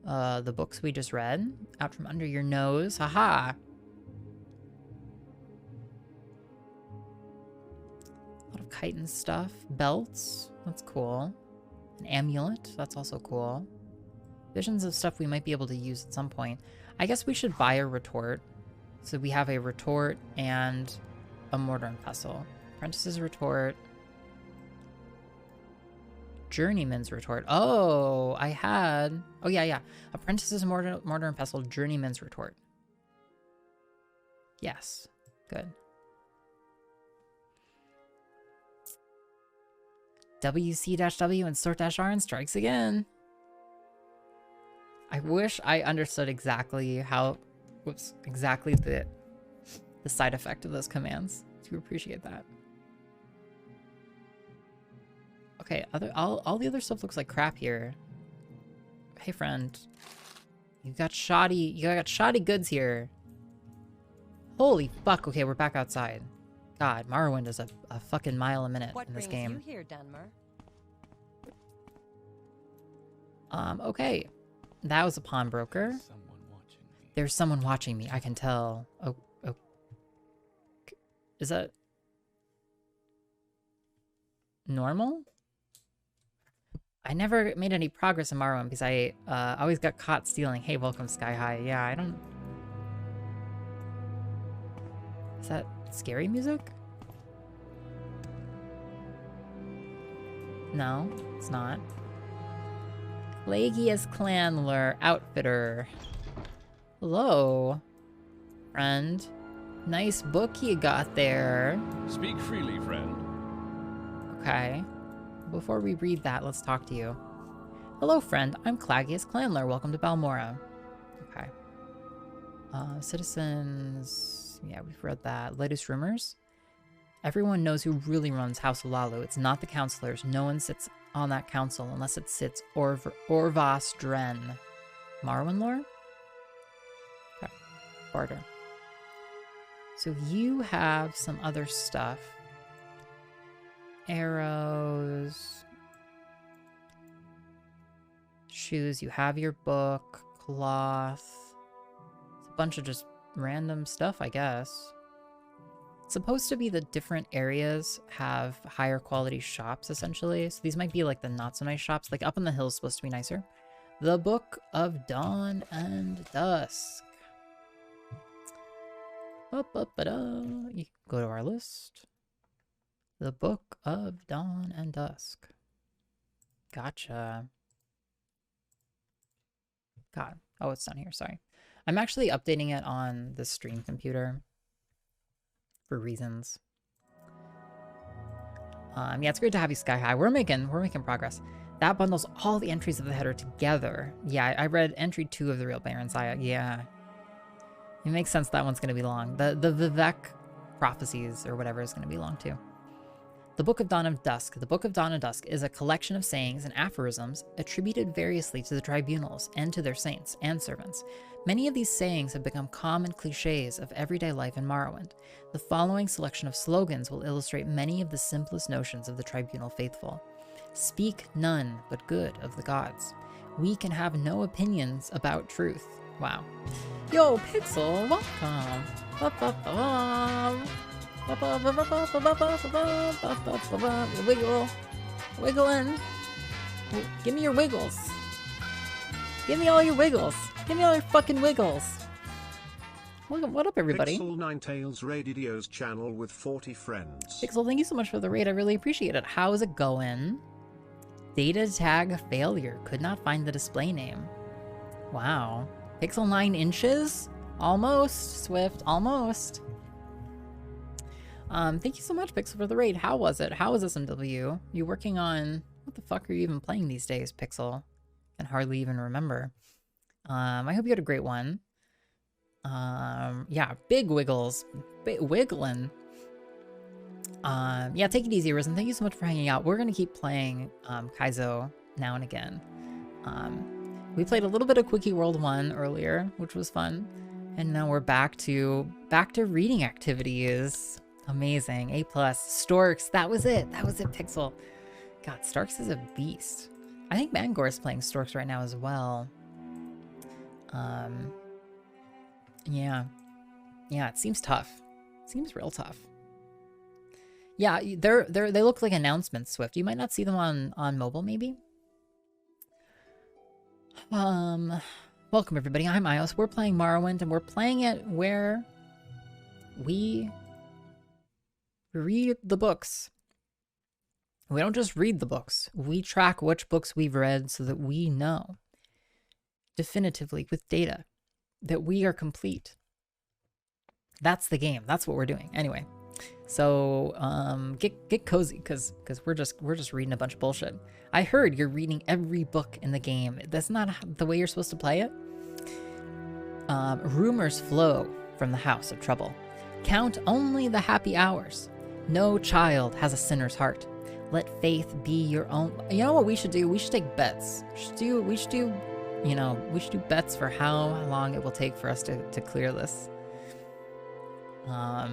the books we just read. Out from under your nose. Haha! A lot of chitin stuff. Belts. That's cool. An amulet. That's also cool. Visions of stuff we might be able to use at some point. I guess we should buy a retort. So we have a retort and a mortar and pestle. Apprentice's retort. Journeyman's retort. Oh, I had... Oh, yeah. Apprentice's mortar and pestle, Journeyman's retort. Yes. Good. WC-W and Sort-R and strikes again. I wish I understood exactly how... Whoops. Exactly the side effect of those commands. I do appreciate that. Okay, all the other stuff looks like crap here. Hey friend. You got shoddy goods here. Holy fuck. Okay, we're back outside. God, Morrowind is a fucking mile a minute in this game. What brings you here, Dunmer? Okay. That was a pawnbroker. There's someone watching me, I can tell. Oh. Is that normal? I never made any progress in Morrowind because I always got caught stealing. Hey, welcome Sky High. Yeah, I don't... Is that scary music? No, it's not. Plagueous Clanler, Outfitter. Hello, friend. Nice book you got there. Speak freely, friend. Okay. Before we read that, let's talk to you. Hello, friend. I'm Clagius Clanler. Welcome to Balmora. Okay. Citizens... Yeah, we've read that. Latest rumors? Everyone knows who really runs House Olalu. It's not the counselors. No one sits on that council unless it sits Orvas Dren. Morrowind lore? Okay. Barter. So you have some other stuff. Arrows. Shoes. You have your book. Cloth. It's a bunch of just random stuff, I guess. It's supposed to be the different areas have higher quality shops, essentially. So these might be like the not so nice shops. Like up on the hill is supposed to be nicer. The Book of Dawn and Dusk. You can go to our list. The Book of Dawn and Dusk. Gotcha. God. Oh, it's down here. Sorry. I'm actually updating it on the stream computer for reasons. Yeah, it's great to have you, Sky High. We're making progress. That bundles all the entries of the header together. Yeah, I read entry 2 of the Real Baron Saya. Yeah. It makes sense that one's going to be long. The Vivek prophecies or whatever is going to be long too. The Book of Dawn and Dusk. The Book of Dawn and Dusk is a collection of sayings and aphorisms attributed variously to the tribunals and to their saints and servants. Many of these sayings have become common cliches of everyday life in Morrowind. The following selection of slogans will illustrate many of the simplest notions of the tribunal faithful. Speak none but good of the gods. We can have no opinions about truth. Wow. Yo, Pixel, welcome. Wiggle. Wiggle in. Give me your wiggles. Give me all your wiggles. Give me all your fucking wiggles. What up, everybody? Pixel Ninetales Radio's channel with 40 friends. Pixel, thank you so much for the raid. I really appreciate it. How's it going? Data tag failure. Could not find the display name. Wow. Pixel 9 inches? Almost, Swift. Almost. Thank you so much, Pixel, for the raid. How was it? How was SMW? You working on... What the fuck are you even playing these days, Pixel? I can hardly even remember. I hope you had a great one. Yeah, big wiggles. Wiggling. Yeah, take it easy, Risen. Thank you so much for hanging out. We're gonna keep playing Kaizo now and again. We played a little bit of Quickie World 1 earlier, which was fun. And now we're back to reading activities. Amazing. A+. Storks. That was it. That was it, Pixel. God, Storks is a beast. I think Mangor is playing Storks right now as well. Yeah. Yeah, it seems tough. It seems real tough. Yeah, they look like announcements, Swift. You might not see them on mobile, maybe. Welcome everybody. I'm iios. We're playing Morrowind, and we're playing it where we read the books. We don't just read the books. We track which books we've read so that we know definitively with data that we are complete. That's the game. That's what we're doing. Anyway, so get cozy because we're just reading a bunch of bullshit. I heard you're reading every book in the game. That's not the way you're supposed to play it. Rumors flow from the house of trouble. Count only the happy hours. No child has a sinner's heart. Let faith be your own. You know what we should do? We should take bets. We should do bets for how long it will take for us to clear this. I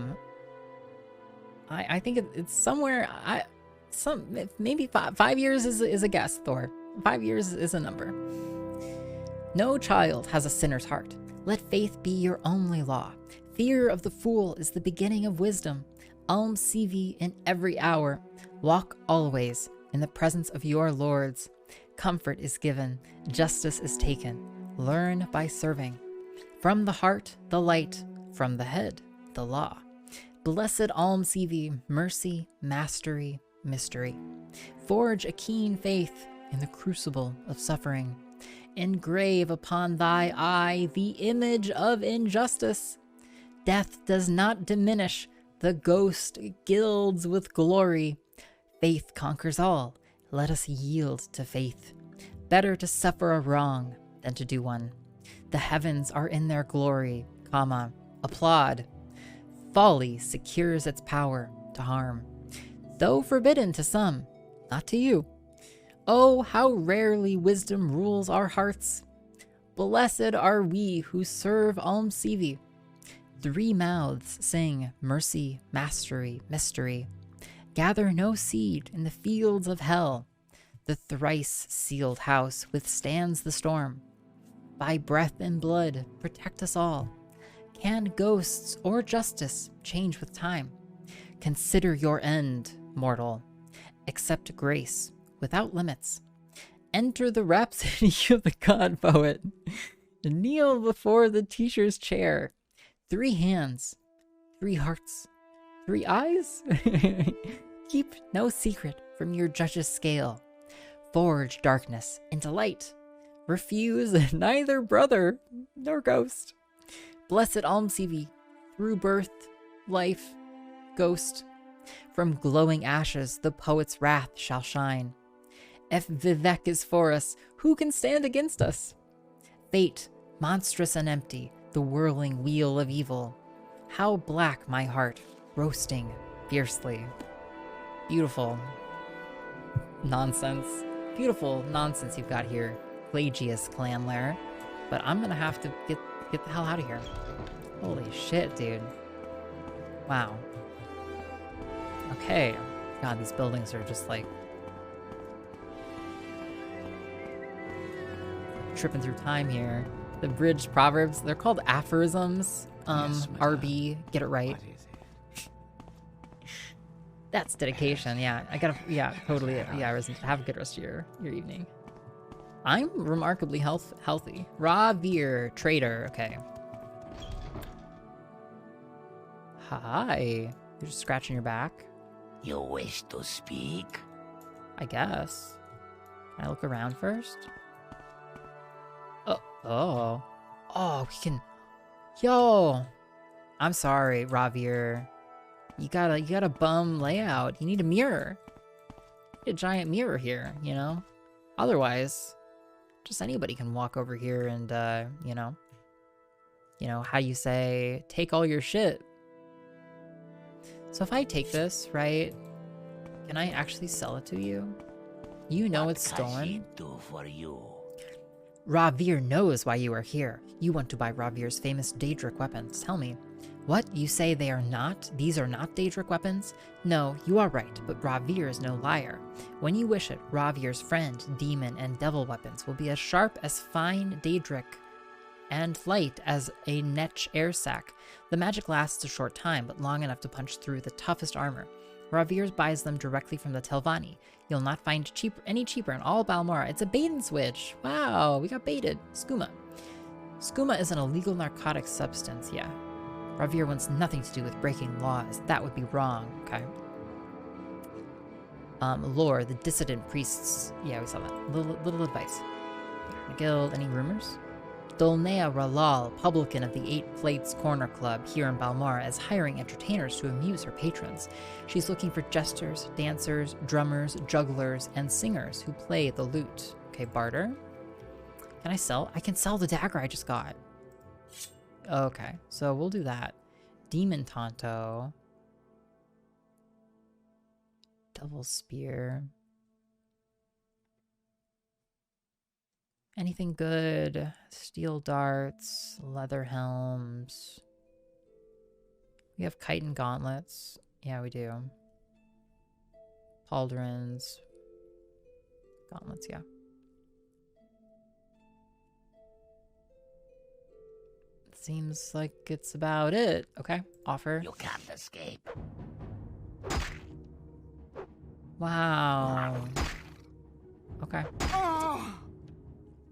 think it's somewhere. Maybe 5 years is a guess, Thor. 5 years is a number. No child has a sinner's heart. Let faith be your only law. Fear of the fool is the beginning of wisdom. Alms CV in every hour. Walk always in the presence of your lords. Comfort is given. Justice is taken. Learn by serving. From the heart, the light. From the head, the law. Blessed alms CV, mercy, mastery, mystery. Forge a keen faith in the crucible of suffering. Engrave upon thy eye the image of injustice. Death does not diminish. The ghost gilds with glory. Faith conquers all. Let us yield to faith. Better to suffer a wrong than to do one. The heavens are in their glory, applaud. Folly secures its power. to harm, though forbidden to some, not to you. Oh, how rarely wisdom rules our hearts. Blessed are we who serve Almsivi. 3 mouths sing mercy, mastery, mystery. Gather no seed in the fields of hell. The thrice sealed house withstands the storm. By breath and blood, protect us all. Can ghosts or justice change with time? Consider your end, mortal. Accept grace without limits. Enter the rhapsody of the god poet. Kneel before the teacher's chair. 3 hands, 3 hearts, 3 eyes? Keep no secret from your judge's scale. Forge darkness into light. Refuse neither brother nor ghost. Blessed Almsivi, through birth, life, ghost. From glowing ashes the poet's wrath shall shine. If Vivek is for us, who can stand against us? Fate, monstrous and empty, the whirling wheel of evil. How black my heart, roasting fiercely. Beautiful nonsense. Beautiful nonsense you've got here, Plagius clan lair. But I'm gonna have to get the hell out of here. Holy shit, dude. Wow. Okay. God, these buildings are just like tripping through time here. The bridge proverbs, they're called aphorisms. Yes, RB, get it right. That's dedication. Yeah, I gotta. Yeah, totally. Yeah, have a good rest of your evening. I'm remarkably healthy. Ravir, trader. Okay. Hi. You're just scratching your back. You wish to speak? I guess. Can I look around first? Oh, we can. Yo, I'm sorry, Ravir. You got a bum layout. You need a mirror. You need a giant mirror here, you know? Otherwise, just anybody can walk over here and, you know, how you say, take all your shit. So if I take this, right, can I actually sell it to you? You know it's stolen. What can she do for you? Ravir knows why you are here. You want to buy Ravir's famous Daedric weapons. Tell me, what? You say they are not? These are not Daedric weapons? No, you are right, but Ravir is no liar. When you wish it, Ravir's friend, demon, and devil weapons will be as sharp as fine Daedric and light as a Netch air sac. The magic lasts a short time, but long enough to punch through the toughest armor. Ravir buys them directly from the Telvanni. You'll not find any cheaper in all Balmora. It's a bait and switch. Wow, we got baited. Skooma. Skooma is an illegal narcotic substance, yeah. Ravir wants nothing to do with breaking laws. That would be wrong, okay. Lore, the dissident priests. Yeah, we saw that. Little advice. Guild, any rumors? Dolnea Ralal, publican of the 8 Plates Corner Club here in Balmora, is hiring entertainers to amuse her patrons. She's looking for jesters, dancers, drummers, jugglers, and singers who play the lute. Okay, barter. Can I sell? I can sell the dagger I just got. Okay, so we'll do that. Demon Tonto. Double Spear. Anything good? Steel darts, leather helms. We have chitin gauntlets. Yeah, we do. Pauldrons. Gauntlets, yeah. Seems like it's about it. Okay, offer. You can't escape. Wow. Okay.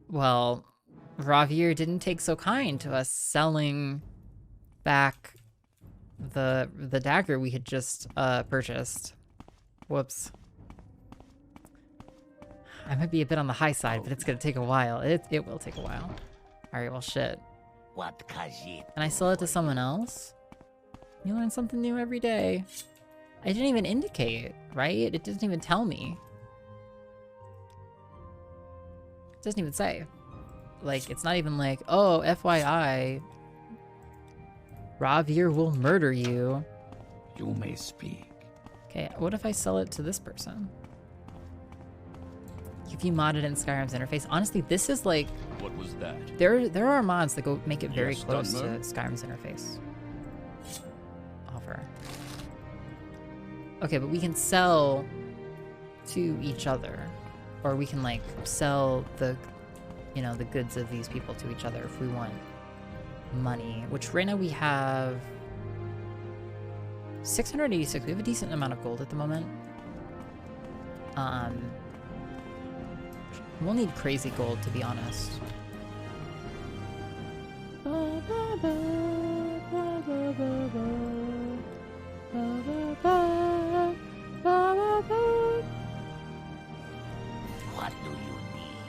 Well, Ravir didn't take so kind to us selling back the dagger we had just purchased. Whoops. I might be a bit on the high side, but it's gonna take a while. It will take a while. Alright, well shit. What can she Can I sell it to someone else? You learn something new every day. I didn't even indicate, right? It doesn't even tell me. It doesn't even say. Like, it's not even like, oh, FYI, Ravir will murder you. You may speak. Okay, what if I sell it to this person? If you modded in Skyrim's interface, honestly, this is like What was that? there are mods that go make it very Yes, close to Dunmer? Skyrim's interface. Offer. Okay, but we can sell to each other, or we can like sell the, you know, the goods of these people to each other if we want money. Which right now we have 686. We have a decent amount of gold at the moment. We'll need crazy gold, to be honest. What do you need?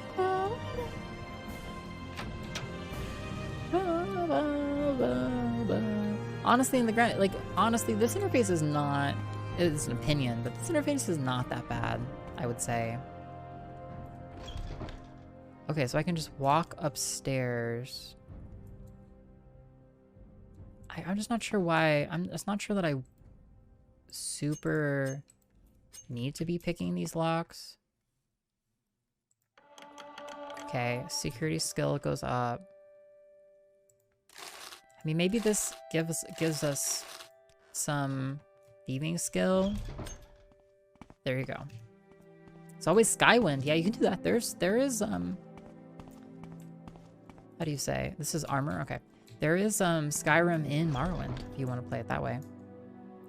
Honestly, in the grind, like, honestly, this interface is not, it's an opinion, but this interface is not that bad, I would say. Okay, so I can just walk upstairs. I'm just not sure why. I'm just not sure that I super need to be picking these locks. Okay, security skill goes up. I mean, maybe this gives us some thieving skill. There you go. It's always Skywind. Yeah, you can do that. There is how do you say? This is armor? Okay. There is Skyrim in Morrowind, if you want to play it that way.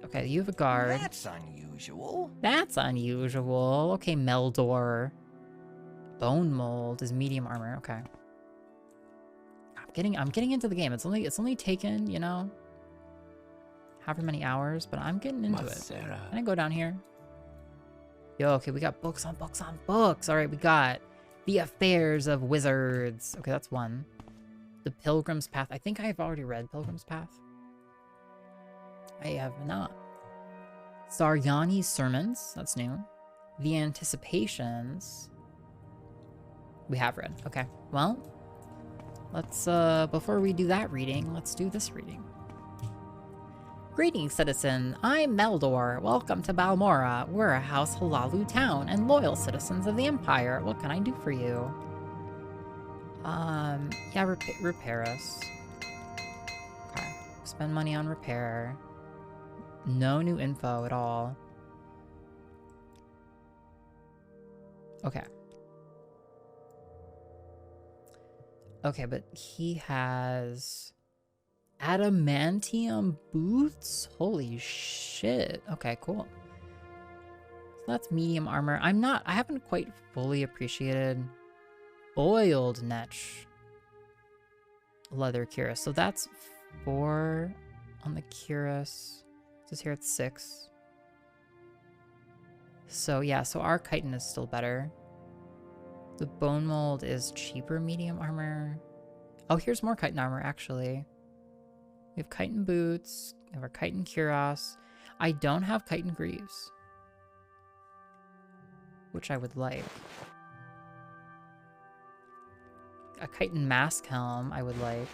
Okay, you have a guard. That's unusual. That's unusual. Okay, Meldor. Bone mold is medium armor. Okay. I'm getting into the game. It's only taken, you know, however many hours, but I'm getting into it. Can I go down here? Yo, okay, we got books on books on books. All right, we got The Affairs of Wizards. Okay, that's one. The Pilgrim's Path. I think I have already read Pilgrim's Path. I have not. Saryani's Sermons. That's new. The Anticipations. We have read. Okay, well, let's, before we do that reading, let's do this reading. Greetings, citizen. I'm Meldor. Welcome to Balmora. We're a House Halalu town and loyal citizens of the Empire. What can I do for you? Yeah, repair us. Okay. Spend money on repair. No new info at all. Okay. Okay, but he has adamantium boots? Holy shit. Okay, cool. So that's medium armor. I haven't quite fully appreciated boiled netch leather cuirass. So that's 4 on the cuirass. It says here it's 6. So yeah, so our chitin is still better. The bone mold is cheaper medium armor. Oh, here's more chitin armor, actually. We have chitin boots. We have our chitin cuirass. I don't have chitin greaves, which I would like. A chitin mask helm I would like.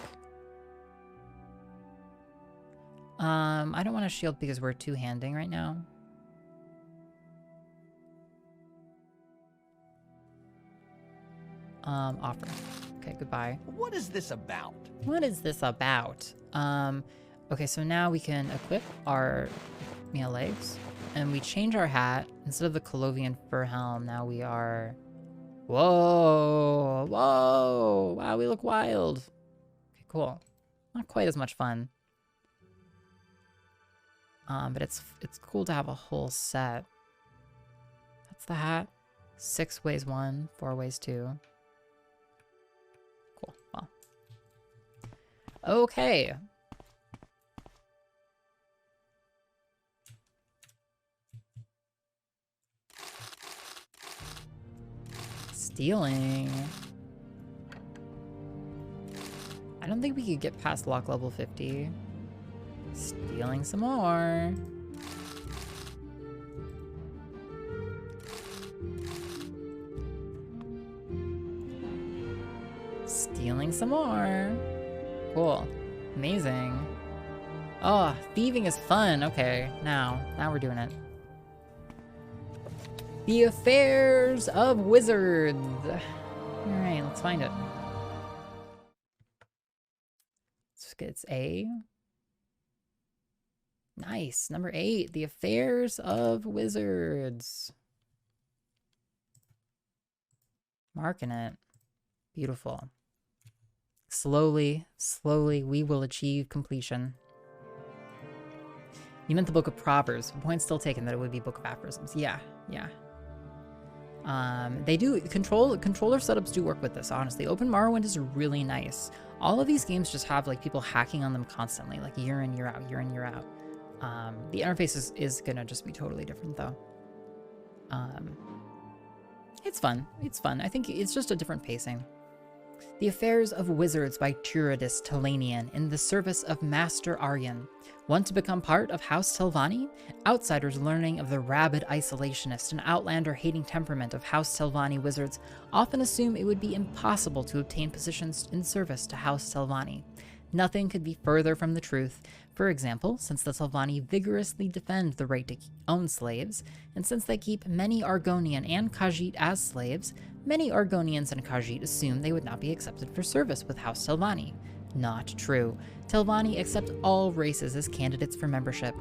I don't want a shield because we're two-handing right now. Offer. Okay, goodbye. What is this about? What is this about? Okay, so now we can equip our legs, and we change our hat. Instead of the Colovian fur helm, now we are... Whoa! Whoa! Wow, we look wild. Okay, cool. Not quite as much fun. But it's cool to have a whole set. That's the hat. 6 ways 1, 4 ways 2. Cool. Well. Okay. Stealing. I don't think we could get past lock level 50. Stealing some more. Stealing some more. Cool. Amazing. Oh, thieving is fun. Okay, now we're doing it. The Affairs of Wizards. All right, let's find it. It's A. Nice. Number 8, The Affairs of Wizards. Marking it. Beautiful. Slowly, slowly, we will achieve completion. You meant the Book of Proverbs. Point still taken that it would be Book of Aphorisms. Yeah, yeah. They do, controller setups do work with this, honestly. Open Morrowind is really nice. All of these games just have like people hacking on them constantly, like year in, year out, year in, year out. The interface is gonna just be totally different though. It's fun. It's fun. I think it's just a different pacing. The Affairs of Wizards by Turidus Telanian in the service of Master Aryan. Want to become part of House Telvanni? Outsiders learning of the rabid isolationist and outlander-hating temperament of House Telvanni wizards often assume it would be impossible to obtain positions in service to House Telvanni. Nothing could be further from the truth. For example, since the Telvanni vigorously defend the right to own slaves, and since they keep many Argonian and Khajiit as slaves, many Argonians and Khajiit assume they would not be accepted for service with House Telvanni. Not true. Telvanni accept all races as candidates for membership.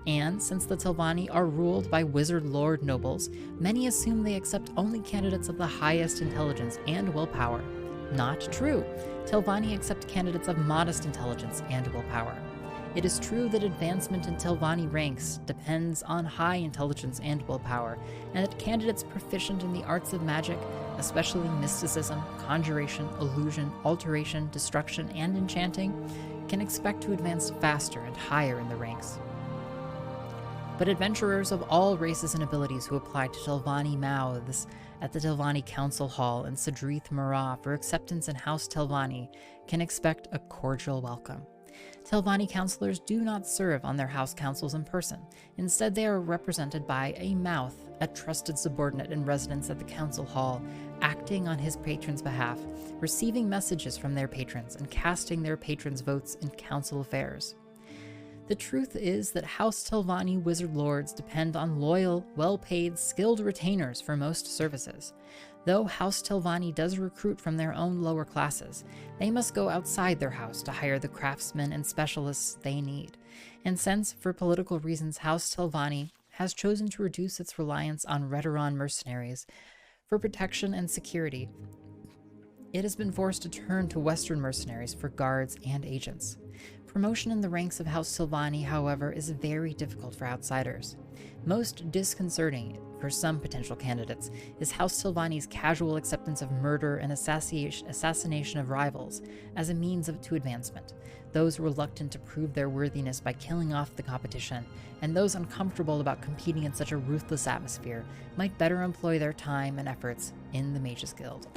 And since the Telvanni are ruled by wizard lord nobles, many assume they accept only candidates of the highest intelligence and willpower. Not true. Telvanni accept candidates of modest intelligence and willpower. It is true that advancement in Telvanni ranks depends on high intelligence and willpower, and that candidates proficient in the arts of magic, especially mysticism, conjuration, illusion, alteration, destruction, and enchanting, can expect to advance faster and higher in the ranks. But adventurers of all races and abilities who apply to Telvanni mouths at the Telvanni Council Hall in Sedrith Mara for acceptance in House Telvanni can expect a cordial welcome. Telvanni counselors do not serve on their house councils in person. Instead, they are represented by a mouth, a trusted subordinate in residence at the council hall, acting on his patrons' behalf, receiving messages from their patrons, and casting their patrons' votes in council affairs. The truth is that House Telvanni wizard lords depend on loyal, well-paid, skilled retainers for most services. Though House Telvanni does recruit from their own lower classes, they must go outside their house to hire the craftsmen and specialists they need. And since, for political reasons, House Telvanni has chosen to reduce its reliance on Redoran mercenaries for protection and security, it has been forced to turn to Western mercenaries for guards and agents. Promotion in the ranks of House Telvanni, however, is very difficult for outsiders. Most disconcerting for some potential candidates is House Telvanni's casual acceptance of murder and assassination of rivals as a means to advancement. Those reluctant to prove their worthiness by killing off the competition, and those uncomfortable about competing in such a ruthless atmosphere, might better employ their time and efforts in the Mages Guild.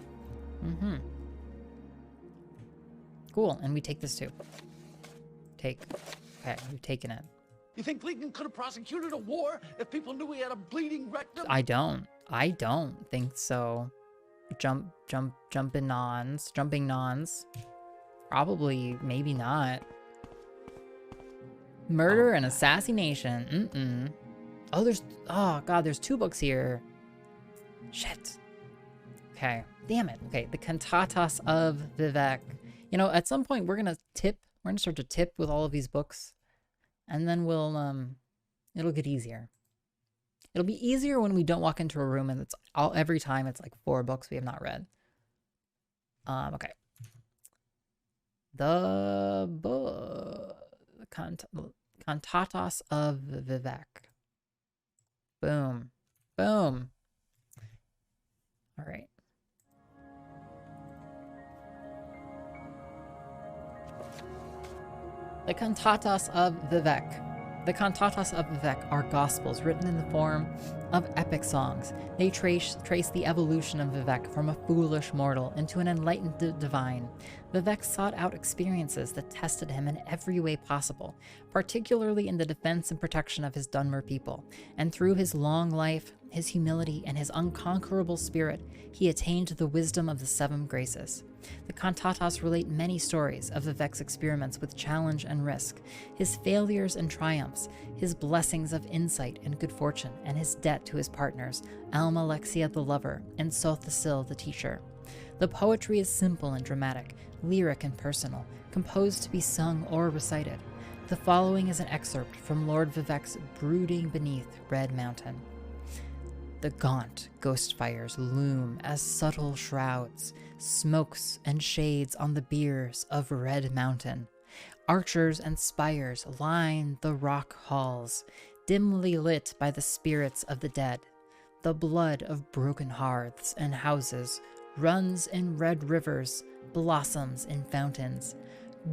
Cool, and we take this too. Okay, we've taken it. You think Lincoln could have prosecuted a war if people knew he had a bleeding rectum? I don't think so. Jumping nons. Probably, maybe not. Murder and assassination. Oh god, there's 2 books here. Shit. Okay, damn it. Okay, the Cantatas of Vivek. You know, at some point we're gonna start to tip with all of these books, and then we'll it'll get easier. It'll be easier when we don't walk into a room and every time it's like 4 books we have not read. Okay. The book, Cantatas of Vivek. Boom. All right. The Cantatas of Vivek. The Cantatas of Vivek are gospels written in the form of epic songs. They trace the evolution of Vivek from a foolish mortal into an enlightened divine. Vivek sought out experiences that tested him in every way possible, particularly in the defense and protection of his Dunmer people. And through his long life, his humility, and his unconquerable spirit, he attained the wisdom of the 7 graces. The cantatas relate many stories of Vivek's experiments with challenge and risk, his failures and triumphs, his blessings of insight and good fortune, and his debt to his partners, Alma Alexia the lover, and Sothasil the teacher. The poetry is simple and dramatic, lyric and personal, composed to be sung or recited. The following is an excerpt from Lord Vivek's Brooding Beneath Red Mountain. The gaunt ghost fires loom as subtle shrouds, smokes and shades on the biers of Red Mountain. Archers and spires line the rock halls, dimly lit by the spirits of the dead. The blood of broken hearths and houses runs in red rivers, blossoms in fountains.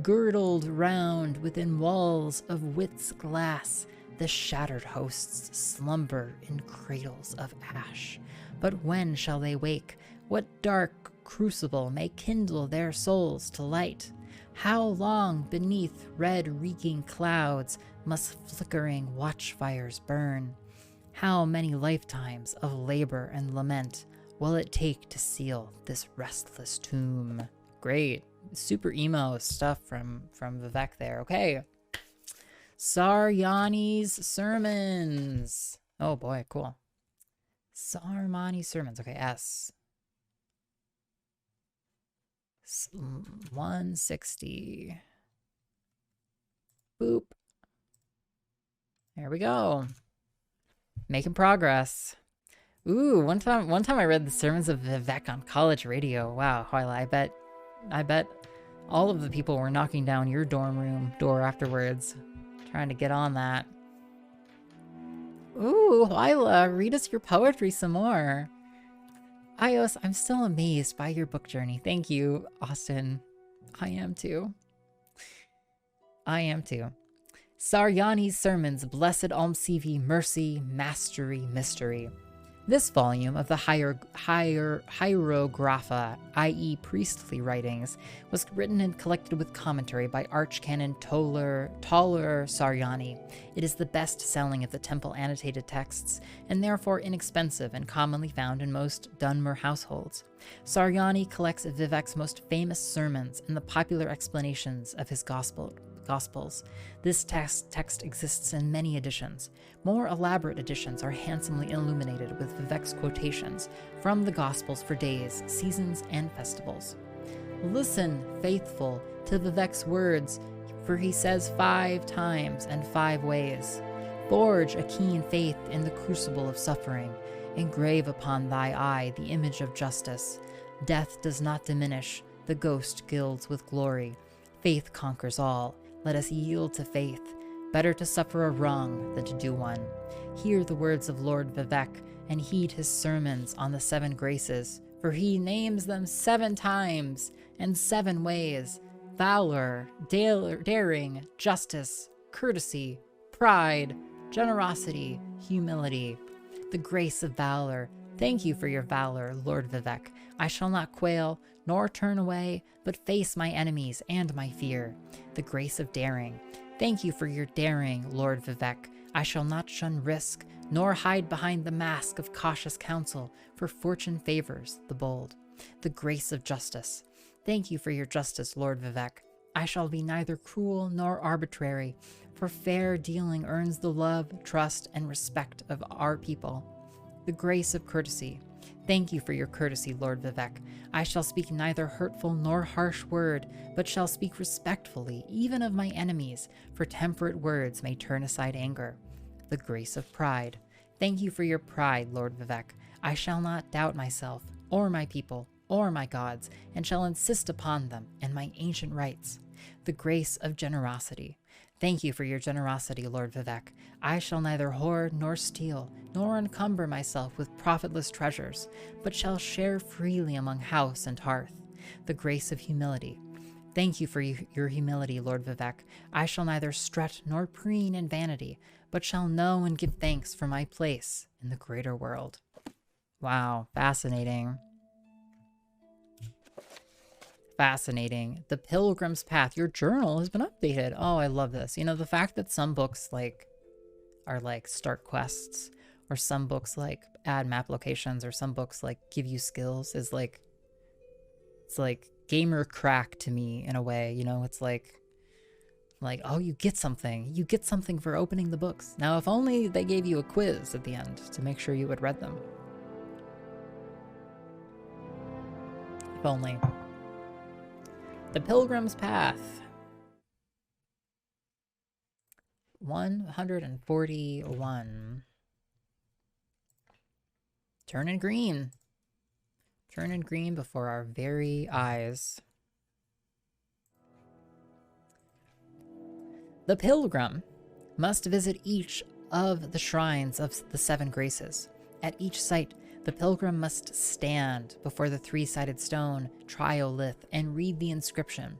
Girdled round within walls of wit's glass, the shattered hosts slumber in cradles of ash. But when shall they wake? What dark crucible may kindle their souls to light? How long beneath red reeking clouds must flickering watchfires burn? How many lifetimes of labor and lament will it take to seal this restless tomb? Great. Super emo stuff from Vivek there. Okay. Saryani's sermons. Oh boy, cool. Sarmani sermons. Okay, S. 160. Boop. There we go. Making progress. Ooh, one time I read the sermons of Vivek on college radio. Wow, I bet all of the people were knocking down your dorm room door afterwards, trying to get on that. Ooh, Lila, read us your poetry some more. iios, I'm still amazed by your book journey. Thank you, Austin. I am too. Saryani's Sermons, Blessed Almsivi, Mercy, Mastery, Mystery. This volume of the Hieroglypha, i.e. priestly writings, was written and collected with commentary by Archcanon Toller Saryani. It is the best-selling of the temple annotated texts, and therefore inexpensive and commonly found in most Dunmer households. Saryani collects Vivek's most famous sermons and the popular explanations of his Gospels. This text exists in many editions. More elaborate editions are handsomely illuminated with Vivek's quotations from the Gospels for days, seasons, and festivals. Listen, faithful, to Vivek's words, for he says 5 times and 5 ways. Forge a keen faith in the crucible of suffering. Engrave upon thy eye the image of justice. Death does not diminish, the ghost gilds with glory. Faith conquers all. Let us yield to faith. Better to suffer a wrong than to do one. Hear the words of Lord Vivek and heed his sermons on the 7 graces, for he names them 7 times and 7 ways: valor, daring, justice, courtesy, pride, generosity, humility. The grace of valor. Thank you for your valor, Lord Vivek. I shall not quail, nor turn away, but face my enemies and my fear. The grace of daring. Thank you for your daring, Lord Vivek. I shall not shun risk, nor hide behind the mask of cautious counsel, for fortune favors the bold. The grace of justice. Thank you for your justice, Lord Vivek. I shall be neither cruel nor arbitrary, for fair dealing earns the love, trust, and respect of our people. The grace of courtesy. Thank you for your courtesy, Lord Vivek. I shall speak neither hurtful nor harsh word, but shall speak respectfully, even of my enemies, for temperate words may turn aside anger. The grace of pride. Thank you for your pride, Lord Vivek. I shall not doubt myself, or my people, or my gods, and shall insist upon them and my ancient rights. The grace of generosity. Thank you for your generosity, Lord Vivek. I shall neither hoard nor steal, nor encumber myself with profitless treasures, but shall share freely among house and hearth. The grace of humility. Thank you for your humility, Lord Vivek. I shall neither strut nor preen in vanity, but shall know and give thanks for my place in the greater world. Wow, fascinating. Fascinating. The Pilgrim's Path. Your journal has been updated. Oh, I love this. You know, the fact that some books are like start quests or some books like add map locations, or some books like give you skills, is like, it's like gamer crack to me in a way, you know. It's like, oh, you get something for opening the books. Now, if only they gave you a quiz at the end to make sure you had read them. If only. The Pilgrim's Path. 141. Turning green. Turning green before our very eyes. The pilgrim must visit each of the shrines of the 7 graces. At each site, the pilgrim must stand before the 3-sided stone triolith and read the inscription.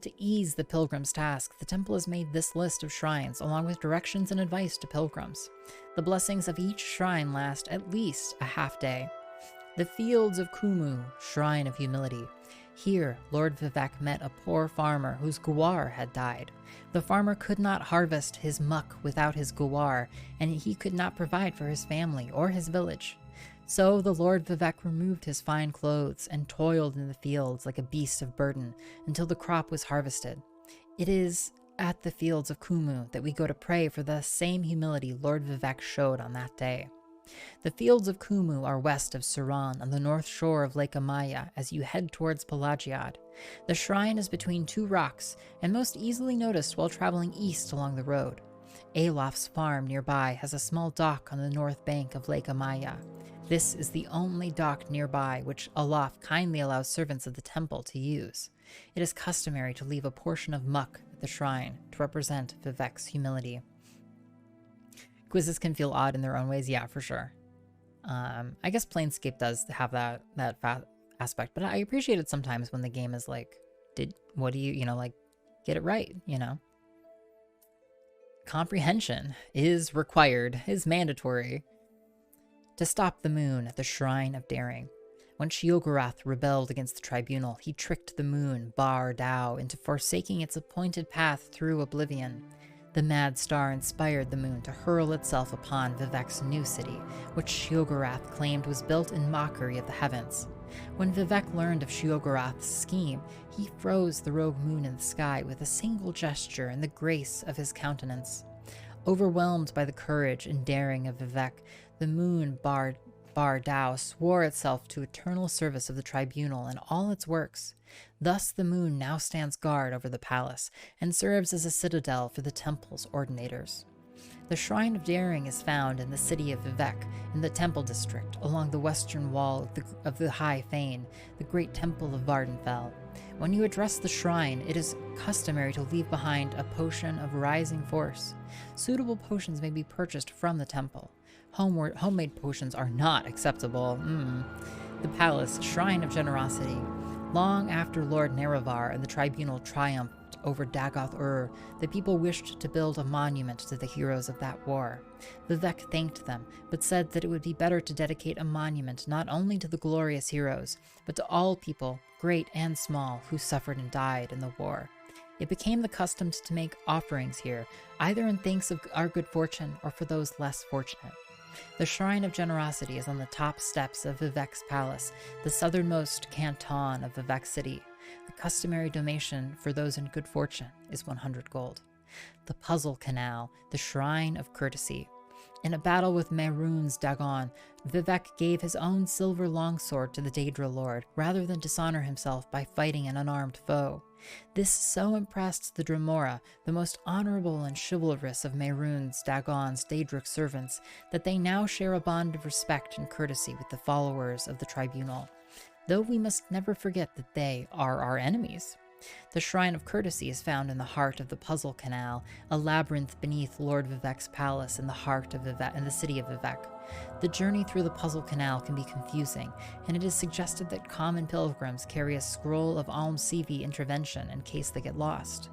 To ease the pilgrim's task, the temple has made this list of shrines, along with directions and advice to pilgrims. The blessings of each shrine last at least a half day. The Fields of Kumu, Shrine of Humility. Here, Lord Vivek met a poor farmer whose guar had died. The farmer could not harvest his muck without his guar, and he could not provide for his family or his village. So the Lord Vivek removed his fine clothes and toiled in the fields like a beast of burden until the crop was harvested. It is at the Fields of Kumu that we go to pray for the same humility Lord Vivek showed on that day. The Fields of Kumu are west of Suran on the north shore of Lake Amaya as you head towards Pelagiad. The shrine is between 2 rocks and most easily noticed while traveling east along the road. Alof's farm nearby has a small dock on the north bank of Lake Amaya. This is the only dock nearby which Alof kindly allows servants of the temple to use. It is customary to leave a portion of muck at the shrine to represent Vivek's humility. Quizzes can feel odd in their own ways, yeah, for sure. I guess Planescape does have that aspect, but I appreciate it sometimes when the game is like, what do you know, like, get it right, you know? Comprehension is required, is mandatory. To stop the moon at the Shrine of Daring. When Sheogorath rebelled against the tribunal, he tricked the moon, Bar Dao, into forsaking its appointed path through oblivion. The mad star inspired the moon to hurl itself upon Vivek's new city, which Sheogorath claimed was built in mockery of the heavens. When Vivek learned of Sheogorath's scheme, he froze the rogue moon in the sky with a single gesture and the grace of his countenance. Overwhelmed by the courage and daring of Vivek, the moon Bar Dao swore itself to eternal service of the tribunal and all its works. Thus the moon now stands guard over the palace and serves as a citadel for the temple's ordinators. The Shrine of Daring is found in the city of Vivek, in the Temple District, along the western wall of the High Fane, the great temple of Vardenfell. When you address the shrine, it is customary to leave behind a potion of rising force. Suitable potions may be purchased from the temple. Homemade potions are not acceptable. The palace, Shrine of Generosity. Long after Lord Nerevar and the tribunal triumphed over Dagoth-Ur, the people wished to build a monument to the heroes of that war. Vivek thanked them, but said that it would be better to dedicate a monument not only to the glorious heroes, but to all people, great and small, who suffered and died in the war. It became the custom to make offerings here, either in thanks of our good fortune or for those less fortunate. The Shrine of Generosity is on the top steps of Vivek's palace, the southernmost canton of Vivek City. The customary donation for those in good fortune is 100 gold. The Puzzle Canal, the Shrine of Courtesy. In a battle with Mehrunes Dagon, Vivek gave his own silver longsword to the Daedra Lord, rather than dishonor himself by fighting an unarmed foe. This so impressed the Dremora, the most honorable and chivalrous of Mehrunes Dagon's Daedric servants, that they now share a bond of respect and courtesy with the followers of the tribunal, though we must never forget that they are our enemies. The Shrine of Courtesy is found in the heart of the Puzzle Canal, a labyrinth beneath Lord Vivek's palace in the heart of Vivek, in the city of Vivek. The journey through the Puzzle Canal can be confusing, and it is suggested that common pilgrims carry a scroll of Almsivi intervention in case they get lost.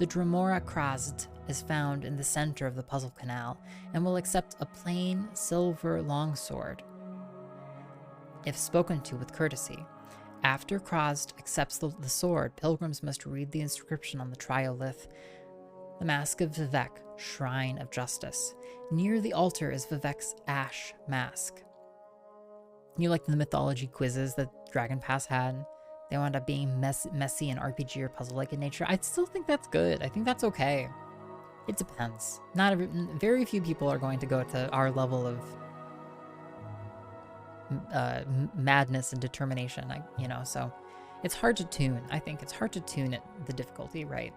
The Dremora Krazd is found in the center of the Puzzle Canal, and will accept a plain silver longsword if spoken to with courtesy. After Krazd accepts the sword, pilgrims must read the inscription on the triolith. The Mask of Vivek, Shrine of Justice. Near the altar is Vivek's ash mask. You like the mythology quizzes that Dragon Pass had? They wound up being messy and RPG or puzzle-like in nature. I still think that's good. I think that's okay. It depends. Very few people are going to go to our level of madness and determination, so it's hard to tune. I think it's hard to tune it, the difficulty, right?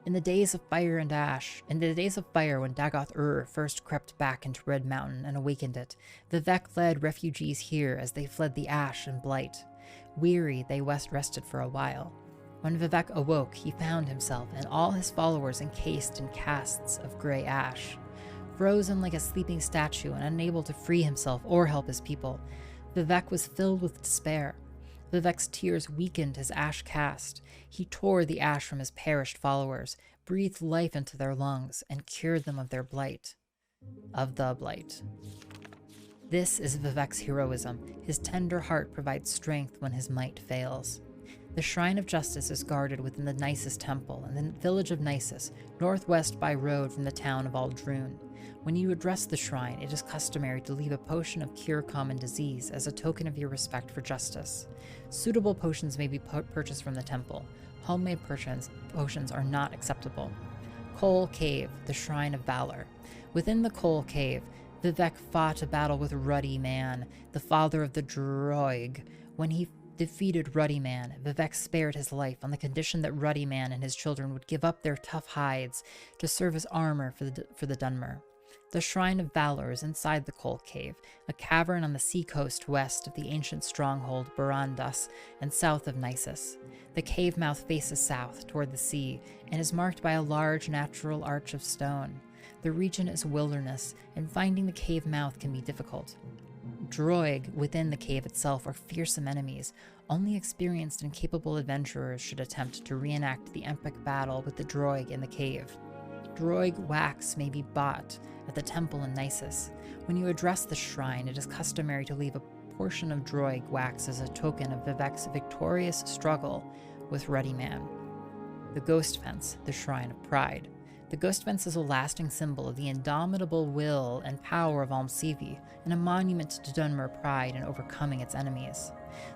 In the days of fire and ash, in the days of fire when Dagoth-Ur first crept back into Red Mountain and awakened it, Vivek led refugees here as they fled the ash and blight. Weary, they rested for a while. When Vivek awoke, he found himself and all his followers encased in casts of gray ash. Frozen like a sleeping statue and unable to free himself or help his people, Vivek was filled with despair. Vivek's tears weakened his ash cast. He tore the ash from his perished followers, breathed life into their lungs, and cured them of their blight. Of the blight. This is Vivek's heroism. His tender heart provides strength when his might fails. The Shrine of Justice is guarded within the Nisus Temple in the village of Nisus, northwest by road from the town of Aldrune. When you address the shrine, it is customary to leave a potion of cure common disease as a token of your respect for justice. Suitable potions may be purchased from the temple. Homemade potions are not acceptable. Coal Cave, the Shrine of Valor. Within the Coal Cave, Vivek fought a battle with Ruddy Man, the father of the Droig. When he defeated Ruddy Man, Vivek spared his life on the condition that Ruddy Man and his children would give up their tough hides to serve as armor for the Dunmer. The Shrine of Valor is inside the Coal Cave, a cavern on the seacoast west of the ancient stronghold Barandas and south of Nisus. The cave mouth faces south toward the sea and is marked by a large natural arch of stone. The region is wilderness, and finding the cave mouth can be difficult. Droig within the cave itself are fearsome enemies. Only experienced and capable adventurers should attempt to reenact the epic battle with the Droig in the cave. Droig wax may be bought at the temple in Nisus. When you address the shrine, it is customary to leave a portion of Droig wax as a token of Vivek's victorious struggle with Ruddy Man. The Ghost Fence, the Shrine of Pride. The Ghost Fence is a lasting symbol of the indomitable will and power of Almsivi, and a monument to Dunmer pride in overcoming its enemies.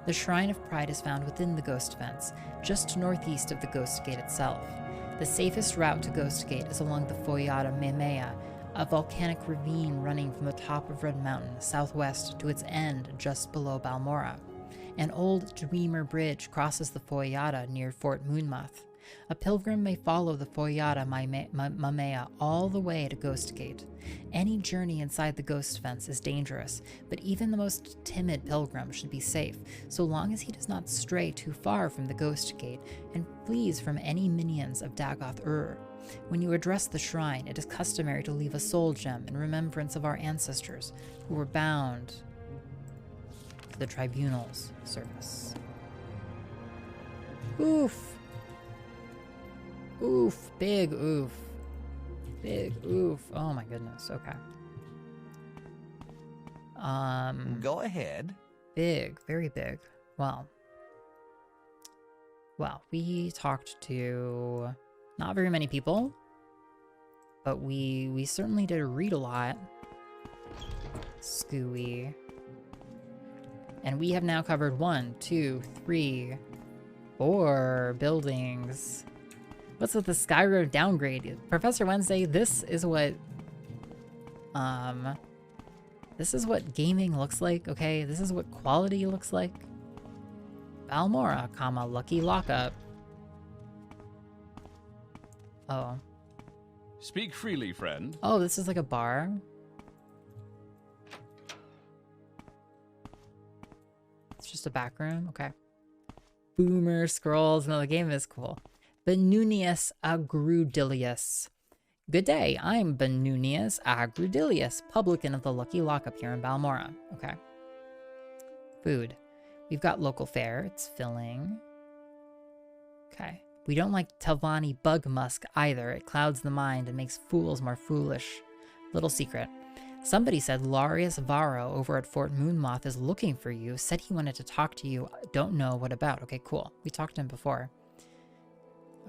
The Shrine of Pride is found within the Ghost Fence, just northeast of the Ghost Gate itself. The safest route to Ghost Gate is along the Foyada Memea, a volcanic ravine running from the top of Red Mountain southwest to its end just below Balmora. An old Dreamer Bridge crosses the Foyada near Fort Moonmoth. A pilgrim may follow the Foyada Mamea all the way to Ghost Gate. Any journey inside the Ghost Fence is dangerous, but even the most timid pilgrim should be safe, so long as he does not stray too far from the Ghost Gate and flees from any minions of Dagoth-Ur. When you address the shrine, it is customary to leave a soul gem in remembrance of our ancestors who were bound to the tribunal's service. Oof. Oof. Big oof. Big oof. Oh my goodness. Okay. Go ahead. Big. Very big. Well, we talked to not very many people, but we certainly did read a lot. Scooey. And we have now covered 1, 2, 3, 4 buildings. What's with the Skyrim downgrade? Professor Wednesday, this is what gaming looks like, okay? This is what quality looks like. Balmora, Lucky Lockup. Oh. Speak freely, friend. Oh, this is like a bar. It's just a back room, okay. Boomer Scrolls, no, the game is cool. Benunius Agrudilius. Good day, I'm Benunius Agrudilius, publican of the Lucky Lockup here in Balmora. Okay. Food. We've got local fare, it's filling. Okay. We don't like Telvanni bug musk either. It clouds the mind and makes fools more foolish. Little secret. Somebody said Larius Varro over at Fort Moonmoth is looking for you. Said he wanted to talk to you. Don't know what about. Okay, cool. We talked to him before.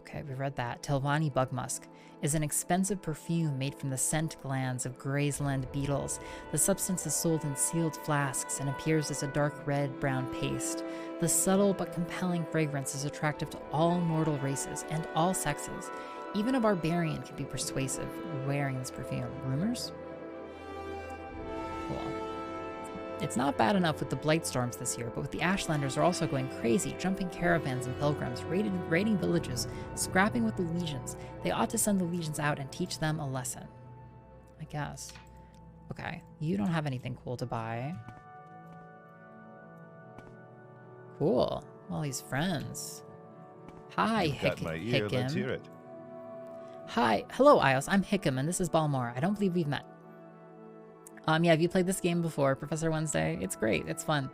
Okay, we read that. Telvanni bug musk is an expensive perfume made from the scent glands of Graysland beetles. The substance is sold in sealed flasks and appears as a dark red-brown paste. The subtle but compelling fragrance is attractive to all mortal races and all sexes. Even a barbarian can be persuasive wearing this perfume. Rumors? Cool. It's not bad enough with the blight storms this year, but with the Ashlanders are also going crazy, jumping caravans and pilgrims, raiding villages, scrapping with the legions. They ought to send the legions out and teach them a lesson. I guess. Okay, you don't have anything cool to buy. Cool. All these friends. Hi, Got my ear, let's hear Hickam. it. Hi. Hello, iios. I'm Hickam, and this is Balmora. I don't believe we've met. Yeah, have you played this game before, Professor Wednesday? It's great. It's fun.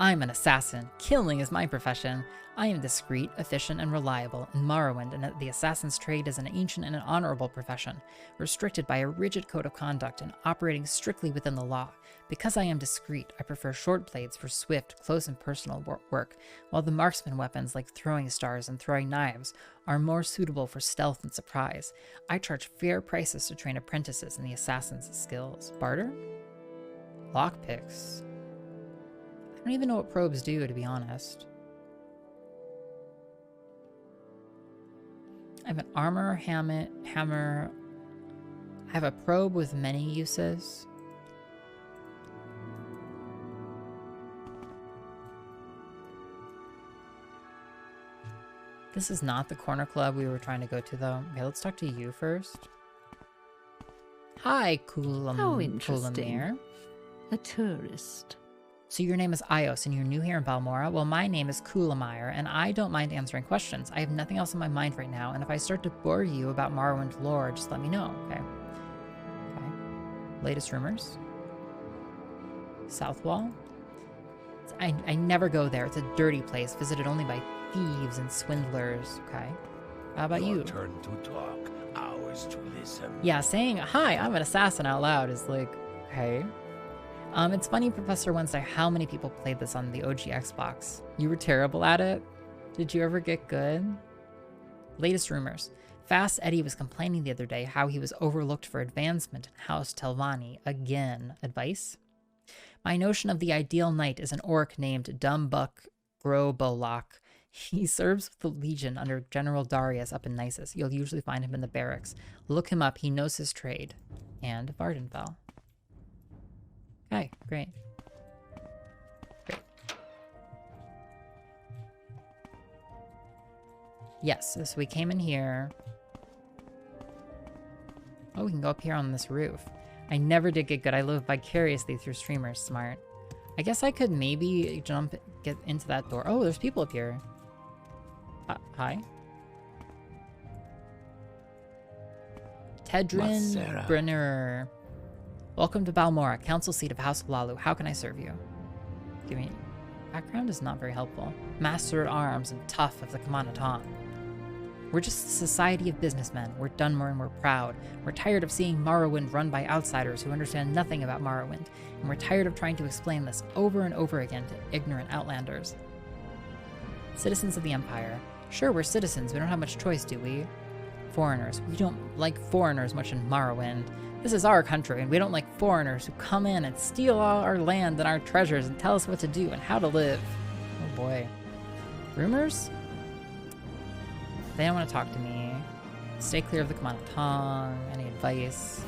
I'm an assassin. Killing is my profession. I am discreet, efficient, and reliable in Morrowind, and the assassin's trade is an ancient and an honorable profession, restricted by a rigid code of conduct and operating strictly within the law. Because I am discreet, I prefer short blades for swift, close, and personal work, while the marksman weapons like throwing stars and throwing knives are more suitable for stealth and surprise. I charge fair prices to train apprentices in the assassin's skills. Barter? Lockpicks. I don't even know what probes do, to be honest. I have an armor hammer. I have a probe with many uses. This is not the corner club we were trying to go to, though. Okay, let's talk to you first. Hi, How interesting. Kulamir. A tourist. So your name is iios, and you're new here in Balmora? Well, my name is Kulamir, and I don't mind answering questions. I have nothing else on my mind right now, and if I start to bore you about Morrowind lore, just let me know, okay? Okay. Latest rumors? Southwall? I never go there. It's a dirty place, visited only by thieves and swindlers, okay? How about you? Turn to talk, ours to listen. Yeah, saying, hi, I'm an assassin out loud is like, okay. It's funny, Professor Wednesday, how many people played this on the OG Xbox. You were terrible at it? Did you ever get good? Latest rumors. Fast Eddie was complaining the other day how he was overlooked for advancement in House Telvanni. Again. Advice? My notion of the ideal knight is an orc named Dumbuck Grobolok. He serves with the Legion under General Darius up in Nisus. You'll usually find him in the barracks. Look him up, he knows his trade. And Vardenfell. Okay, great. Great. Yes, so we came in here. Oh, we can go up here on this roof. I never did get good. I live vicariously through streamers. Smart. I guess I could maybe get into that door. Oh, there's people up here. Hi. Tedrin Brenner. Welcome to Balmora, council seat of House Lalu. How can I serve you? Give me... Background is not very helpful. Master at arms and tough of the Kamanaton. We're just a society of businessmen. We're Dunmer and we're proud. We're tired of seeing Morrowind run by outsiders who understand nothing about Morrowind. And we're tired of trying to explain this over and over again to ignorant outlanders. Citizens of the Empire. Sure, we're citizens. We don't have much choice, do we? Foreigners. We don't like foreigners much in Morrowind. This is our country, and we don't like foreigners who come in and steal all our land and our treasures and tell us what to do and how to live. Oh boy. Rumors? They don't want to talk to me. Stay clear of the Kamanaton. Any advice?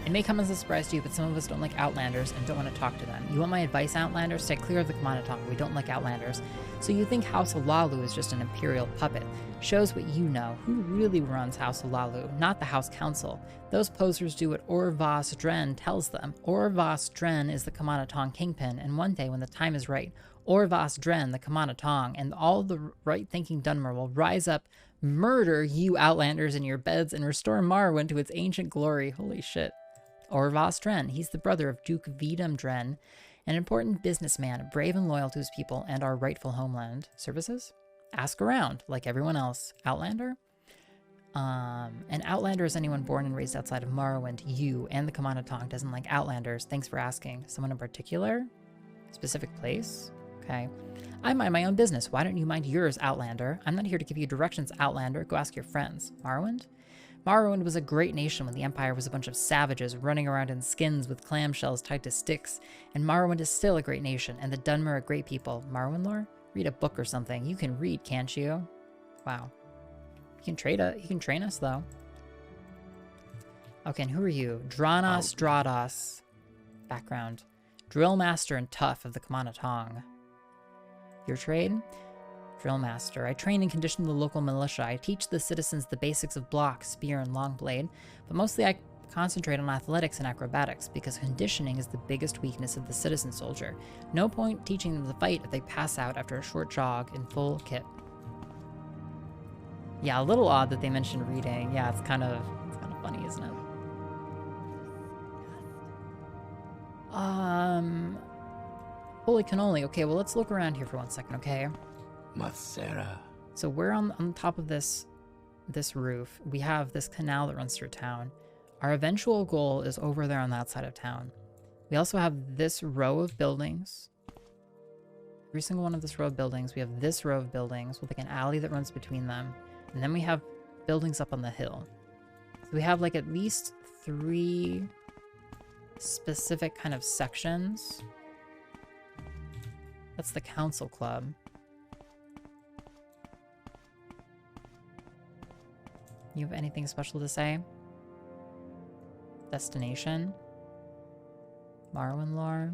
It may come as a surprise to you, but some of us don't like Outlanders and don't want to talk to them. You want my advice, Outlanders? Stay clear of the Kamanaton. We don't like Outlanders. So you think House Olalu is just an imperial puppet. Shows what you know. Who really runs House Olalu? Not the House Council. Those posers do what Orvas Dren tells them. Orvas Dren is the Kamanaton kingpin, and one day when the time is right, Orvas Dren, the Kamanaton, and all the right-thinking Dunmer will rise up, murder you Outlanders in your beds, and restore Morrowind to its ancient glory. Holy shit. Orvas Dren. He's the brother of Duke Vidam Dren, an important businessman, brave and loyal to his people and our rightful homeland. Services? Ask around, like everyone else. Outlander? An Outlander is anyone born and raised outside of Morrowind. You and the Kamanaton doesn't like Outlanders. Thanks for asking. Someone in particular? Specific place? Okay. I mind my own business. Why don't you mind yours, Outlander? I'm not here to give you directions, Outlander. Go ask your friends. Morrowind? Morrowind was a great nation when the Empire was a bunch of savages running around in skins with clamshells tied to sticks. And Morrowind is still a great nation, and the Dunmer are great people. Morrowind lore? Read a book or something. You can read, can't you? Wow. You can train us, though. Okay, and who are you? Dranos Drados. Background. Drill Master and Tough of the Kamanatong. Your trade? Drill Master. I train and condition the local militia. I teach the citizens the basics of block, spear, and long blade, but mostly I concentrate on athletics and acrobatics because conditioning is the biggest weakness of the citizen soldier. No point teaching them to fight if they pass out after a short jog in full kit. Yeah, a little odd that they mentioned reading. Yeah, it's kind of funny, isn't it? Holy cannoli. Okay, well, let's look around here for 1 second, okay? Macera. So we're on top of this roof. We have this canal that runs through town. Our eventual goal is over there on that side of town. We also have this row of buildings. Every single one of this row of buildings. We have this row of buildings with like an alley that runs between them. And then we have buildings up on the hill. So we have like at least 3 specific kind of sections. That's the council club. You have anything special to say? Destination? Morrowind lore?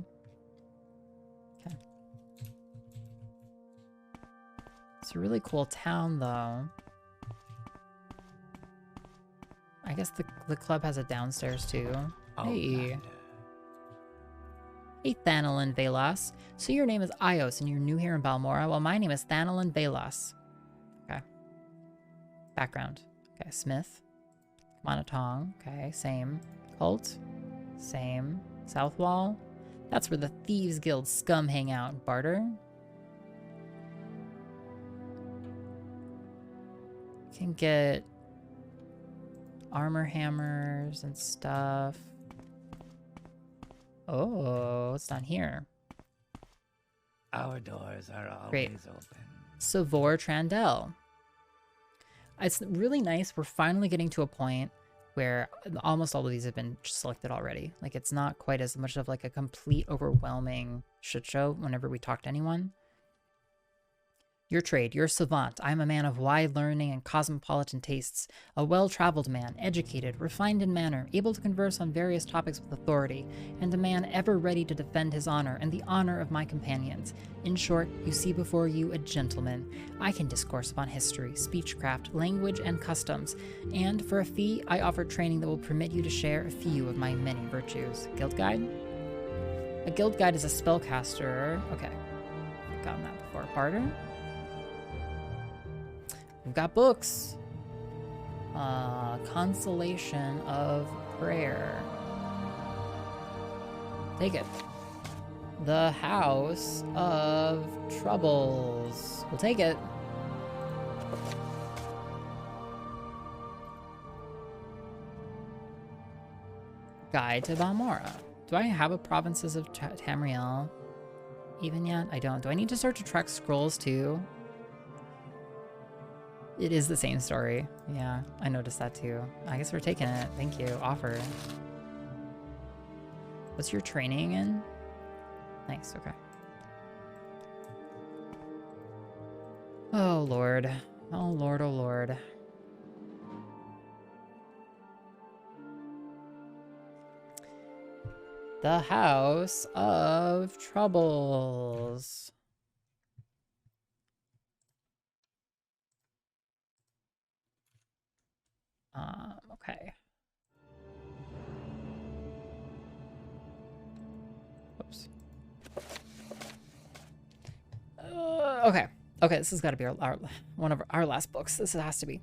Okay. It's a really cool town, though. I guess the club has it downstairs, too. Hey. Hey, Thanolin Velas. So your name is iios and you're new here in Balmora? Well, my name is Thanolin Velas. Okay. Background. Okay, Smith. Monotong. Okay, same. Cult. Same. South Wall. That's where the Thieves Guild scum hang out. Barter. You can get armor hammers and stuff. Oh, it's not here. Our doors are always Great. open. Savor Trandel. It's really nice. We're finally getting to a point where almost all of these have been selected already. Like, it's not quite as much of like a complete overwhelming shit show whenever we talk to anyone. Your trade, you're a savant. I'm a man of wide learning and cosmopolitan tastes, a well-traveled man, educated, refined in manner, able to converse on various topics with authority, and a man ever ready to defend his honor and the honor of my companions. In short, you see before you a gentleman. I can discourse upon history, speechcraft, language, and customs, and for a fee, I offer training that will permit you to share a few of my many virtues. Guild guide? A guild guide is a spellcaster. Okay, I've gotten that before. Barter? We've got books. Consolation of Prayer. Take it. The House of Troubles. We'll take it. Guide to Balmora. Do I have a Provinces of Tamriel even yet? I don't. Do I need to start to track scrolls too? It is the same story. Yeah, I noticed that too. I guess we're taking it. Thank you. Offer. What's your training in? Nice, okay. Oh, Lord. Oh, Lord, oh, Lord. The House of Troubles. Okay. Whoops. Okay. Okay, this has got to be one of our last books. This has to be.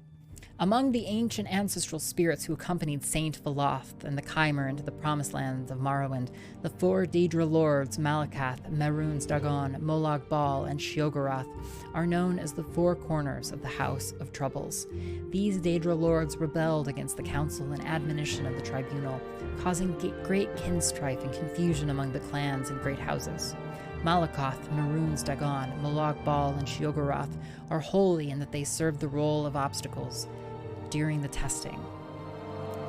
Among the ancient ancestral spirits who accompanied Saint Veloth and the Chimer into the promised land of Morrowind, the 4 Daedra lords, Malakath, Maroons Dagon, Molag Bal, and Sheogorath, are known as the 4 corners of the House of Troubles. These Daedra lords rebelled against the council and admonition of the tribunal, causing great kinstrife and confusion among the clans and great houses. Malakoth, Maroons Dagon, Molag Bal, and Sheogorath are holy in that they serve the role of obstacles during the testing.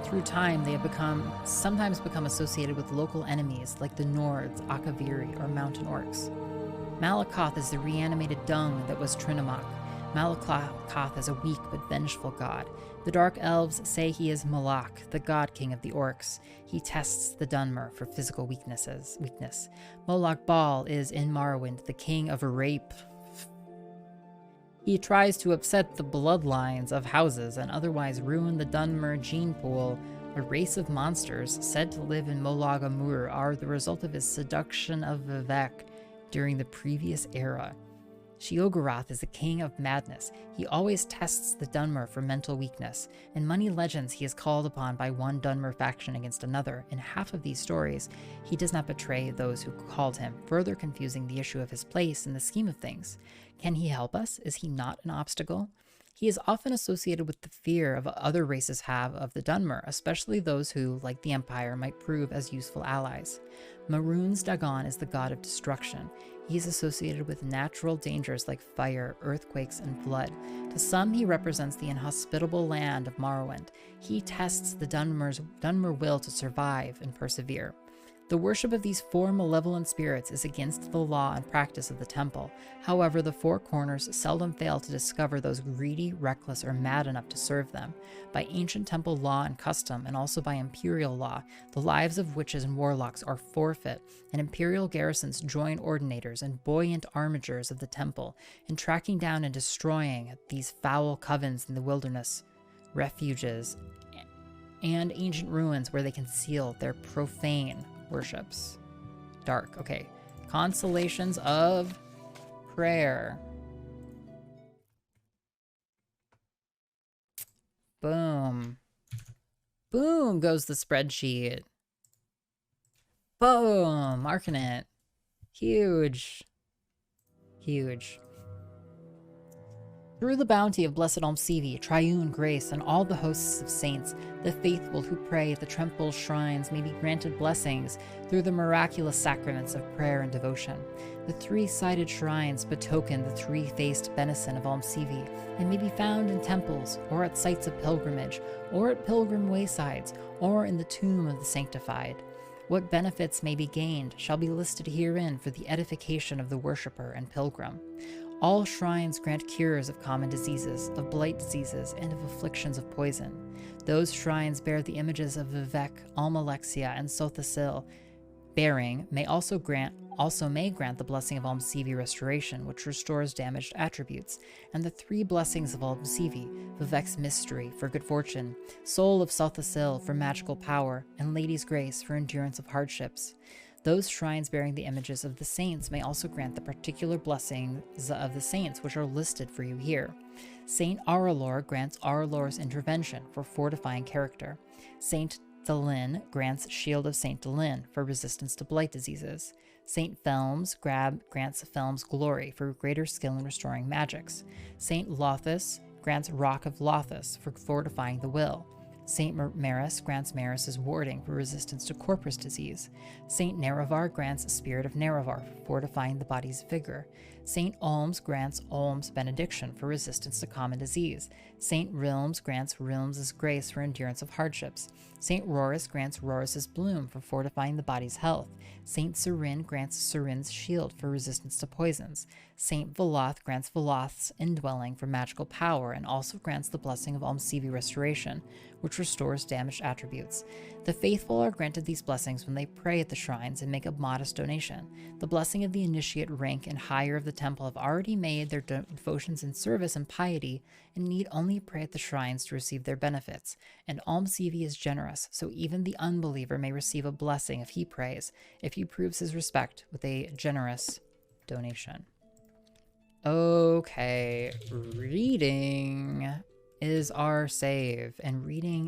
Through time, they have sometimes become associated with local enemies like the Nords, Akaviri, or mountain orcs. Malakoth is the reanimated dung that was Trinamak. Malakoth is a weak but vengeful god. The Dark Elves say he is Malak, the god king of the orcs. He tests the Dunmer for physical weakness. Molag Bal is, in Morrowind, the king of rape. He tries to upset the bloodlines of houses and otherwise ruin the Dunmer gene pool. A race of monsters said to live in Molag Amur are the result of his seduction of Vivek during the previous era. Sheogorath is the king of madness. He always tests the Dunmer for mental weakness. In many legends, he is called upon by one Dunmer faction against another. In half of these stories, he does not betray those who called him, further confusing the issue of his place in the scheme of things. Can he help us? Is he not an obstacle? He is often associated with the fear of other races have of the Dunmer, especially those who, like the Empire, might prove as useful allies. Maroons Dagon is the god of destruction. He is associated with natural dangers like fire, earthquakes, and flood. To some, he represents the inhospitable land of Morrowind. He tests the Dunmer will to survive and persevere. The worship of these four malevolent spirits is against the law and practice of the temple. However, the Four Corners seldom fail to discover those greedy, reckless, or mad enough to serve them. By ancient temple law and custom, and also by imperial law, the lives of witches and warlocks are forfeit, and imperial garrisons join ordinators and buoyant armigers of the temple in tracking down and destroying these foul covens in the wilderness, refuges, and ancient ruins where they conceal their profane worships. Dark. Okay. Consolations of prayer. Boom. Boom goes the spreadsheet. Boom. Marking it. Huge. Huge. Through the bounty of Blessed Almsivi, Triune Grace, and all the hosts of saints, the faithful who pray at the temple shrines may be granted blessings through the miraculous sacraments of prayer and devotion. The three-sided shrines betoken the three-faced benison of Almsivi and may be found in temples, or at sites of pilgrimage, or at pilgrim waysides, or in the tomb of the sanctified. What benefits may be gained shall be listed herein for the edification of the worshipper and pilgrim. All shrines grant cures of common diseases, of blight diseases, and of afflictions of poison. Those shrines bear the images of Vivek, Almalexia, and Sothasil. Bearing may also grant the blessing of Almsivi restoration, which restores damaged attributes, and the three blessings of Almsivi, Vivek's mystery for good fortune, Soul of Sothasil for magical power, and Lady's Grace for endurance of hardships. Those shrines bearing the images of the saints may also grant the particular blessings of the saints, which are listed for you here. Saint Aurelor grants Aurelor's intervention for fortifying character. Saint Delin grants Shield of Saint Delin for resistance to blight diseases. Saint Felms grants Felms glory for greater skill in restoring magics. Saint Lothus grants Rock of Lothus for fortifying the will. Saint Maris grants Maris's warding for resistance to corpus disease. Saint Nerevar grants Spirit of Nerevar for fortifying the body's vigor. Saint Olms grants Olms benediction for resistance to common disease. Saint Rilms grants Rilms's grace for endurance of hardships. Saint Rorus grants Rorus's bloom for fortifying the body's health. Saint Serin grants Serin's shield for resistance to poisons. Saint Veloth grants Veloth's indwelling for magical power and also grants the blessing of Almsivi restoration, which restores damaged attributes. The faithful are granted these blessings when they pray at the shrines and make a modest donation. The blessing of the initiate rank and higher of the temple have already made their devotions in service and piety and need only pray at the shrines to receive their benefits. And Almsivi is generous, so even the unbeliever may receive a blessing if he prays, if he proves his respect with a generous donation. Okay, reading is our save, and reading is